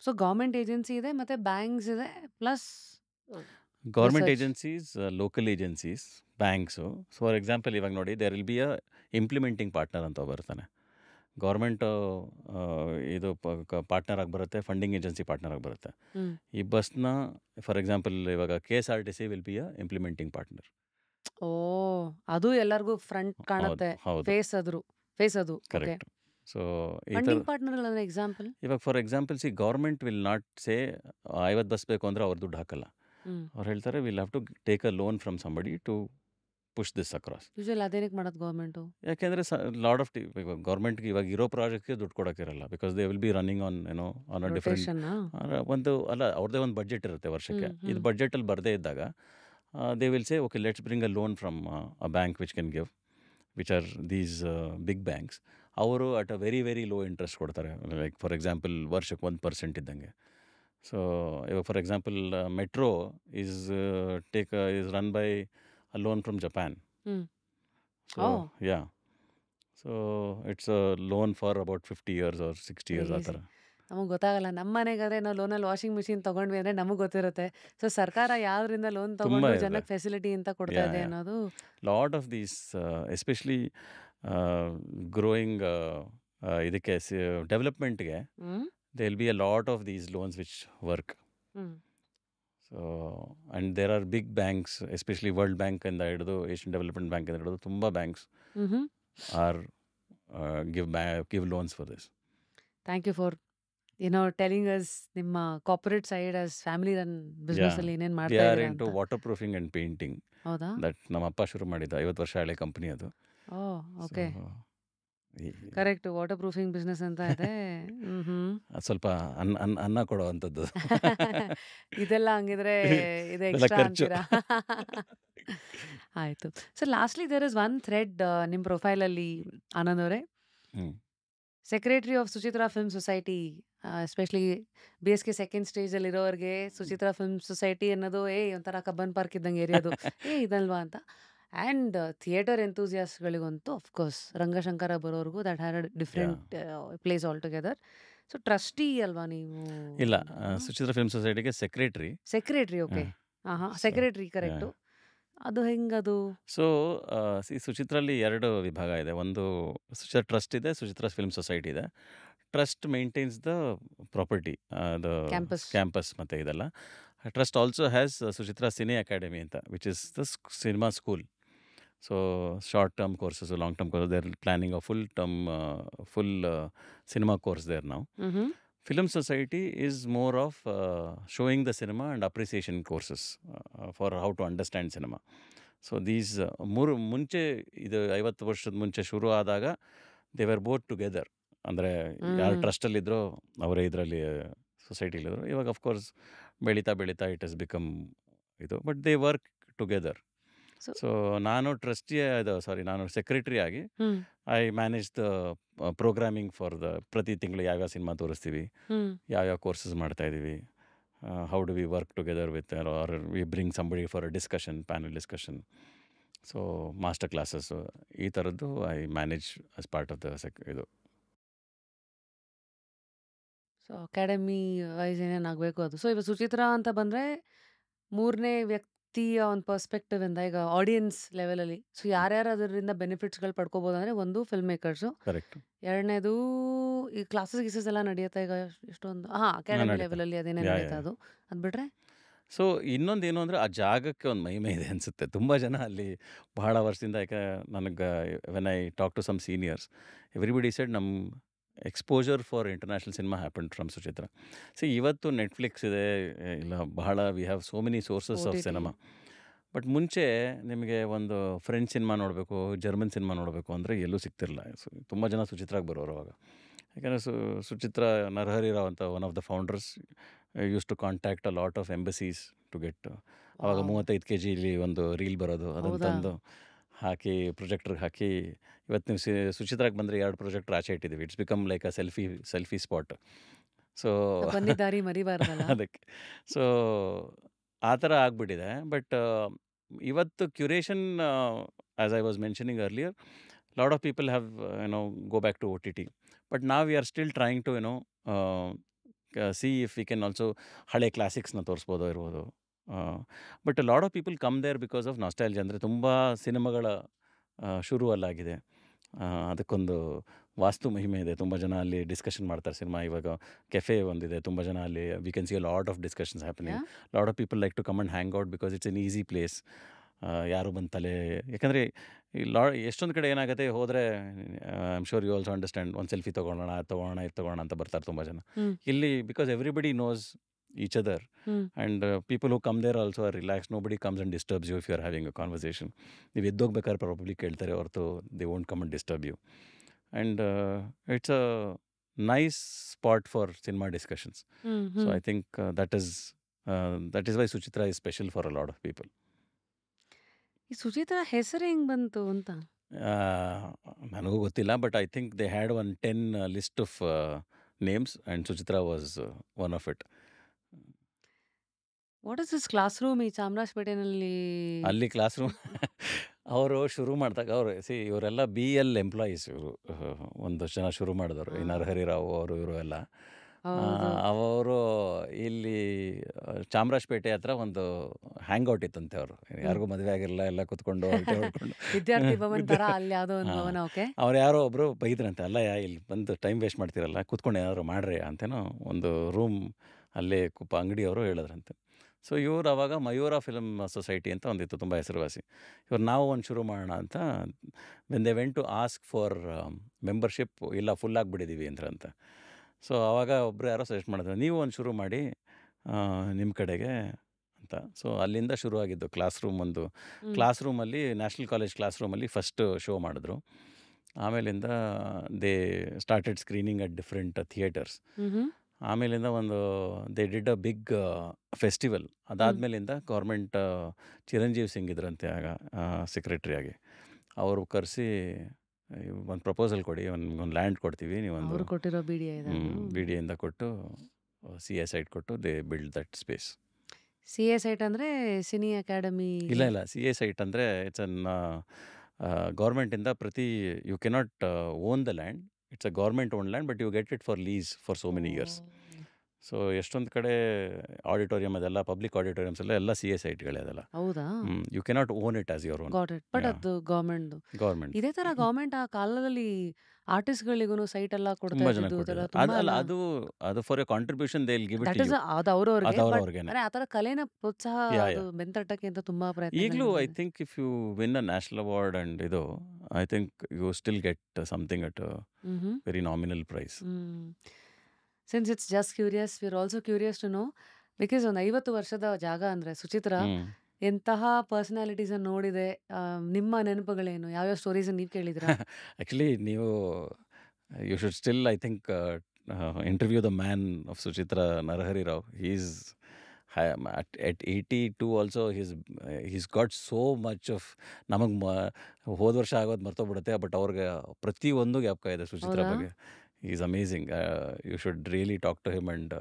ಸೊ ಗೌರ್ಮೆಂಟ್ ಏಜೆನ್ಸಿ ಇದೆ ಮತ್ತು ಬ್ಯಾಂಕ್ಸ್ ಇದೆ plus government research. Agencies, local agencies, banks. So for example ಇವಾಗ ನೋಡಿ, there will be a implementing partner ಅಂತ ಬರ್ತಾನೆ. ಗೌರ್ಮೆಂಟ್ ಇದು ಪಾರ್ಟ್ನರ್ ಆಗಿ ಬರುತ್ತೆ, ಫಂಡಿಂಗ್ ಏಜೆನ್ಸಿ ಪಾರ್ಟ್ನರ್ ಆಗಿ ಬರುತ್ತೆ. ಈ ಬಸ್ನ ಫಾರ್ ಎಕ್ಸಾಂಪಲ್ ಇವಾಗ KSRTC will be a implementing partner. Oh, ಅದು ಎಲ್ಲರಿಗೂ ಫ್ರಂಟ್ ಹೌದು ಕಾಣುತ್ತೆ, ಹೌದು ಫೇಸ್ ಅದು. Okay, correct. ಸೊ ಈ ಥರ ಫಂಡಿಂಗ್ ಪಾರ್ಟ್ನರ್ಗಳಂದ್ರೆ ಎಕ್ಸಾಂಪಲ್. ಇವಾಗ for example government will not say 50 bus ಬೇಕು ಅಂದರೆ ಅವ್ರು ದುಡ್ಡು ಹಾಕಲ್ಲ. ಅವ್ರು ಹೇಳ್ತಾರೆ will have to take a loan from somebody to push this across. Usual ಅದೇನಕ್ಕೆ ಮಾಡೋದು ಗೌರ್ಮೆಂಟು? ಯಾಕೆಂದರೆ ಲಾಡ್ ಆಫ್ ಇವಾಗ ಗೌರ್ಮೆಂಟ್ಗೆ ಇವಾಗ ಇರೋ ಪ್ರಾಜೆಕ್ಟ್ಗೆ ದುಡ್ಡು ಕೊಡೋಕ್ಕಿರಲ್ಲ. Because they will be running on on a different rotation. ಒಂದು ಅಲ್ಲ, ಅವ್ರದ್ದೇ ಒಂದು ಬಡ್ಜೆಟ್ ಇರುತ್ತೆ ವರ್ಷಕ್ಕೆ. ಇದು ಬಡ್ಜೆಟಲ್ಲಿ ಬರದೇ ಇದ್ದಾಗ they will say okay let's bring a loan from a bank which can give, which are these big banks. ಅವರು at a very very low interest ಕೊಡ್ತಾರೆ. ಲೈಕ್ ಫಾರ್ ಎಕ್ಸಾಂಪಲ್ ವರ್ಷಕ್ಕೆ 1% ಇದ್ದಂಗೆ. ಸೊ ಇವಾಗ for example metro is run by a loan from Japan. So oh, yeah, so it's a loan for about 50 years or 60 years ಆ ಥರ. ನಮಗೆ ಗೊತ್ತಾಗಲ್ಲ. ನಮ್ಮ ಮನೆಗಾದ್ರೆ ನಾವು ಲೋನಲ್ಲಿ ವಾಷಿಂಗ್ ಮಿಷಿನ್ ತೊಗೊಂಡ್ವಿ ಅಂದರೆ ನಮಗೆ ಗೊತ್ತಿರುತ್ತೆ. ಸೊ ಸರ್ಕಾರ ಯಾವ್ದ್ರಿಂದ ಲೋನ್ ತುಂಬ ತೊಗೊಂಡು ಇದೆ. ಜನಕ್ಕೆ ಫೆಸಿಲಿಟಿ ಅಂತ ಕೊಡ್ತಾ ಯಾ ಇದೆ ಯಾ ಅನ್ನೋದು. Lot of these especially growing ಇದಕ್ಕೆ ಡೆವಲಪ್ಮೆಂಟ್ಗೆ hmm they will be a lot of these loans which work. Hmm so and there are big banks, especially world ಬ್ಯಾಂಕಿಂದ ಹಿಡಿದು ಏಷ್ಯನ್ ಡೆವಲಪ್ಮೆಂಟ್ ಬ್ಯಾಂಕಿಂದ ಹಿಡಿದು ತುಂಬ banks hmm are give loans for this. Thank you for telling us ನಿಮ್ಮ corporate side as family run business ಅಲ್ಲಿ ಏನೇನು they ಮಾಡ್ತಾ ಆರ್ ಇದ್ದೀರಾ ಇಂಟು ಅಂತ. Waterproofing and painting. ಹೌದಾ? ದಟ್ ನಮ್ಮ ಅಪ್ಪ ಶುರು ಮಾಡಿದ 50 ವರ್ಷ ಹಳೆ ಕಂಪ್ನಿ ಅದು. Oh, so okay, correct. Waterproofing business ಅಂತ ಇದೆ. ಅದು ಸ್ವಲ್ಪ ಅನ್ನ ಕೊಡೋ ಅಂಥದ್ದು. ಇದೆಲ್ಲ ಹಂಗಿದ್ರೆ ಇದು ಇದೆಲ್ಲ ಎಕ್ಸ್ಟ್ರಾ ಖರ್ಚು. ಅಂತೀರಾ? ಆಯ್ತು. So lastly there is one thread ನಿಮ್ಮ ಪ್ರೊಫೈಲಲ್ಲಿ, ಆನಂದ್ ಅವರೇ. Hmm. Secretary of Suchitra film society, especially BSK second ಸ್ಟೇಜಲ್ಲಿರೋರಿಗೆ ಸುಚಿತ್ರಾ ಫಿಲ್ಮ್ ಸೊಸೈಟಿ ಅನ್ನೋದು ಒಂಥರ ಕಬ್ಬನ್ ಪಾರ್ಕ್ ಇದ್ದಂಗೆ ಏರಿಯೋದು ಇದಲ್ವಾ ಅಂತ. ಆ್ಯಂಡ್ ಥಿಯೇಟರ್ ಎಂತೂಸಿಯಾಸ್ಟ್ಗಳಿಗಂತೂ ಅಫ್ಕೋರ್ಸ್ ರಂಗಶಂಕರ ಬರೋರ್ಗೂ that had yeah different place all together. So trustee ಅಲ್ವಾ ನೀವು? ಇಲ್ಲ, ಸುಚಿತ್ರ ಫಿಲ್ಮ್ ಸೊಸೈಟಿಗೆ ಸೆಕ್ರೆಟ್ರಿ. Secretary, okay. ಹಾಂ, ಸೊ ಸೆಕ್ರೆಟ್ರಿ ಕರೆಕ್ಟು. ಅದು ಹೆಂಗದು? ಸೊ ಸುಚಿತ್ರಲ್ಲಿ 2 ವಿಭಾಗ ಇದೆ. ಒಂದು ಸುಚಿತ್ರ ಟ್ರಸ್ಟ್ ಇದೆ, ಸುಚಿತ್ರ ಫಿಲ್ಮ್ ಸೊಸೈಟಿ ಇದೆ. Trust maintains the property, the campus. Campus ಮತ್ತು ಇದೆಲ್ಲ. Trust also has Suchitra cine academy ಅಂತ, which is the cinema school. So short term courses, long term courses, there planning a full cinema course there now. Film Society is more of showing the cinema and appreciation courses for how to understand cinema. So these ಮುಂಚೆ ಇದು 50 ವರ್ಷದ ಮುಂಚೆ ಶುರು ಆದಾಗ they were both together. ಅಂದರೆ ಯಾರು ಟ್ರಸ್ಟಲ್ಲಿದ್ದರೋ ಅವರೇ ಇದರಲ್ಲಿ ಸೊಸೈಟಿಲಿದ್ರು. ಇವಾಗ ಅಫ್ಕೋರ್ಸ್ ಬೆಳೀತಾ ಬೆಳೀತಾ ಇಟ್ ಹಸ್ ಬಿಕಮ್ ಇದು, but they work together. So so ನಾನು ನಾನು ಸೆಕ್ರೆಟರಿ ಆಗಿ I manage the programming for ಪ್ರತಿ ತಿಂಗಳು ಯಾವ್ಯಾವ ಸಿನಿಮಾ ತೋರಿಸ್ತೀವಿ, ಯಾವ್ಯಾವ ಕೋರ್ಸಸ್ ಮಾಡ್ತಾಯಿದ್ದೀವಿ, how do we work together with or we bring somebody for a discussion, panel discussion. So master classes ಈ ಥರದ್ದು I manage as part of the ಇದು. ಸೊ ಅಕಾಡೆಮಿ ವೈಸ್ ಏನೇನಾಗಬೇಕು ಅದು. ಸೊ ಇವಾಗ ಸುಚಿತ್ರಾ ಅಂತ ಬಂದರೆ ಮೂರನೇ ವ್ಯಕ್ತಿಯ ಒಂದು ಪರ್ಸ್ಪೆಕ್ಟಿವ್ ಇಂದ ಈಗ ಆಡಿಯನ್ಸ್ ಲೆವೆಲಲ್ಲಿ ಸೊ ಯಾರ್ಯಾರು ಅದರಿಂದ ಬೆನಿಫಿಟ್ಸ್ಗಳು ಪಡ್ಕೋಬೋದು ಅಂದರೆ, ಒಂದು ಫಿಲ್ಮ್ ಮೇಕರ್ಸು, ಕರೆಕ್ಟ್. ಎರಡನೇದು ಈ ಕ್ಲಾಸಸ್ ಗೀಸಸ್ ಎಲ್ಲ ನಡೆಯುತ್ತೆ ಈಗ ಎಷ್ಟೊಂದು. ಅಕಾಡೆಮಿ ನಡೀತಾ ಲೆವೆಲಲ್ಲಿ ಅದೇನೇ ಯಾ ನಡೀತಾ ಅದು. ಅದು ಬಿಟ್ರೆ ಸೊ ಇನ್ನೊಂದೇನು ಅಂದರೆ ಆ ಜಾಗಕ್ಕೆ ಒಂದು ಮಹಿಮೆ ಇದೆ ಅನಿಸುತ್ತೆ. ತುಂಬ ಜನ ಅಲ್ಲಿ ಬಹಳ ವರ್ಷದಿಂದ, ಯಾಕೆ ನನಗೆ when I talk to some seniors, everybody said ನಮ್ಮ exposure for international cinema happen from Suchitra. ಇವತ್ತು ನೆಟ್ಫ್ಲಿಕ್ಸ್ ಇದೆ, ಇಲ್ಲ ಬಹಳ we have so many sources of OTT. Cinema. But ಮುಂಚೆ ನಿಮಗೆ ಒಂದು ಫ್ರೆಂಚ್ ಸಿನಿಮಾ ನೋಡಬೇಕು, ಜರ್ಮನ್ ಸಿನಿಮಾ ನೋಡಬೇಕು ಅಂದರೆ ಎಲ್ಲೂ ಸಿಗ್ತಿರಲಿಲ್ಲ. ತುಂಬ ಜನ ಸುಚಿತ್ರಾಗೆ ಬರೋರು ಅವಾಗ. ಯಾಕಂದರೆ ಸುಚಿತ್ರ ನರಹರಿ ರಾವ್ ಅಂತ one of the founders use to contact a lot of embassies to get. ಆವಾಗ ವಾವ್. 35 kg ಒಂದು ರೀಲ್ ಬರೋದು, ಅದನ್ನು ಹೌದಾ? ತಂದು ಹಾಕಿ ಪ್ರೊಜೆಕ್ಟ್ರಿಗೆ ಹಾಕಿ. ಇವತ್ತು ನೀವು ಸುಚಿತ್ರಾಗೆ ಬಂದರೆ 2 ಪ್ರೊಜೆಕ್ಟ್ರ್ ಆಚೆ ಇಟ್ಟಿದ್ದೀವಿ. It's become like a selfie spot. So ಬಂದಿದ್ದಾರಿ ಮರಿಬಾರ್ದಲ್ಲ. ಅದಕ್ಕೆ ಸೊ ಆ ಥರ ಆಗಿಬಿಟ್ಟಿದೆ. ಬಟ್ ಇವತ್ತು curation, as I was mentioning earlier, lot of people have go back to OTT. But ನಾವು we are still trying to see if we can also ಹಳೆ ಕ್ಲಾಸಿಕ್ಸ್ನ ತೋರಿಸ್ಬೋದೋ ಇರ್ಬೋದು. But lot of people come there because of nostalgia. ಅಂದರೆ ತುಂಬ ಸಿನಿಮಾಗಳ ಶುರು ಅಲ್ಲಾಗಿದೆ. ಅದಕ್ಕೊಂದು ವಾಸ್ತು ಮಹಿಮೆ ಇದೆ. ತುಂಬ ಜನ ಅಲ್ಲಿ ಡಿಸ್ಕಷನ್ ಮಾಡ್ತಾರೆ ಸಿನಿಮಾ. ಇವಾಗ ಕೆಫೆ ಒಂದಿದೆ, ತುಂಬ ಜನ ಅಲ್ಲಿ we can see a lot of discussions happening. Lot of people like to come and hang out because it's an easy place. ಯಾರು ಬಂದು ತಲೆ, ಯಾಕಂದರೆ ಎಷ್ಟೊಂದು ಕಡೆ ಏನಾಗುತ್ತೆ, ಹೋದರೆ I am sure you also understand, ಒಂದು ಸೆಲ್ಫಿ ತೊಗೊಳ್ಳೋಣ ಇದು ತೊಗೊಳ್ಳೋಣ ಅಂತ ಬರ್ತಾರೆ ತುಂಬ ಜನ. ಹ್ಮ್. ಇಲ್ಲಿ because everybody knows each other hmm. And people who come there also are relax. Nobody comes and disturbs you if you are having a conversation. ನೀವು ಎದ್ದೋಗ್ಬೇಕಾದ್ರೆ ಪ್ರಾಬಬ್ಲಿ ಕೇಳ್ತಾರೆ ಹೊರತು they won't come and disturb you. And it's a nice spot for cinema discussions. Hmm. So hmm. I think that is why Suchitra is special for a lot of people. ಈ ಸುಚಿತ್ರ ಹೆಸರು ಹೆಂಗ್ ಬಂತು ಅಂತ? ನನಗೂ ಗೊತ್ತಿಲ್ಲ, but I think they had 10 list of names and Suchitra was one of it. What is this classroom ಈ ಚಾಮರಾಜಪೇಟೆನಲ್ಲಿ? ಅಲ್ಲಿ class room ಅವರು ಶುರು ಮಾಡಿದಾಗ ಇವರೆಲ್ಲ BL ಎಂಪ್ಲಾಯೀಸ್. ಇವರು ಒಂದಷ್ಟು ಜನ ಶುರು ಮಾಡಿದವರು, ಈ ನರಹರಿ ರಾವ್ ಅವರು ಇವರು ಎಲ್ಲ. ಹೌದು. ಅವರು ಇಲ್ಲಿ ಚಾಮರಾಜಪೇಟೆ ಹತ್ರ ಒಂದು ಹ್ಯಾಂಗ್ಔಟ್ ಇತ್ತಂತೆ. ಅವರು ಯಾರಿಗೂ ಮದುವೆ ಆಗಿರಲ್ಲ, ಎಲ್ಲ ಕೂತ್ಕೊಂಡು ಹೊರಟೆ ಹೊಡ್ಕೊಂಡು ವಿದ್ಯಾರ್ಥಿ ಭವನ್ ತರ ಅಲ್ಲಿ ಯಾವುದೋ ಒಂದು ಹಾಂ, ಭವನ. ಓಕೆ. ಅವ್ರು ಯಾರೋ ಒಬ್ಬರು ಬೈದ್ರಂತೆ, ಅಲ್ಲ ಇಲ್ಲಿ ಬಂದು ಟೈಮ್ ವೇಸ್ಟ್ ಮಾಡ್ತಿರಲ್ಲ, ಕೂತ್ಕೊಂಡು ಏನಾದ್ರು ಮಾಡ್ರಿ ಅಂತೇನೋ ಒಂದು ರೂಮ್ ಅಲ್ಲೇ ಅಂಗಡಿಯವರು ಹೇಳಿದ್ರಂತೆ. ಸೊ ಇವರು ಅವಾಗ ಮಯೂರ ಫಿಲ್ಮ್ ಸೊಸೈಟಿ ಅಂತ ಒಂದಿತ್ತು, ತುಂಬ ಹೆಸರುವಾಸಿ. ನಾವು ಒಂದು ಶುರು ಮಾಡೋಣ ಅಂತ when they went to ask for membership, ಇಲ್ಲ ಫುಲ್ ಆಗಿಬಿಟ್ಟಿದ್ದೀವಿ ಅಂದ್ರಂತೆ. ಸೊ ಆವಾಗ ಒಬ್ಬರು ಯಾರೋ ಸಜೆಸ್ಟ್ ಮಾಡಿದ್ರು, ನೀವು ಒಂದು ಶುರು ಮಾಡಿ ನಿಮ್ಮ ಕಡೆಗೆ ಅಂತ. ಸೊ ಅಲ್ಲಿಂದ ಶುರುವಾಗಿದ್ದು ಕ್ಲಾಸ್ ರೂಮ್. ಒಂದು ಹ್ಮ್. ಕ್ಲಾಸ್ ರೂಮಲ್ಲಿ, ನ್ಯಾಷನಲ್ ಕಾಲೇಜ್ ಕ್ಲಾಸ್ ರೂಮಲ್ಲಿ ಫಸ್ಟ್ ಶೋ ಮಾಡಿದ್ರು. ಆಮೇಲಿಂದ they started screening at different theatres. Hmm. ಆಮೇಲಿಂದ ಒಂದು they did a big festival. ಅದಾದಮೇಲಿಂದ ಗೌರ್ಮೆಂಟ್ ಚಿರಂಜೀವಿ ಸಿಂಗ್ ಇದ್ರಂತೆ ಆಗ ಸೆಕ್ರೆಟ್ರಿಯಾಗಿ. ಅವರು ಕರೆಸಿ ಒಂದು ಪ್ರಪೋಸಲ್ ಕೊಡಿ, ಒಂದು ಲ್ಯಾಂಡ್ ಕೊಡ್ತೀವಿ, ನೀವೊಂದು ಅವ್ರು ಕೊಟ್ಟಿರೋ ಬಿಡಿಯ ಇದು. BDಯಿಂದ ಕೊಟ್ಟು CA ಸೈಟ್ ಕೊಟ್ಟು they build that space. CA site ಅಂದ್ರೆ ಸಿನಿ ಅಕಾಡೆಮಿ. ಇಲ್ಲ CA ಸೈಟ್ ಅಂದರೆ ಇಟ್ಸ್ ಅನ್ ಗೌರ್ಮೆಂಟಿಂದ you cannot own the land. It's a government own land, but you get it for lease for so many years. So ಎಷ್ಟೊಂದು ಕಡೆ auditorium ಅದೆಲ್ಲ, public ಆಡಿಟೋರಿಯಮ್ಸ್ ಎಲ್ಲ CA ಸೈಟ್ಗಳೇ ಅದೆಲ್ಲ. ಹೌದಾ? You cannot own it as your own. Got it. But Yeah. ಅದು government. Government ಇದೇ ತರ ಗವರ್ಮೆಂಟ್ ಆ ಕಾಲದಲ್ಲಿ ಆರ್ಟಿಸ್ಟ್ಗಳಿಗೂ ಸೈಟ್ ಎಲ್ಲ ಕೊಡ್ತಾ ತುಂಬ ಜನ ಇದ್ದು ಕೊಟ್ಟಿದ್ದಾರೆ. ತುಂಬಾ ಅಲ್ಲ, ಅಲ್ಲ. ಅದು for a contribution they will give it that to is you. ಅದು ಅವ್ರವ್ರಿಗೆ. ಅದು ಬಟ್ ಅವ್ರವ್ರಿಗೇನೆ. ಆ ತರ ಕಲೆನ ಪ್ರೋತ್ಸಾಹ ಯಾ ಅದು ಬೆಂತಟ್ಟಕ್ಕೆ ಅಂತ ತುಂಬಾ ಈಗಲೂ ಐ ಪ್ರಯತ್ನಗಳು. Think if you win a national award and ಇದು, I think you still get something at hmm. Very nominal price. Since it's just curious, we are also curious to know, because ಒಂದು 50 ವರ್ಷದ ಜಾಗ ಅಂದ್ರೆ ಸುಚಿತ್ರ ಎಂತಹ personalities ನೋಡಿದೆ. ನಿಮ್ಮ ನೆನಪುಗಳೇನು? ಯಾವ್ಯಾವ stories ನೀವು ಕೇಳಿದಿರಾ? ಆ್ಯಕ್ಚುಲಿ ನೀವು you should still I think interview the man of Suchitra, Narahari Rao. Is at 82 also he's got so much of. ನಮಗೆ ಹೋದ ವರ್ಷ ಆಗೋದು ಮರ್ತೋಗ್ಬಿಡುತ್ತೆ, ಬಟ್ ಅವ್ರಿಗೆ ಪ್ರತಿಯೊಂದು ಜ್ಞಾಪಕ ಇದೆ ಸುಚಿತ್ರ ಹೌದಾ? ಬಗ್ಗೆ. Is amazing. You should really talk to him. And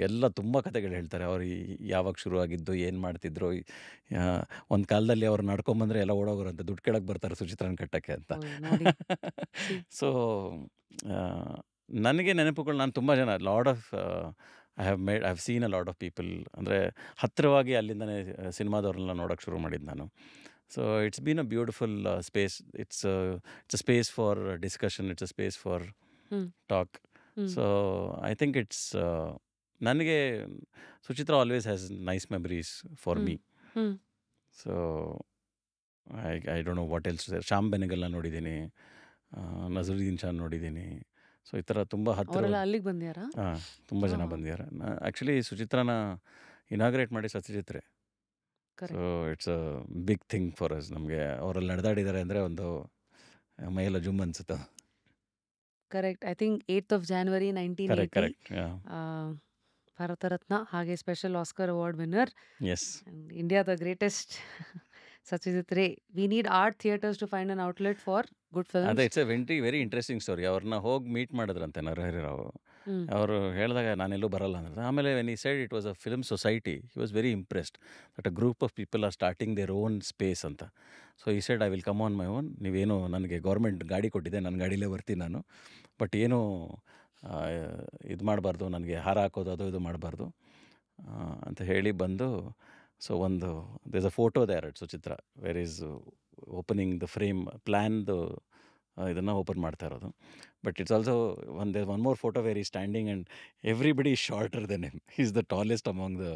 ಎಲ್ಲ ತುಂಬ ಕಥೆಗಳು ಹೇಳ್ತಾರೆ. ಅವ್ರು ಯಾವಾಗ ಶುರುವಾಗಿದ್ದು, ಏನು ಮಾಡ್ತಿದ್ರು. ಒಂದು ಕಾಲದಲ್ಲಿ ಅವ್ರು ನಡ್ಕೊಂಬಂದರೆ ಎಲ್ಲ ಓಡೋಗೋರಂತೆ, ದುಡ್ಡು ಕೇಳಕ್ಕೆ ಬರ್ತಾರೆ ಸುಚಿತ್ರನ ಕಟ್ಟಕ್ಕೆ ಅಂತ. ನೋಡಿ. ಸೊ ನನಗೆ ನೆನಪುಗಳು, ನಾನು ತುಂಬ ಜನ lot of I have seen a lot of people. ಅಂದರೆ ಹತ್ತಿರವಾಗಿ ಅಲ್ಲಿಂದನೇ ಸಿನಿಮಾದವ್ರನ್ನೆಲ್ಲ ನೋಡೋಕ್ಕೆ ಶುರು ಮಾಡಿದ್ದು ನಾನು. So it's been a beautiful space. It's a space for discussion, it's a space for hmm. Talk. Hmm. So I think it's ನನಗೆ Suchitra always has nice memories for hmm me. Hmm so I don't know what else. Shyam ಬೆನಗಲ್ನ ನೋಡಿದ್ದೀನಿ, ನಜರುದ್ದೀನ್ ಶಾನ್ ನೋಡಿದ್ದೀನಿ. So ಈ ಥರ ತುಂಬ ಹತ್ತಿರ ಅವರೆಲ್ಲ ಅಲ್ಲಿಗೆ ಬಂದ್ಯಾರಾ? ಹಾಂ, ತುಂಬ ಜನ ಹಾ ಬಂದಿದ್ದಾರೆ. ಆ್ಯಕ್ಚುಲಿ ಸುಚಿತ್ರಾನ ಇನಾಗ್ರೇಟ್ ಮಾಡಿ Satyajit Ray. So correct. It's a big thing for us. ನಮಗೆ ಅವರಲ್ಲಿ ನಡೆದಾಡಿದ್ದಾರೆ ಅಂದರೆ ಒಂದು ಮೈಯೆಲ್ಲ ಜುಮ್ ಅನ್ಸುತ್ತೆ. Correct. I think 8th of January correct 1980 correct Bharat Ratna, ಹಾಗೆ special Oscar award winner, yes. India the greatest Satyajit Ray. We need art theatres to find an outlet for good ಅದೇ films. It's a very interesting story. ಅವ್ರನ್ನ ಹೋಗಿ meet ಮಾಡಿದ್ರಂತೆ ನರಹರಿ ರಾವ್. ಹ್ಮ್ ಅವರು ಹೇಳಿದಾಗ ನಾನೆಲ್ಲೂ ಬರಲ್ಲ ಅಂದ್ರೆ, ಆಮೇಲೆ when he side it was a film society, he was very impressed that a group of people are starting their own space ಅಂತ. ಸೊ ಈ side I will come on my own. ನೀವೇನು ನನಗೆ ಗೌರ್ಮೆಂಟ್ ಗಾಡಿ ಕೊಟ್ಟಿದೆ, ನನ್ನ ಗಾಡಿಲೇ ಬರ್ತೀನಿ ನಾನು, but ಏನು ಇದು ಮಾಡಬಾರ್ದು, ನನಗೆ ಹಾರ ಹಾಕೋದು ಅದು ಇದು ಮಾಡಬಾರ್ದು ಅಂತ ಹೇಳಿ ಬಂದು. ಸೊ ಒಂದು there's a photo there at Suchitra where is opening the frame ಪ್ಲ್ಯಾನ್ದು ಇದನ್ನು ಓಪನ್ ಮಾಡ್ತಾ ಇರೋದು. But it's also one more photo where ಈ standing and everybody is shorter than him. He is the tallest among the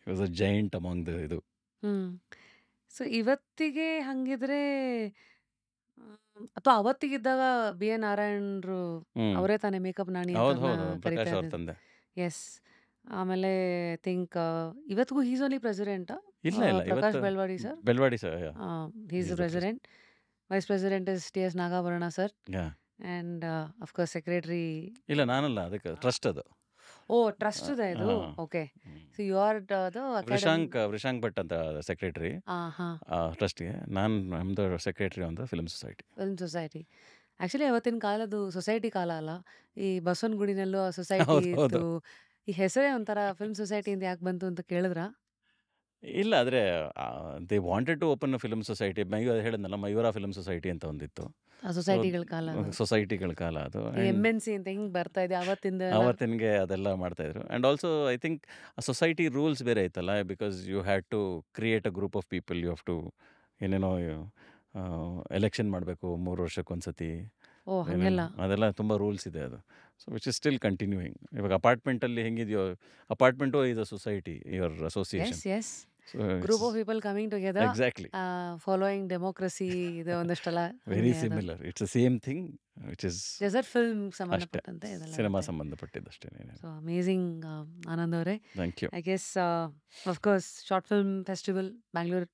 he was a giant among the ಇದು. Hmm so ಇವತ್ತಿಗೆ ಹಂಗಿದ್ರೆ ಅಥವಾ ಅವತ್ತಿಗಿದ್ದಾಗ B N ನಾರಾಯಣರು ಹ್ಞೂ, ಅವರೇ ತಾನೇ ಮೇಕಪ್ ನಾಣಿ ಅಂತ ಹೌದು ಅದನ್ನ ಹೌದು, ಕರಿತಾ ಪ್ರಕಾಶ್ ಅವ್ರ ಇದ್ದಾರೆ. ತಂದೆ. ಎಸ್. ಆಮೇಲೆ ಥಿಂಕ್ ಇವತ್ತಿಗೂ ಹೀಸ್ ಓನ್ಲಿ ಪ್ರೆಸಿಡೆಂಟ್. ಇಲ್ಲ ಇಲ್ಲ, ಪ್ರಕಾಶ್ ಇವತ್ತು Belwadi sir, Belawadi sir he's the is the president. Vice president is T S Nagabharana sir, yeah. And of course secretary. ಇಲ್ಲ ನಾನಲ್ಲ, ಅದಕ್ಕೆ ಟ್ರಸ್ಟ್ ಅದು. ಓ ಟ್ರಸ್ಟ್ ಇದೆ ಇದು. ಹಾಂ, okay. So you are the academy. Vrishank Bhat ಅಂತ ಸೆಕ್ರೆಟರಿ ಹಾಂ ಟ್ರಸ್ಟ್ಗೆ. ನಾನು ನಮ್ಮದು secretary on the film society. Film society. Actually ಅವತ್ತಿನ ಕಾಲದ್ದು ಸೊಸೈಟಿ ಕಾಲ ಅಲ್ಲ, ಈ ಬಸವನಗುಡಿನಲ್ಲೂ ಆ ಸೊಸೈಟಿ ಹೌದು ಹೌದು. ಇತ್ತು. ಈ ಹೆಸರೇ ಒಂಥರ ಫಿಲ್ಮ್ ಸೊಸೈಟಿ ಅಂತ ಯಾಕೆ ಬಂತು ಅಂತ ಕೇಳಿದ್ರ? ಇಲ್ಲ, ಆದರೆ they wanted to open a film society. ಹೇಳಿದ್ನಲ್ಲ, ಮಯೂರ ಫಿಲ್ಮ್ ಸೊಸೈಟಿ ಅಂತ ಒಂದಿತ್ತು. ಆ ಸೊಸೈಟಿಗಳ ಕಾಲ ಅದು. ಸೊಸೈಟಿಗಳ ಕಾಲ ಅದು. ಎಮ್ ಎನ್ ಸಿ ಅಂತ ಹಿಂಗೆ ಬರ್ತಾ ಇದೆ ಅವತ್ತಿಂದ ಎಲ್ಲ. ಅವತ್ತಿನಗೆ ಅದೆಲ್ಲ ಮಾಡ್ತಾಯಿದ್ರು. ಆ್ಯಂಡ್ ಆಲ್ಸೋ ಐ ಥಿಂಕ್ ಆ ಸೊಸೈಟಿ ರೂಲ್ಸ್ ಬೇರೆ ಐತಲ್ಲ, because you had to create a group of people. You have to ಏನೇನೋ ಎಲೆಕ್ಷನ್ ಮಾಡಬೇಕು 3 ವರ್ಷಕ್ಕೊಂದ್ಸತಿ, ಓ ಹಂಗೆಲ್ಲ. ಅದೆಲ್ಲ ತುಂಬ ರೂಲ್ಸ್ ಇದೆ ಅದು. So which is still continuing. ಇವಾಗ ಅಪಾರ್ಟ್ಮೆಂಟಲ್ಲಿ ಹೆಂಗಿದೆಯೋ, apartment is a society, your association. Yes yes. Group of people coming together, exactly following democracy ಇದು ಒಂದಷ್ಟೆಲ್ಲ very similar. It's the same thing which is desert film ಅಷ್ಟೇ, ಸಂಬಂಧಪಟ್ಟಂತೆ ಇದೆಲ್ಲ cinema ಇರುತ್ತೆ. ಸಂಬಂಧಪಟ್ಟಿದ್ದಷ್ಟೇ. So amazing Anand ಅವರೇ. Thank you. I guess of course short film festival Bangalore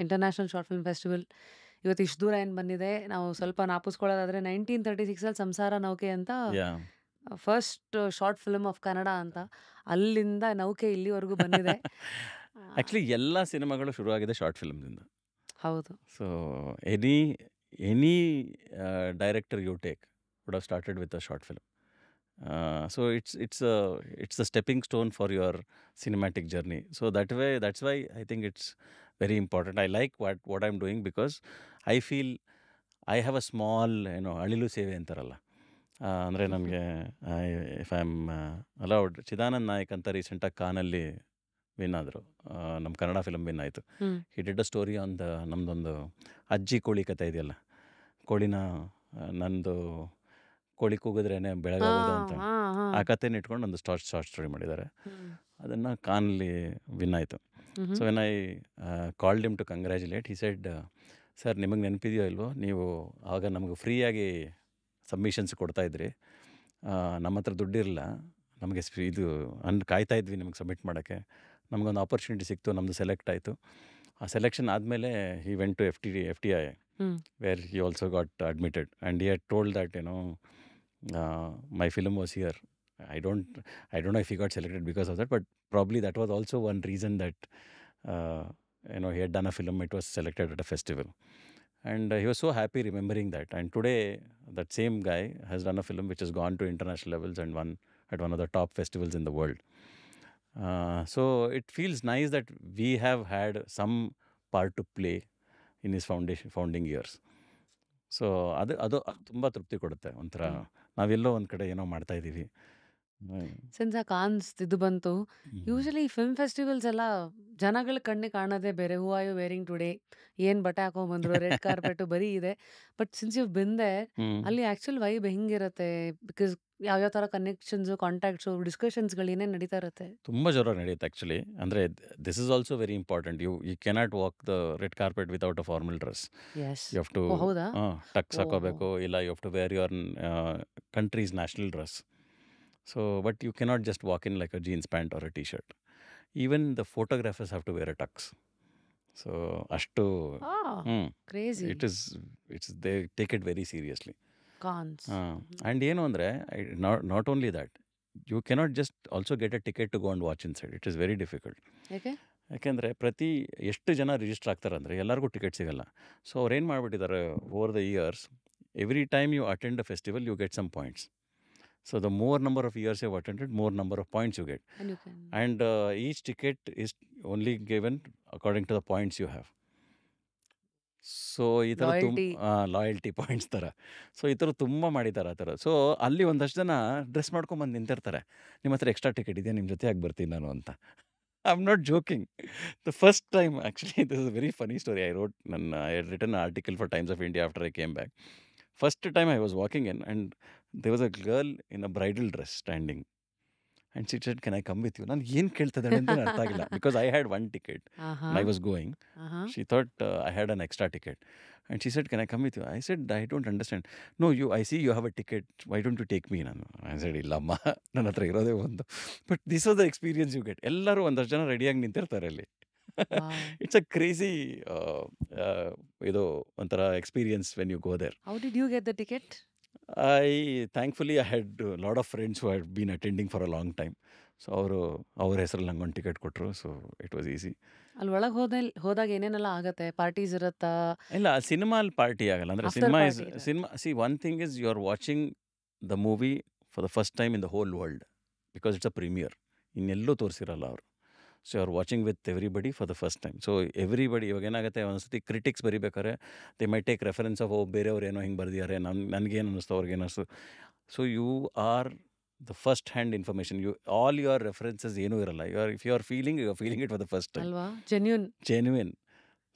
international short film festival ಇವತ್ತು ಇಷ್ಟು ದೂರ ಏನು ಬಂದಿದೆ. ನಾವು ಸ್ವಲ್ಪ ನಾಪಿಸ್ಕೊಳ್ಳೋದಾದ್ರೆ 1936 ಸಂಸಾರ ನೌಕೆ ಅಂತ yeah, first short film of Kannada ಅಂತ, ಅಲ್ಲಿಂದ ನೌಕೆ ಇಲ್ಲಿವರೆಗೂ ಬಂದಿದೆ. ಆ್ಯಕ್ಚುಲಿ ಎಲ್ಲ ಸಿನಿಮಾಗಳು ಶುರುವಾಗಿದೆ ಶಾರ್ಟ್ ಫಿಲ್ಮ್ದಿಂದ. ಹೌದು. So any director you take would have started with a short film. So it's a stepping stone for your cinematic journey. So that's why I think it's very important. I like what I'm doing because I feel I have a small, ಅಳಿಲು ಸೇವೆ ಅಂತಾರಲ್ಲ, ಅಂದರೆ ನನಗೆ if I am allowed, Chidanand Nayak ಅಂತ ರೀಸೆಂಟಾಗಿ ಕಾನಲ್ಲಿ win ಆದರು. ನಮ್ಮ Kannada film win ಆಯಿತು. Hmm he did a story on the ನಮ್ಮದೊಂದು ಅಜ್ಜಿ ಕೋಳಿ ಕಥೆ ಇದೆಯಲ್ಲ, ಕೋಳಿನ ನಂದು ಕೋಳಿ ಕೂಗಿದ್ರೇನೆ ಹಾ ಬೆಳಗಾಗೋದು ಅಂತ, ಹಾ ಹಾ ಆ ಕಥೆನ ಇಟ್ಕೊಂಡು ಒಂದು ಶಾರ್ಟ್ ಸ್ಟೋರಿ ಮಾಡಿದ್ದಾರೆ. ಹ್ಮ್ ಅದನ್ನು ಕಾನಲ್ಲಿ ವಿನ್ ಆಯಿತು. Hmm so when I called him to congratulate, he said, sir ನಿಮಗೆ ನೆನಪಿದೆಯೋ ಇಲ್ವೋ, ನೀವು ಆಗ ನಮಗೆ ಫ್ರೀಯಾಗಿ ಸಬ್ಮಿಷನ್ಸ್ ಕೊಡ್ತಾಯಿದ್ರಿ, ನಮ್ಮ ಹತ್ರ ದುಡ್ಡಿರಲಿಲ್ಲ, ನಮಗೆ ಇದು ಕಾಯ್ತಾ ಇದ್ವಿ ನಿಮಗೆ ಸಬ್ಮಿಟ್ ಮಾಡೋಕ್ಕೆ, ನಮಗೊಂದು ಆಪರ್ಚುನಿಟಿ ಸಿಕ್ತು, ನಮ್ಮದು ಸೆಲೆಕ್ಟ್ ಆಯಿತು. ಆ ಸೆಲೆಕ್ಷನ್ ಆದಮೇಲೆ he went to FTI hmm where he also got admitted, and he had told that my film was here. I don't know if he got selected because of that, but probably that was also one reason that he had done a film, it was selected at a festival, and he was so happy remembering that. And today that same guy has done a film which has gone to international levels and won at one of the top festivals in the world. So it feels nice that we have had some part to play in his founding years. So ಅದು ತುಂಬ ತೃಪ್ತಿ ಕೊಡುತ್ತೆ. ಒಂಥರ ನಾವೆಲ್ಲೋ ಒಂದು ಕಡೆ ಏನೋ ಮಾಡ್ತಾಯಿದ್ದೀವಿ, since ಆ ಕಾನ್ಸ್ ಇದು ಬಂತು, ಯೂಶಲಿ ಫಿಲ್ಮ್ ಫೆಸ್ಟಿವಲ್ಸ್ ಎಲ್ಲ ಜನಗಳ ಕಣ್ಣಿಗೆ ಕಾಣೋದೇ ಬೇರೆ. Who are you wearing today, ಏನು ಬಟ್ಟೆ ಹಾಕೊಂಡ್ಬಂದ್ರು, ರೆಡ್ ಕಾರ್ಪೆಟ್ ಬರೀ ಇದೆ. But since you been there, ಅಲ್ಲಿ ಆ್ಯಕ್ಚುಲ್ ವೈಬ್ ಹೆಂಗಿರುತ್ತೆ? ಬಿಕಾಸ್ ಯಾವ್ಯಾವ ಥರ ಕನೆಕ್ಷನ್ಸು, ಕಾಂಟ್ಯಾಕ್ಟ್ಸು, ಡಿಸ್ಕಷನ್ಸ್ಗಳು ಏನೇನು ನಡೀತಾ ಇರುತ್ತೆ? ತುಂಬ ಜೋರಾಗಿ ನಡೆಯುತ್ತೆ ಆ್ಯಕ್ಚುಲಿ. ಅಂದರೆ this is also very important. You cannot walk the red carpet without a formal dress. Yes. You have to ಓ ಹೌದಾ? ಟಕ್ಸ್ ಓ ಹಾಕೋಬೇಕು, ಇಲ್ಲ you have to wear your country's national dress. So but you cannot just walk in like a jeans pant or a T shirt. Even the photographers have to wear a tux. So ಅಷ್ಟು crazy it's they take it very seriously. Cons. And ಏನು ಅಂದರೆ not only that, you cannot just also get a ticket to go and watch inside. It is very difficult. ಯಾಕೆ? ಯಾಕೆಂದರೆ ಎಷ್ಟು ಜನ register ಆಗ್ತಾರೆ ಅಂದರೆ ಎಲ್ಲರಿಗೂ ಟಿಕೆಟ್ ಸಿಗಲ್ಲ. ಸೊ ಅವ್ರು ಏನು ಮಾಡಿಬಿಟ್ಟಿದ್ದಾರೆ over the years, every time you attend a festival you get some points. So the more number of years you have attended, more number of points you get. And you can. And each ticket is only given according to the points you have. So ಈ ಥರ Loyalty. Loyalty points ಥರ. So ಈ ಥರ ತುಂಬ ಮಾಡಿದ್ದಾರೆ ಆ ಥರ. So ಅಲ್ಲಿ ಒಂದಷ್ಟು ಜನ ಡ್ರೆಸ್ ಮಾಡ್ಕೊಂಬಂದು ನಿಂತಿರ್ತಾರೆ, ನಿಮ್ಮ ಹತ್ರ ಎಕ್ಸ್ಟ್ರಾ ಟಿಕೆಟ್ ಇದೆಯಾ, ನಿಮ್ಮ ಜೊತೆಯಾಗಿ ಬರ್ತೀನಿ ನಾನು ಅಂತ. I am not joking. The first time actually this is very funny story. I had written article for Times of India after I came back. First time I was walking in and there was a girl in a bridal dress standing and she said, "Can I come with you?" ನಾನು ಏನು ಕೇಳ್ತಿದ್ದಾಳೆ ಅಂತ ಅರ್ಥ ಆಗಿಲ್ಲ, because I had one ticket and I was going. She thought I had an extra ticket and she said, "Can I come with you?" I said, "I don't understand." "No, I see you have a ticket. Why don't you take me?" ನಾನು I said, "ಇಲ್ಲಮ್ಮ, ನನ್ನ ಹತ್ರ ಇರೋದೇ ಒಂದು." But this was the experience you get. ಎಲ್ಲರೂ ಒಂದಷ್ಟು ಜನ ರೆಡಿಯಾಗಿ ನಿಂತಿರ್ತಾರೆ ಅಲ್ಲಿ. It's a crazy ಇದು ಒಂಥರ experience when you go there. How did you get the ticket? Thankfully I had a lot of friends who had been attending for a long time. So ಅವ್ರ ಹೆಸರಲ್ಲಿ ನಂಗೆ ಒಂದು ಟಿಕೆಟ್ ಕೊಟ್ಟರು. So it was easy. ಅಲ್ಲಿ ಒಳಗೆ ಹೋದಾಗ ಏನೇನೆಲ್ಲ ಆಗತ್ತೆ? ಪಾರ್ಟೀಸ್ ಇರುತ್ತಾ? ಇಲ್ಲ, ಸಿನಿಮಾಲ್ ಪಾರ್ಟಿ ಆಗಲ್ಲ. ಅಂದರೆ After ಸಿನಿಮಾ party ಇದೆ. Cinema one thing is you are watching the movie for the first time in the whole world, because it's a premiere. ಇನ್ನೆಲ್ಲೂ ತೋರಿಸಿರಲ್ಲ ಅವರು. So you are watching with everybody for the first time. So everybody, ಇವಾಗ ಏನಾಗುತ್ತೆ, ಒಂದ್ಸತಿ critics ಬರಿಬೇಕಾದ್ರೆ they may take reference of ಬೇರೆಯವ್ರು ಏನೋ ಹಿಂಗೆ ಬರೆದಿದ್ದಾರೆ, ನನಗೇನು ಅನ್ನಿಸ್ತು, ಅವ್ರಿಗೇನು ಅನ್ನಿಸ್ತು. So you are the first hand information. All your references ಏನೂ ಇರಲ್ಲ. If you are feeling it for the first time. ಅಲ್ವಾ? Genuine.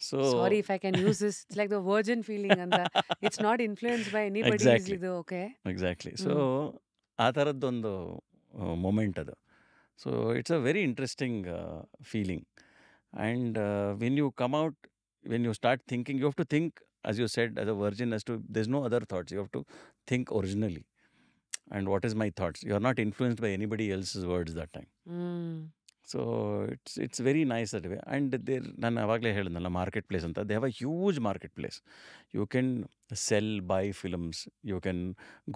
So sorry if I can use this. It's like the virgin feeling ಅಂತ. It's not influenced by anybody. Exactly. ಇದು okay. Exactly. So ಆ ಥರದ್ದೊಂದು moment ಅದು. So it's a very interesting feeling. And when you come out, when you start thinking, you have to think, as you said, as a virgin, there's no other thoughts. You have to think originally. And what is my thoughts? You are not influenced by anybody else's words that time. So it's very nice that way. And ನಾನು ಆವಾಗಲೇ ಹೇಳಿದ್ನಲ್ಲ, marketplace ಅಂತ. They have a huge marketplace. You can sell, buy films. You can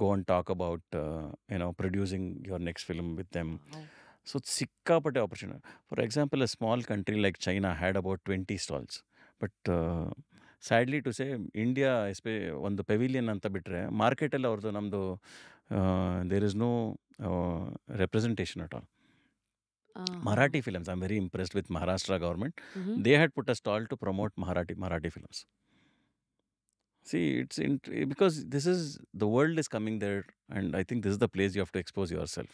go and talk about producing your next film with them. So ಸಿಕ್ಕಾಪಟ್ಟೆ opportunity. For example, a small country like China had about 20 stalls. But sadly to say, India ಒಂದು pavilion ಅಂತ ಬಿಟ್ಟರೆ ಮಾರ್ಕೆಟಲ್ಲಿ ಅವ್ರದ್ದು, ನಮ್ಮದು there is no representation at all. Marathi films, I'm very impressed with Maharashtra government. They had put a stall to promote Marathi films. See, because the world is coming there, and I think this is the place you have to expose yourself.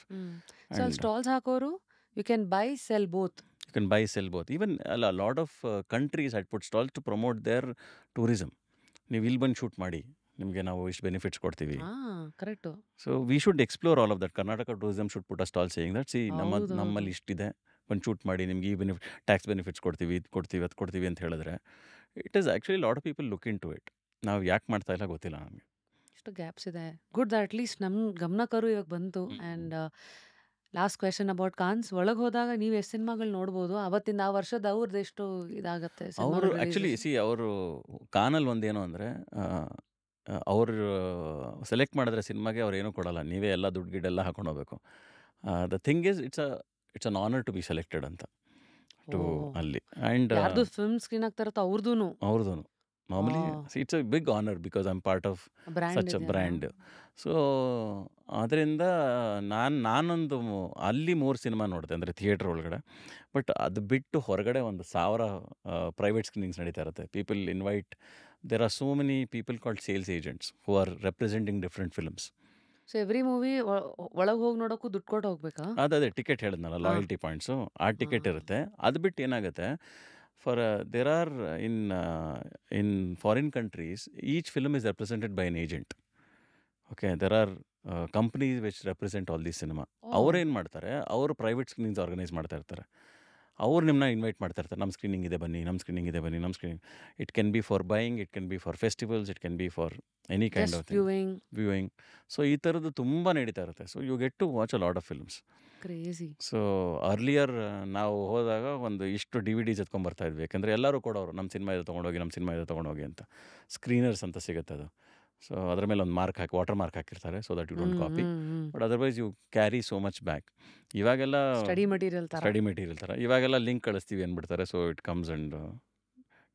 So ಅಲ್ಲಿ stalls ಹಾಕೋರು, you can buy sell both. You can buy, sell both. Even a lot of countries had put stalls to promote their tourism. ನೀವು ಇಲ್ಲಿ ಬಂದು shoot ಮಾಡಿ, ನಿಮಗೆ ನಾವು ಇಷ್ಟು benefits ಕೊಡ್ತೀವಿ. Correct. So we should explore all of that. Karnataka tourism should put a stall saying that, ನಮ್ಮಲ್ಲಿ ಇಷ್ಟಿದೆ, ಒಂದು ಶೂಟ್ ಮಾಡಿ, ನಿಮ್ಗೆ ಈ ಟ್ಯಾಕ್ಸ್ ಬೆನಿಫಿಟ್ಸ್ ಕೊಡ್ತೀವಿ, ಅದು ಕೊಡ್ತೀವಿ ಅಂತ ಹೇಳಿದ್ರೆ, it is actually lot of people look into it. ನಾವು ಯಾಕೆ ಮಾಡ್ತಾ ಇಲ್ಲ ಗೊತ್ತಿಲ್ಲ ನಮಗೆ. ಇಷ್ಟು ಗ್ಯಾಪ್ಸ್ ಇದೆ. ಗುಡ್ ದಟ್ ಅಟ್ ಲೀಸ್ಟ್ ನಮ್ಮ ಗಮನಕ್ಕರು ಇವಾಗ ಬಂತು. ಆ್ಯಂಡ್ ಲಾಸ್ಟ್ ಕ್ವೆಶನ್ ಅಬೌಟ್ ಕಾನ್ಸ್. ಒಳಗೆ ಹೋದಾಗ ನೀವು ಎಷ್ಟು ಸಿನಿಮಾಗಳು ನೋಡ್ಬೋದು? ಅವತ್ತಿಂದ ಆ ವರ್ಷದ ಅವ್ರದ್ದು ಎಷ್ಟು ಇದಾಗತ್ತೆ? ಅವರು ಆ್ಯಕ್ಚುಲಿ ಅವರು ಕಾನಲ್ಲಿ ಒಂದೇನು ಅಂದರೆ, ಅವರು ಸೆಲೆಕ್ಟ್ ಮಾಡಿದ್ರೆ ಸಿನಿಮಾಗೆ ಅವ್ರು ಏನೂ ಕೊಡಲ್ಲ, ನೀವೇ ಎಲ್ಲ ದುಡ್ಡು ಗಿಡ್ಡೆಲ್ಲ ಹಾಕೊಂಡು ಹೋಗ್ಬೇಕು. The thing is, it's an honour to be selected ಅಂತ ಟು ಅಲ್ಲಿ. ಆ್ಯಂಡ್ ಯಾರ್ದು ಫಿಲ್ಮ್ ಸ್ಕ್ರೀನ್ ಆಗ್ತಾರತ್ತೋ ಅವ್ರದ್ದು normally it's a big honour, because I am part of such a brand. So ಅದರಿಂದ ನಾನೊಂದು ಅಲ್ಲಿ 3 ಸಿನಿಮಾ ನೋಡಿದೆ, ಅಂದರೆ ಥಿಯೇಟ್ರ್ ಒಳಗಡೆ. ಬಟ್ ಅದು ಬಿಟ್ಟು ಹೊರಗಡೆ 1,000 ಪ್ರೈವೇಟ್ ಸ್ಕ್ರೀನಿಂಗ್ಸ್ ನಡೀತಾ ಇರುತ್ತೆ. People invite, there are so many people called sales agents who are representing different films. So every movie ಒಳಗೆ ಹೋಗಿ ನೋಡೋಕ್ಕೂ ದುಡ್ಡು ಕೊಟ್ಟು ಹೋಗ್ಬೇಕಾ? ಅದೇ ಟಿಕೆಟ್ ಹೇಳಿದ್ನಲ್ಲ, ಹಾಂ ಲಾಯಲ್ಟಿ ಪಾಯಿಂಟ್ಸು, ಆ ಟಿಕೆಟ್ ಹಾಂ ಇರುತ್ತೆ. ಅದು ಬಿಟ್ಟು ಏನಾಗುತ್ತೆ, for there are in in foreign countries each film is represented by an agent. Okay, there are companies which represent all the cinema. Oh ಅವರೇನು ಮಾಡ್ತಾರೆ, ಅವರು ಪ್ರೈವೇಟ್ ಸ್ಕ್ರೀನಿಂಗ್ಸ್ ಆರ್ಗನೈಸ್ ಮಾಡ್ತಾ ಇರ್ತಾರೆ. ಅವ್ರು ನಿಮ್ಮನ್ನ ಇನ್ವೈಟ್ ಮಾಡ್ತಾ ಇರ್ತಾರೆ, ನಮ್ಮ ಸ್ಕ್ರೀನಿಂಗ್ ಇದೆ ಬನ್ನಿ, ನಮ್ಮ ಸ್ಕ್ರೀನಿಂಗ್ ಇದೆ ಬನ್ನಿ, ನಮ್ಮ screening. It can be for buying, it can be for festivals, it can be for any kind just of thing, viewing. Viewing. So ಈ ಥರದ್ದು ತುಂಬ ನಡೀತಾ ಇರುತ್ತೆ. So you get to watch a lot of films. Crazy. So earlier ನಾವು ಹೋದಾಗ ಒಂದು ಇಷ್ಟು D V ಡಿಸ್ ಎತ್ಕೊಂಡ್ಬರ್ತಾ ಇದ್ವಿ, ಯಾಕೆಂದರೆ ಎಲ್ಲರೂ ಕೊಡೋರು, ನಮ್ಮ ಸಿನಿಮಾ ಇದು ತೊಗೊಂಡೋಗಿ, ನಮ್ಮ ಸಿನಿಮಾ ಇದು ತೊಗೊಂಡೋಗಿ ಅಂತ. ಸ್ಕ್ರೀನರ್ಸ್ ಅಂತ ಸಿಗುತ್ತೆ ಅದು. ಸೊ ಅದ್ರ ಮೇಲೆ ಒಂದು ಮಾರ್ಕ್ ಹಾಕಿ, ವಾಟರ್ ಮಾರ್ಕ್ ಹಾಕಿರ್ತಾರೆ, so that you don't copy. But otherwise you carry so much back. ಇವಾಗೆಲ್ಲ ಸ್ಟಡಿ ಮಟೀರಿಯಲ್ ಥರ. ಸ್ಟಡಿ ಮೆಟೀರಿಯಲ್ ಥರ, ಇವಾಗೆಲ್ಲ ಲಿಂಕ್ ಕಳಿಸ್ತೀವಿ ಅಂದ್ಬಿಡ್ತಾರೆ. So it comes and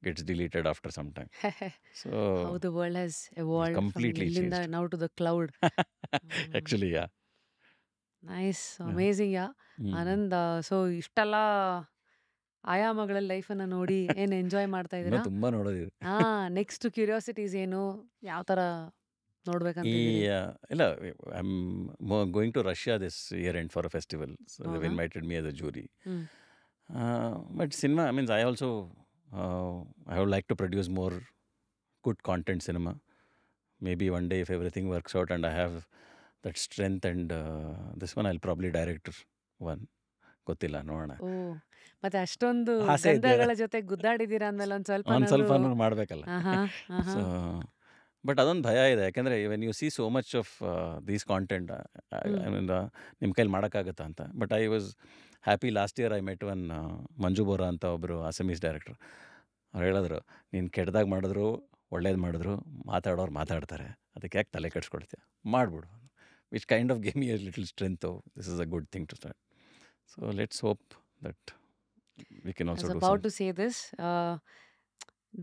gets deleted after some time. So how the world has evolved from completely ಇಲ್ಲಿಂದ changed. Now to the cloud. Actually yeah. Nice, amazing yeah Anand. So ಇಷ್ಟೆಲ್ಲ ಆಯಾಮಗಳಲ್ಲಿ ಲೈಫನ್ನು ನೋಡಿ ಏನು enjoy ಮಾಡ್ತಾ ಇನ್ನೂ ಇದ್ದೀರಾ? ತುಂಬ ನೋಡೋದಿದೆ. ನೆಕ್ಸ್ಟ್ ಕ್ಯೂರಿಯಾಸಿಟೀಸ್ ಏನು, ಯಾವ ಥರ ಈ ನೋಡ್ಬೇಕಂತಿದ್ದೀರಿ? ಇಲ್ಲ, I am going to Russia this year end for a festival. So they ಹೌದಾ? Invited me as a jury. Hmm but cinema means I also I would like to produce more good content cinema. Maybe one day if everything works out and I have that strength and this one I'll probably direct one. ಗೊತ್ತಿಲ್ಲ, ನೋಡೋಣ. ಓ, ಮತ್ತೆ ಅಷ್ಟೊಂದು ಆಸೆ ಇದೆ, ಗಂಧಗಳ ಜೊತೆ ಗುದ್ದಾಡಿದ್ದೀರಾ ಅಂದ್ಮೇಲೆ ಒಂದು ಒಂದು ಸ್ವಲ್ಪ ಸ್ವಲ್ಪನಾದ್ರೂ. ಮಾಡಬೇಕಲ್ಲ. ಆಹಾ ಆಹಾ ಸೊ ಬಟ್ ಅದೊಂದು ಭಯ ಇದೆ, ಯಾಕೆಂದರೆ when you see so much of these content, hmm I mean ನಿಮ್ಮ ಕೈಲಿ ಮಾಡೋಕ್ಕಾಗತ್ತಾ ಅಂತ. But I was happy last year I met one Manju Bora ಅಂತ ಒಬ್ಬರು ಅಸಮೀಸ್ ಡೈರೆಕ್ಟರ್. ಅವ್ರು ಹೇಳಿದ್ರು, ನೀನು ಕೆಟ್ಟದಾಗ ಮಾಡಿದ್ರು ಒಳ್ಳೇದು ಮಾಡಿದ್ರು ಮಾತಾಡೋರು ಮಾತಾಡ್ತಾರೆ, ಅದಕ್ಕೆ ಯಾಕೆ ತಲೆ ಕೆಡಿಸ್ಕೊಡ್ತೀಯ, ಮಾಡಿಬಿಡು. Which kind of game year little strength. This is a good thing to start. So let's hope that we can I also was do about some. to say this.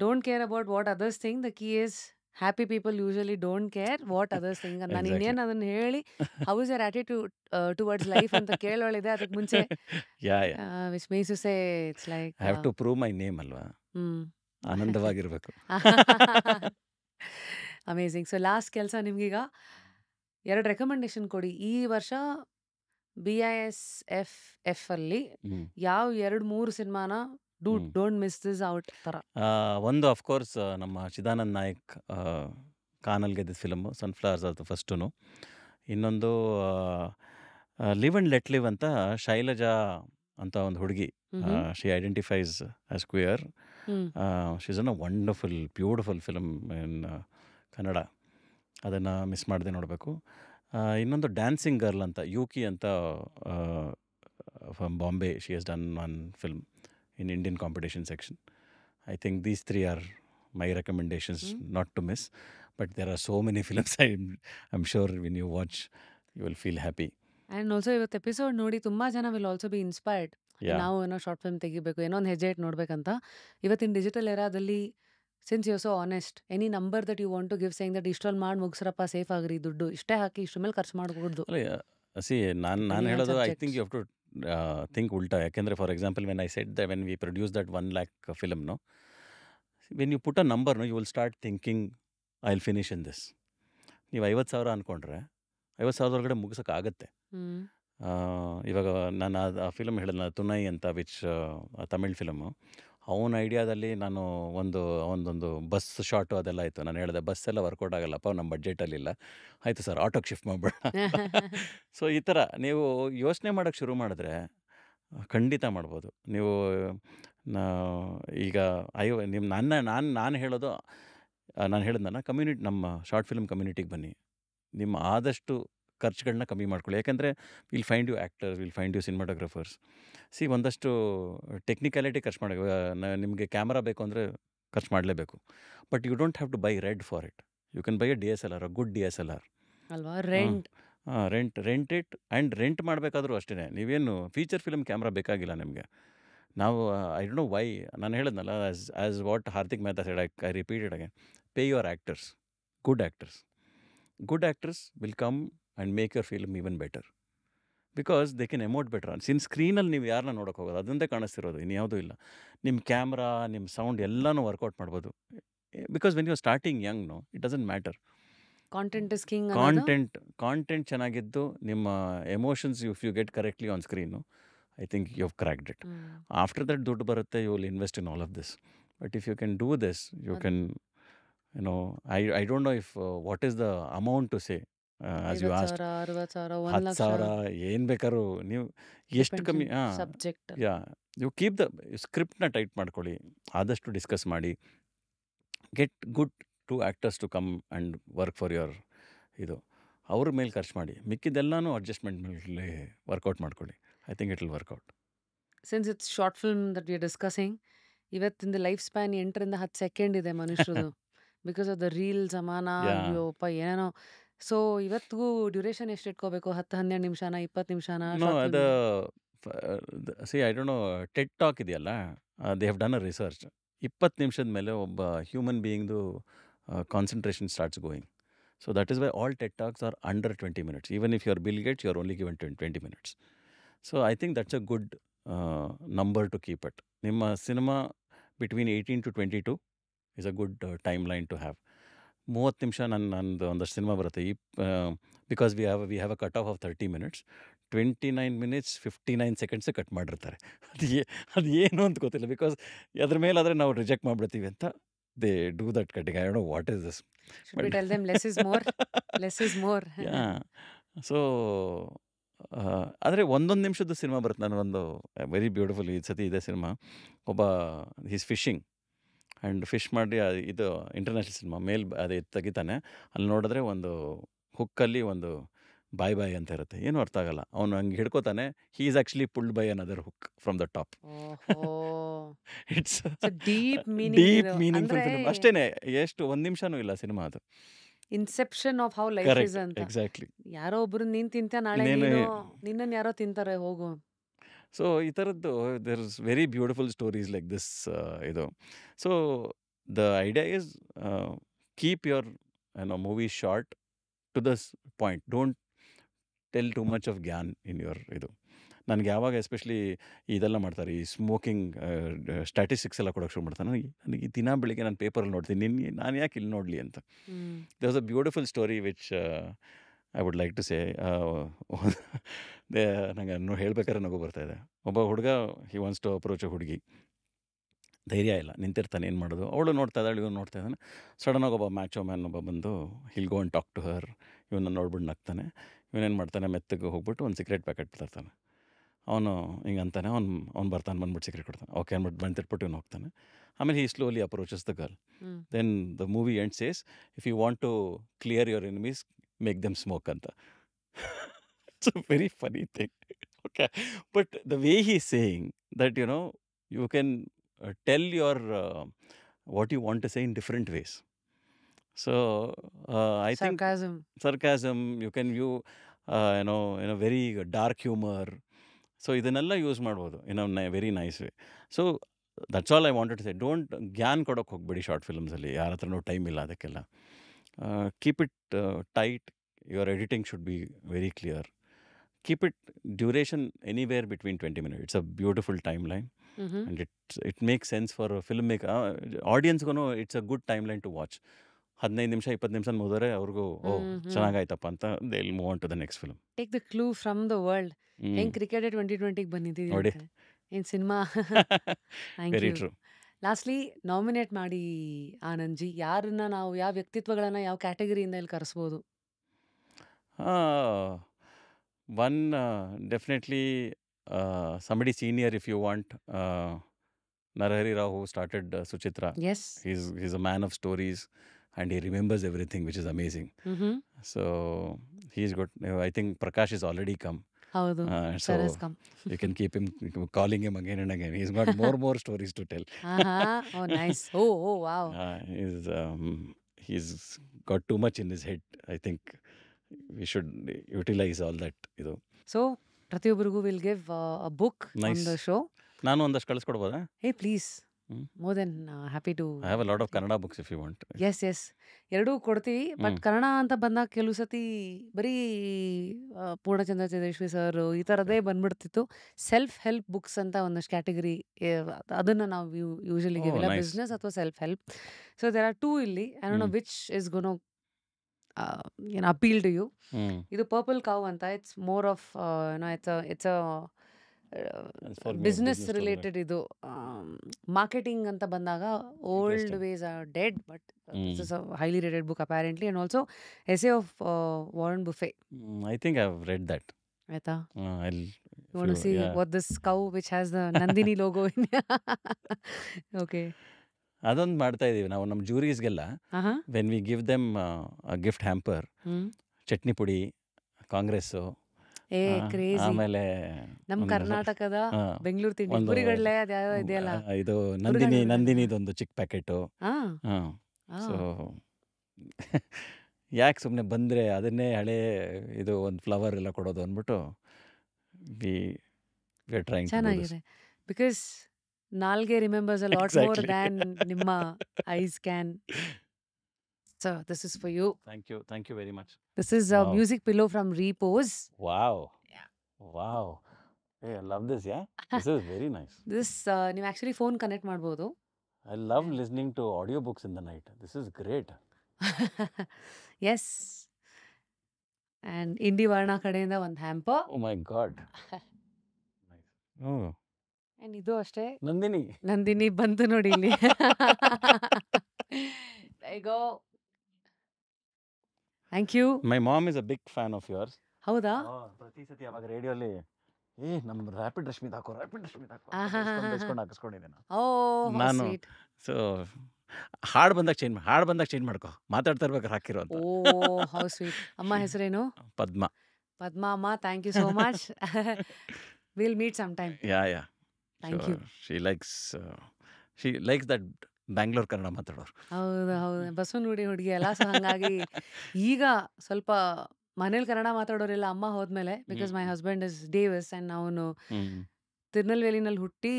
Don't care about what others think. The key is happy people usually don't care what others think. ನಾನು exactly. ಇನ್ನೇನು ಅದನ್ನು ಹೇಳಿ how is your attitude towards life ಅಂತ ಕೇಳೋಳಿದೆ ಅದಕ್ಕೆ ಮುಂಚೆ yeah which means to say it's like I have to prove my name ಅಲ್ವಾ, ಆನಂದವಾಗಿರಬೇಕು. ಅಮೇಝಿಂಗ್. ಸೊ ಲಾಸ್ಟ್ ಕೆಲಸ ನಿಮ್ಗೀಗ 2 ರೆಕಮೆಂಡೇಶನ್ ಕೊಡಿ. ಈ ವರ್ಷ BISF ಅಲ್ಲಿ ಹ್ಞೂ ಯಾವ 2-3 ಸಿನಿಮಾನ ಹ್ಞೂ ಡೋಂಟ್ ಮಿಸ್ ದಿಸ್ ಔಟ್ ಥರ. ಒಂದು ಅಫ್ಕೋರ್ಸ್ ನಮ್ಮ ಚಿದಾನಂದ್ ನಾಯಕ್ ಕಾನಲ್ಲಿ ಗೆದ್ದಿದ್ದ ಫಿಲಮು ಸನ್ಫ್ಲವರ್ಸ್, ಅದು ಫಸ್ಟು. ಇನ್ನೊಂದು ಲಿವ್ ಆ್ಯಂಡ್ ಲೆಟ್ ಲಿವ್ ಅಂತ ಶೈಲಜಾ ಅಂತ ಒಂದು ಹುಡುಗಿ, she identifies as queer. Hmm she is an a wonderful beautiful film in Kannada. ಅದನ್ನು ಮಿಸ್ ಮಾಡದೆ ನೋಡಬೇಕು. ಇನ್ನೊಂದು ಡ್ಯಾನ್ಸಿಂಗ್ ಗರ್ಲ್ ಅಂತ ಯೂಕಿ ಅಂತ from Bombay, she has done one film in Indian competition section. I think these 3 are my recommendations not to miss. But there are so many films I'm sure when you watch you will feel happy. And also ಇವತ್ತು episode ನೋಡಿ ತುಂಬ ಜನ will also be inspired. Yeah. ನಾವು ಏನೋ short film ತೆಗಿಬೇಕು, ಏನೋ ಒಂದು ಹೆಜ್ಜೆ ಇಟ್ಟು ನೋಡ್ಬೇಕಂತ. ಇವತ್ತಿನ ಡಿಜಿಟಲ್ ಎರಾದಲ್ಲಿ since you so honest, any number that you want to give saying that ಇಷ್ಟೊಂದು ಮಾಡಿ ಮುಗಿಸ್ರಪ್ಪ, ಸೇಫ್ ಆಗ್ರಿ, ದುಡ್ಡು ಇಷ್ಟೇ ಹಾಕಿ ಇಷ್ಟ್ರ ಮೇಲೆ ಖರ್ಚು ಮಾಡಕೂಡ್ದು. See, ನಾನು Any ಹೇಳೋದು I subjects. Think you have to think ಉಲ್ಟಾ. ಯಾಕೆಂದರೆ for example when I said when we produce that 1 lakh film, no, when you put a number, you will start thinking I will finish in this. ನೀವು 50,000 ಅಂದ್ಕೊಂಡ್ರೆ 50,000 ಒಳಗಡೆ ಮುಗಿಸೋಕ್ಕಾಗತ್ತೆ. ಹ್ಮ್ ಇವಾಗ ನಾನು ಆ film ಹೇಳಿದ್ನಲ್ಲ ತುನೈ ಅಂತ, ವಿಚ್ ತಮಿಳ್ ಫಿಲಮು. ಅವನ ಐಡಿಯಾದಲ್ಲಿ ನಾನು ಒಂದೊಂದು ಬಸ್ ಶಾಟು ಅದೆಲ್ಲ ಆಯಿತು. ನಾನು ಹೇಳಿದೆ ಬಸ್ಸೆಲ್ಲ ವರ್ಕೌಟ್ ಆಗಲ್ಲಪ್ಪ, ನಮ್ಮ ಬಡ್ಜೆಟಲ್ಲಿಲ್ಲ. ಆಯಿತು ಸರ್, ಆಟೋಗೆ ಶಿಫ್ಟ್ ಮಾಡಿಬಿಡ. ಸೊ ಈ ಥರ ನೀವು ಯೋಚನೆ ಮಾಡೋಕ್ಕೆ ಶುರು ಮಾಡಿದ್ರೆ ಖಂಡಿತ ಮಾಡ್ಬೋದು ನೀವು. ಈಗ ನಾನು ಹೇಳೋದು, ನಾನು ಹೇಳಿದ್ನಲ್ಲ, ನಮ್ಮ ಶಾರ್ಟ್ ಫಿಲ್ಮ್ ಕಮ್ಯುನಿಟಿಗೆ ಬನ್ನಿ, ನಿಮ್ಮ ಆದಷ್ಟು ಖರ್ಚುಗಳನ್ನ ಕಮ್ಮಿ ಮಾಡ್ಕೊಳ್ಳಿ. ಯಾಕೆಂದರೆ will find you actors, will find you cinematographers. ಒಂದಷ್ಟು ಟೆಕ್ನಿಕ್ಯಾಲಿಟಿ ಖರ್ಚು ಮಾಡಿ, ನಿಮಗೆ ಕ್ಯಾಮ್ರಾ ಬೇಕು ಅಂದರೆ ಖರ್ಚು ಮಾಡಲೇಬೇಕು. But you don't have to buy red for it. You can buy a DSLR, a good DSLR. ಅಲ್ವಾ? Rent rent it. And rent ಮಾಡಬೇಕಾದ್ರೂ ಅಷ್ಟೇ, ನೀವೇನು ಫೀಚರ್ ಫಿಲ್ಮ್ ಕ್ಯಾಮ್ರಾ ಬೇಕಾಗಿಲ್ಲ ನಿಮಗೆ. ನಾವು ಐ ಡೋಂಟ್ ನೋ ವೈ, ನಾನು ಹೇಳಿದ್ನಲ್ಲ, as what Hardik Mehta shed, I repeated again, pay your actors, good actors. Good actors will come and make your film even better because they can emote better. ಸಿನ್ ಸ್ಕ್ರೀನಲ್ಲಿ ನೀವು ಯಾರನ್ನ ನೋಡೋಕೆ ಹೋಗೋದು, ಅದೊಂದೇ ಕಾಣಿಸ್ತಿರೋದು, ಇನ್ಯಾವುದೂ ಇಲ್ಲ. ನಿಮ್ಮ ಕ್ಯಾಮ್ರಾ, ನಿಮ್ಮ ಸೌಂಡ್ ಎಲ್ಲನೂ ವರ್ಕೌಟ್ ಮಾಡ್ಬೋದು. Because when you are starting young, no, it doesn't matter. Content is king ಅನ್ನೋದು. ಕಾಂಟೆಂಟ್ ಚೆನ್ನಾಗಿದ್ದು ನಿಮ್ಮ emotions if you get correctly on screen, I think you have cracked it. After that ದುಡ್ಡು ಬರುತ್ತೆ, you will invest in all of this. But if you can do this, you ಅದು can I don't know if what is the amount to say as you asked. 50,000 60,000 1 10 lakh ಸಾವಿರ ಏನು ಬೇಕಾದ್ರೂ ನೀವು ಎಷ್ಟು depends ಕಮ್ಮಿ subject. Yeah you keep the ಸ್ಕ್ರಿಪ್ಟ್ನ tight ಮಾಡ್ಕೊಳ್ಳಿ, ಆದಷ್ಟು ಡಿಸ್ಕಸ್ ಮಾಡಿ, get good to actors to come and work for your ಇದು, ಅವ್ರ ಮೇಲೆ ಖರ್ಚು ಮಾಡಿ, ಮಿಕ್ಕಿದ್ದೆಲ್ಲನೂ ಅಡ್ಜಸ್ಟ್ಮೆಂಟ್ ಮೇಲೆ ವರ್ಕೌಟ್ ಮಾಡ್ಕೊಳ್ಳಿ. I think it will work out. Since it's short film that we are discussing, ಇವತ್ತಿಂದ ಲೈಫ್ ಸ್ಪ್ಯಾನ್ 8ರಿಂದ 10 ಸೆಕೆಂಡ್ ಇದೆ ಮನುಷ್ಯರದು, ಬಿಕಾಸ್ ಆಫ್ ದ ರೀಲ್ ಜಮಾನ. ಯಾ ಅಯ್ಯೋಪ್ಪ ಏನೇನೋ. ಸೊ ಇವತ್ತಿಗೂ ಡ್ಯೂರೇಷನ್ ಎಷ್ಟು ಇಟ್ಕೋಬೇಕು? 10-12 ನಿಮಿಷನ, 20 ನಿಮಿಷನ ನೋ ಶಾರ್ಟ್ ಅದು film? See I don't know, TED talk ಇದೆಯಲ್ಲ, they have done a research. 20 ನಿಮಿಷದ ಮೇಲೆ ಒಬ್ಬ ಹ್ಯೂಮನ್ ಬೀಯಿಂಗ್ದು concentration starts going. So that is why all TED talks are under 20 minutes. Even if you are Bill Gates, you are only given 20 minutes. So I think that's a good number to keep it. ನಿಮ್ಮ cinema between 18 to 22 is a good time line to have. 30 ನಿಮಿಷ ನಂದು ಒಂದಷ್ಟು cinema ಬರುತ್ತೆ, because we have a cut off 30 minutes. 29 minutes 59 seconds cut ಮಾಡಿರ್ತಾರೆ. ಅದು ಏನು ಅಂತ ಗೊತ್ತಿಲ್ಲ, ಬಿಕಾಸ್ ಅದ್ರ ಮೇಲಾದರೆ ನಾವು ರಿಜೆಕ್ಟ್ ಮಾಡಿಬಿಡ್ತೀವಿ ಅಂತ they do that cutting. I don't know what is this. Should be tell them less is more, less is more. Yeah so ಆದರೆ ಒಂದೊಂದು ನಿಮಿಷದ ಸಿನಿಮಾ ಬರುತ್ತೆ. ನನಗೊಂದು ವೆರಿ ಬ್ಯೂಟಿಫುಲ್ ಈ ಸತಿ ಇದೆ ಸಿನಿಮಾ. ಒಬ್ಬ ಹೀಸ್ ಫಿಶಿಂಗ್ ಆ್ಯಂಡ್ ಫಿಶ್ ಮಾಡಿ ಇದು ಇಂಟರ್ನ್ಯಾಷನಲ್ ಸಿನಿಮಾ ಅದೇ ತೆಗಿತಾನೆ. ಅಲ್ಲಿ ನೋಡಿದ್ರೆ ಒಂದು ಹುಕ್ಕಲ್ಲಿ ಒಂದು ಬಾಯ್ ಅಂತ ಇರುತ್ತೆ, ಏನೂ ಅರ್ಥ ಆಗಲ್ಲ. ಅವನು ಹಂಗೆ ಹಿಡ್ಕೋತಾನೆ, he is actually pulled by another hook from the top. ಓಹೋ, ಇಟ್ಸ್ ಡೀಪ್ ಮೀನಿಂಗ್ ಡೀಪ್ ಇದು. ಮೀನಿಂಗ್ಫುಲ್ ಅಂದ್ರೆ ಫಿಲ್ಮ್. ಅಷ್ಟೇನೆ, ಎಷ್ಟು 1 ನಿಮಿಷನೂ ಇಲ್ಲ ಸಿನಿಮಾ ಅದು. Inception of how life correct, is ಅಂತ. ಎಕ್ಸಾಕ್ಟ್ಲಿ. ಯಾರೋ ಒಬ್ರು ನೀನ್ ತಿಂತ, ನಾಳೆ ಇನ್ನೇನು ನಿನ್ನನ್ನು ಯಾರೋ ತಿಂತಾರೆ, ಹೋಗು. ಸೊ ಈ ಥರದ್ದು there is very beautiful stories like this ಇದು. So the idea is keep your movie short to the point. Don't tell too much of gyan in your ಇದು. ನನಗೆ ಯಾವಾಗ ಎಸ್ಪೆಷಲಿ ಇದೆಲ್ಲ ಮಾಡ್ತಾರೆ, ಈ ಸ್ಮೋಕಿಂಗ್ ಸ್ಟ್ಯಾಟಿಸ್ಟಿಕ್ಸ್ ಎಲ್ಲ ಕೊಡೋಕೆ ಶುರು ಮಾಡ್ತಾನೆ. ನನಗೆ ದಿನ ಬೆಳಿಗ್ಗೆ ನಾನು ಪೇಪರಲ್ಲಿ ನೋಡ್ತೀನಿ, ನಾನು ಯಾಕೆ ಇಲ್ಲಿ ನೋಡಲಿ ಅಂತ. There was a beautiful story which I would like to say. ನನಗೆ ಹೇಳ್ಬೇಕಾದ್ರೆ ನಗು ಬರ್ತಾಯಿದೆ. ಒಬ್ಬ ಹುಡುಗ he wants to approach a ಹುಡುಗಿ, ಧೈರ್ಯ ಇಲ್ಲ, ನಿಂತಿರ್ತಾನೆ, ಏನು ಮಾಡೋದು. ಅವಳು ನೋಡ್ತಾ ಇದ್ದಾಳೆ, ಇವನು ನೋಡ್ತಾ ಇದ್ದಾನೆ. ಸಡನ್ನಾಗಿ ಒಬ್ಬ ಮ್ಯಾಚೋ ಮ್ಯಾನ್ ಒಬ್ಬ ಬಂದು he'll go and talk to her. ಇವನ್ನ ನೋಡ್ಬಿಟ್ಟು ನಗ್ತಾನೆ. ಇವನೇನು ಮಾಡ್ತಾನೆ, ಮೆತ್ತಗೆ ಹೋಗ್ಬಿಟ್ಟು ಒಂದು ಸಿಗರೇಟ್ ಪ್ಯಾಕೆಟ್ ತರ್ತಾನೆ. ಅವನು ಹಿಂಗೆ ಅಂತಾನೆ, ಅವ್ನು ಬರ್ತಾನೆ, ಬಂದ್ಬಿಟ್ಟು ಸಿಗರೇಟ್ ಕೊಡ್ತಾನೆ. ಓಕೆ ಅಂದ್ಬಿಟ್ಟು ಬಂತಿರ್ಬಿಟ್ಟು ಇವನು ಹೋಗ್ತಾನೆ. ಆಮೇಲೆ he slowly approaches the girl. Then the movie end says, if you want to clear your enemies, make them smoke ಅಂತ. It's a very funny thing. Okay, but the way he saying that you can tell your what you want to say in different ways. So I think sarcasm you can view in a very dark humor. So ಇದನ್ನೆಲ್ಲ use ಮಾಡ್ಬೋದು in a very nice way. So that's all I wanted to say. Don't Gyan ಕೊಡೋಕೆ ಹೋಗ್ಬೇಡಿ short ಫಿಲ್ಮ್ಸಲ್ಲಿ. ಯಾರ ಹತ್ರನೂ time ಇಲ್ಲ ಅದಕ್ಕೆಲ್ಲ. Keep it tight. Your editing should be very clear. Keep it duration anywhere between 20 minutes. It's a beautiful timeline. And it makes sense for a filmmaker. Audience it's a good timeline to watch. 15 ನಿಮಿಷ 20 ನಿಮಿಷ ಮುಗಿದ್ರೆ ಅವ್ರಿಗೂ ಚೆನ್ನಾಗಾಯ್ತಪ್ಪ ಅಂತ they will move on to the next film. Take the clue from the world. ಹೆಂಗ್ cricket 2020 ಬಂದಿದ್ದೀವಿ ನೋಡಿ, ಏನ್ cinema. Very true. Lastly nominate ಮಾಡಿ ಆನಂದ್ಜಿ, ಯಾರನ್ನ ನಾವು, ಯಾವ ವ್ಯಕ್ತಿತ್ವಗಳನ್ನ ಯಾವ ಕ್ಯಾಟಗರಿಯಿಂದ ಇಲ್ಲಿ ಕರೆಸ್ಬೋದು? One definitely somebody senior if you want. Narahari Rao, who started Suchitra. Yes. He's a man of stories and he remembers everything, which is amazing. So he's good. I think Prakash has already come. ಹೌದು, So you can keep him, calling him again and again. He's got more stories to tell. Oh nice. Oh wow. He's got too much in his head. I think we should utilize all that. So ಪ್ರತಿಯೊಬ್ಬರಿಗೂ will give a book on the show. ನಾನು ಒಂದಷ್ಟು ಕಳಿಸ್ಕೊಡ್ಬೋದಾ? Hey please, more than happy to. I have a lot of Kannada books if you want. Yes ಎರಡೂ ಕೊಡ್ತೀವಿ. But Kannada ಅಂತ ಬಂದಾಗ ಕೆಲವು ಸತಿ ಬರೀ ಪೂರ್ಣಚಂದ್ರ ಚಂದ್ರೇಶ್ವರಿ ಸರ್ ಈ ಥರದೇ ಬಂದ್ಬಿಡ್ತಿತ್ತು. ಸೆಲ್ಫ್ ಹೆಲ್ಪ್ ಬುಕ್ಸ್ ಅಂತ ಒಂದಷ್ಟು ಕ್ಯಾಟಗರಿ, ಅದನ್ನು ನಾವು ಯೂಶಲಿ ಗಿವ್, ಇಲ್ಲ ಬಿಸ್ನೆಸ್ ಅಥವಾ self help. So there are two ಇಲ್ಲಿ. I don't know which is gonna appeal to you. Hmm. ಇದು ಪರ್ಪಲ್ ಕೌ ಅಂತ. It's more of it's a For me, business business related. ಇದು marketing ಅಂತ ಬಂದಾಗ old Interesting. Ways are dead, but this Mm. Is a highly rated book apparently, and also ಎಸೆ of Warren Buffett. I think I've read that. ಆಯ್ತಾ? I'll, You want to see what this cow which has the Nandini logo in? Okay. ಅದೊಂದು ಮಾಡ್ತಾ ಇದೀವಿ ನಾವು ನಮ್ಮ ಜೂರೀಸ್ಗೆಲ್ಲ. When we give them gift hamper, chutney podi, Congress, crazy. ಆಮೇಲೆ ನಮ್ ಕರ್ನಾಟಕದ ಆ, ಬೆಂಗಳೂರು ತಿಂಡಿ ಒಂದು ಪುರಿಗಡ್ಲೆ ಅದ್ಯಾವ ಇದೆಯಲ್ಲ. ಇದು ಹುಡುಗನ ನಂದಿನಿದೊಂದು ಚಿಕ್ಕ ಪ್ಯಾಕೆಟು. ಸೊ ಯಾಕೆ ಸುಮ್ಮನೆ ಬಂದರೆ ಅದನ್ನೇ ಹಳೆ ಇದು ಒಂದು ಫ್ಲವರ್ ಎಲ್ಲ ಕೊಡೋದು ಅಂದ್ಬಿಟ್ಟು we are trying to do this. ಚೆನ್ನಾಗಿದೆ. ಬಿಕಾಸ್ ನಾಲ್ಗೆ remembers a lot more Exactly. Than ನಿಮ್ಮ eyes can. So this is for you. Thank you very much. This is Wow. Music pillow from Repose. Wow wow, I love this. This is very nice. This ನೀವು actually phone connect ಮಾಡ್ಬೋದು. I love listening to audio books in the night. This is great. Yes. And ಇಂಡಿ ವರ್ಣ ಕಡೆಯಿಂದ ಒಂದು hamper. Oh my god. And ಇದು ಅಷ್ಟೇ. ನಂದಿನಿ. ನಂದಿನಿ ಬಂತು ನೋಡಿ ಇಲ್ಲಿ. Go. Thank you. My mom is a big fan of yours. ಹೌದಾ? ಪ್ರತಿ ಸತಿ ಅವಾಗ ರೇಡಿಯೋಲಿ ನಮ್ಮ ರ್ಯಾಪಿಡ್ ರಶ್ಮಿದ್ ಹಾಕೋ ಹಾಕಿಸ್ಕೊಂಡಿದ್ದೆ ನಾನು. ಓ, ನಾನು ಸ್ವೀಟ್. ಸೊ ಹಾಡು ಬಂದಾಗ ಚೇಂಜ್ ಮಾಡ್ಕೊ, ಮಾತಾಡ್ತಾ ಇರ್ಬೇಕಾದ್ರೆ ಹಾಕಿರೋ ಅಂತ. Oh, how sweet. ಅಮ್ಮ ಹೆಸರೇನು? ಪದ್ಮ. ಪದ್ಮ ಅಮ್ಮ, thank you so much. Will meet some time. Yeah thank you. She likes that Bangalore Kannada ಮಾತಾಡೋರು. ಹೌದು. ಬಸವನಗುಡಿ ಹುಡುಗಿ ಅಲ್ಲ, ಸೊ ಹಂಗಾಗಿ ಈಗ ಸ್ವಲ್ಪ ಮನೇಲಿ ಕನ್ನಡ ಮಾತಾಡೋರಿಲ್ಲ ಅಮ್ಮ ಹೋದ್ಮೇಲೆ. Because my husband is Davis and ಅವನು ತಿರುನಲ್ವೇಲಿನಲ್ಲಿ ಹುಟ್ಟಿ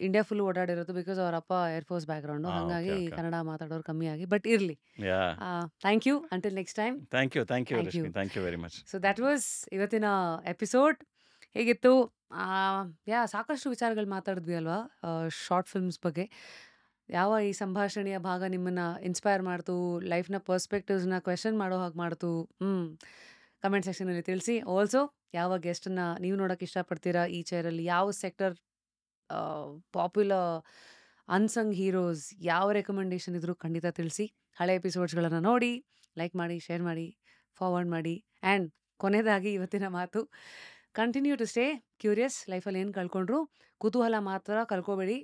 ಇಂಡಿಯಾ ಫುಲ್ ಓಡಾಡಿರೋದು. ಬಿಕಾಸ್ ಅವ್ರ ಅಪ್ಪ ಏರ್ಫೋರ್ಸ್ ಬ್ಯಾಕ್ಗ್ರೌಂಡು, ಹಾಗಾಗಿ okay. ಕನ್ನಡ ಮಾತಾಡೋರು ಕಮ್ಮಿ ಆಗಿ. ಬಟ್ ಇರಲಿ. Yeah, thank you. Until next time. Thank you Thank you. Rashmi, thank you very much. So that was ಇವತ್ತಿನ ಎಪಿಸೋಡ್. ಹೇಗಿತ್ತು? ಸಾಕಷ್ಟು ವಿಚಾರಗಳು ಮಾತಾಡಿದ್ವಿ ಅಲ್ವಾ, ಶಾರ್ಟ್ ಫಿಲ್ಮ್ಸ್ ಬಗ್ಗೆ. ಯಾವ ಈ ಸಂಭಾಷಣೆಯ ಭಾಗ ನಿಮ್ಮನ್ನು ಇನ್ಸ್ಪೈರ್ ಮಾಡ್ತು, ಲೈಫ್ನ ಪರ್ಸ್ಪೆಕ್ಟಿವ್ಸ್ನ ಕ್ವೆಶನ್ ಮಾಡೋ ಹಾಗೆ ಮಾಡ್ತು? ಕಮೆಂಟ್ ಸೆಕ್ಷನಲ್ಲಿ ತಿಳಿಸಿ. ಆಲ್ಸೋ ಯಾವ ಗೆಸ್ಟನ್ನು ನೀವು ನೋಡೋಕೆ ಇಷ್ಟಪಡ್ತೀರಾ ಈ ಚೇರಲ್ಲಿ, ಯಾವ ಸೆಕ್ಟರ್ ಪಾಪ್ಯುಲರ್ ಅನ್ಸಂಗ್ ಹೀರೋಸ್, ಯಾವ ರೆಕಮೆಂಡೇಶನ್ ಇದ್ರೂ ಖಂಡಿತ ತಿಳಿಸಿ. ಹಳೆ ಎಪಿಸೋಡ್ಸ್ಗಳನ್ನು ನೋಡಿ, ಲೈಕ್ ಮಾಡಿ, ಶೇರ್ ಮಾಡಿ, ಫಾರ್ವರ್ಡ್ ಮಾಡಿ. ಆ್ಯಂಡ್ ಕೊನೆಯದಾಗಿ ಇವತ್ತಿನ ಮಾತು, ಕಂಟಿನ್ಯೂ ಟು ಸ್ಟೇ ಕ್ಯೂರಿಯಸ್. ಲೈಫಲ್ಲಿ ಏನು ಕಳ್ಕೊಂಡ್ರು ಕುತೂಹಲ ಮಾತ್ರ ಕಳ್ಕೊಬೇಡಿ.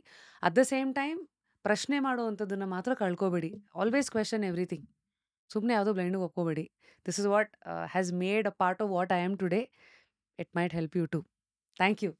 ಅಟ್ ದ ಸೇಮ್ ಟೈಮ್ ಪ್ರಶ್ನೆ ಮಾಡುವಂಥದ್ದನ್ನು ಮಾತ್ರ ಕಳ್ಕೊಬೇಡಿ. Always question everything. ಸುಮ್ಮನೆ ಯಾವುದೋ ಬ್ಲೈಂಡಿಗೆ ಒಪ್ಕೋಬೇಡಿ. This is what has made a part of what I am today. It might help you too. Thank you.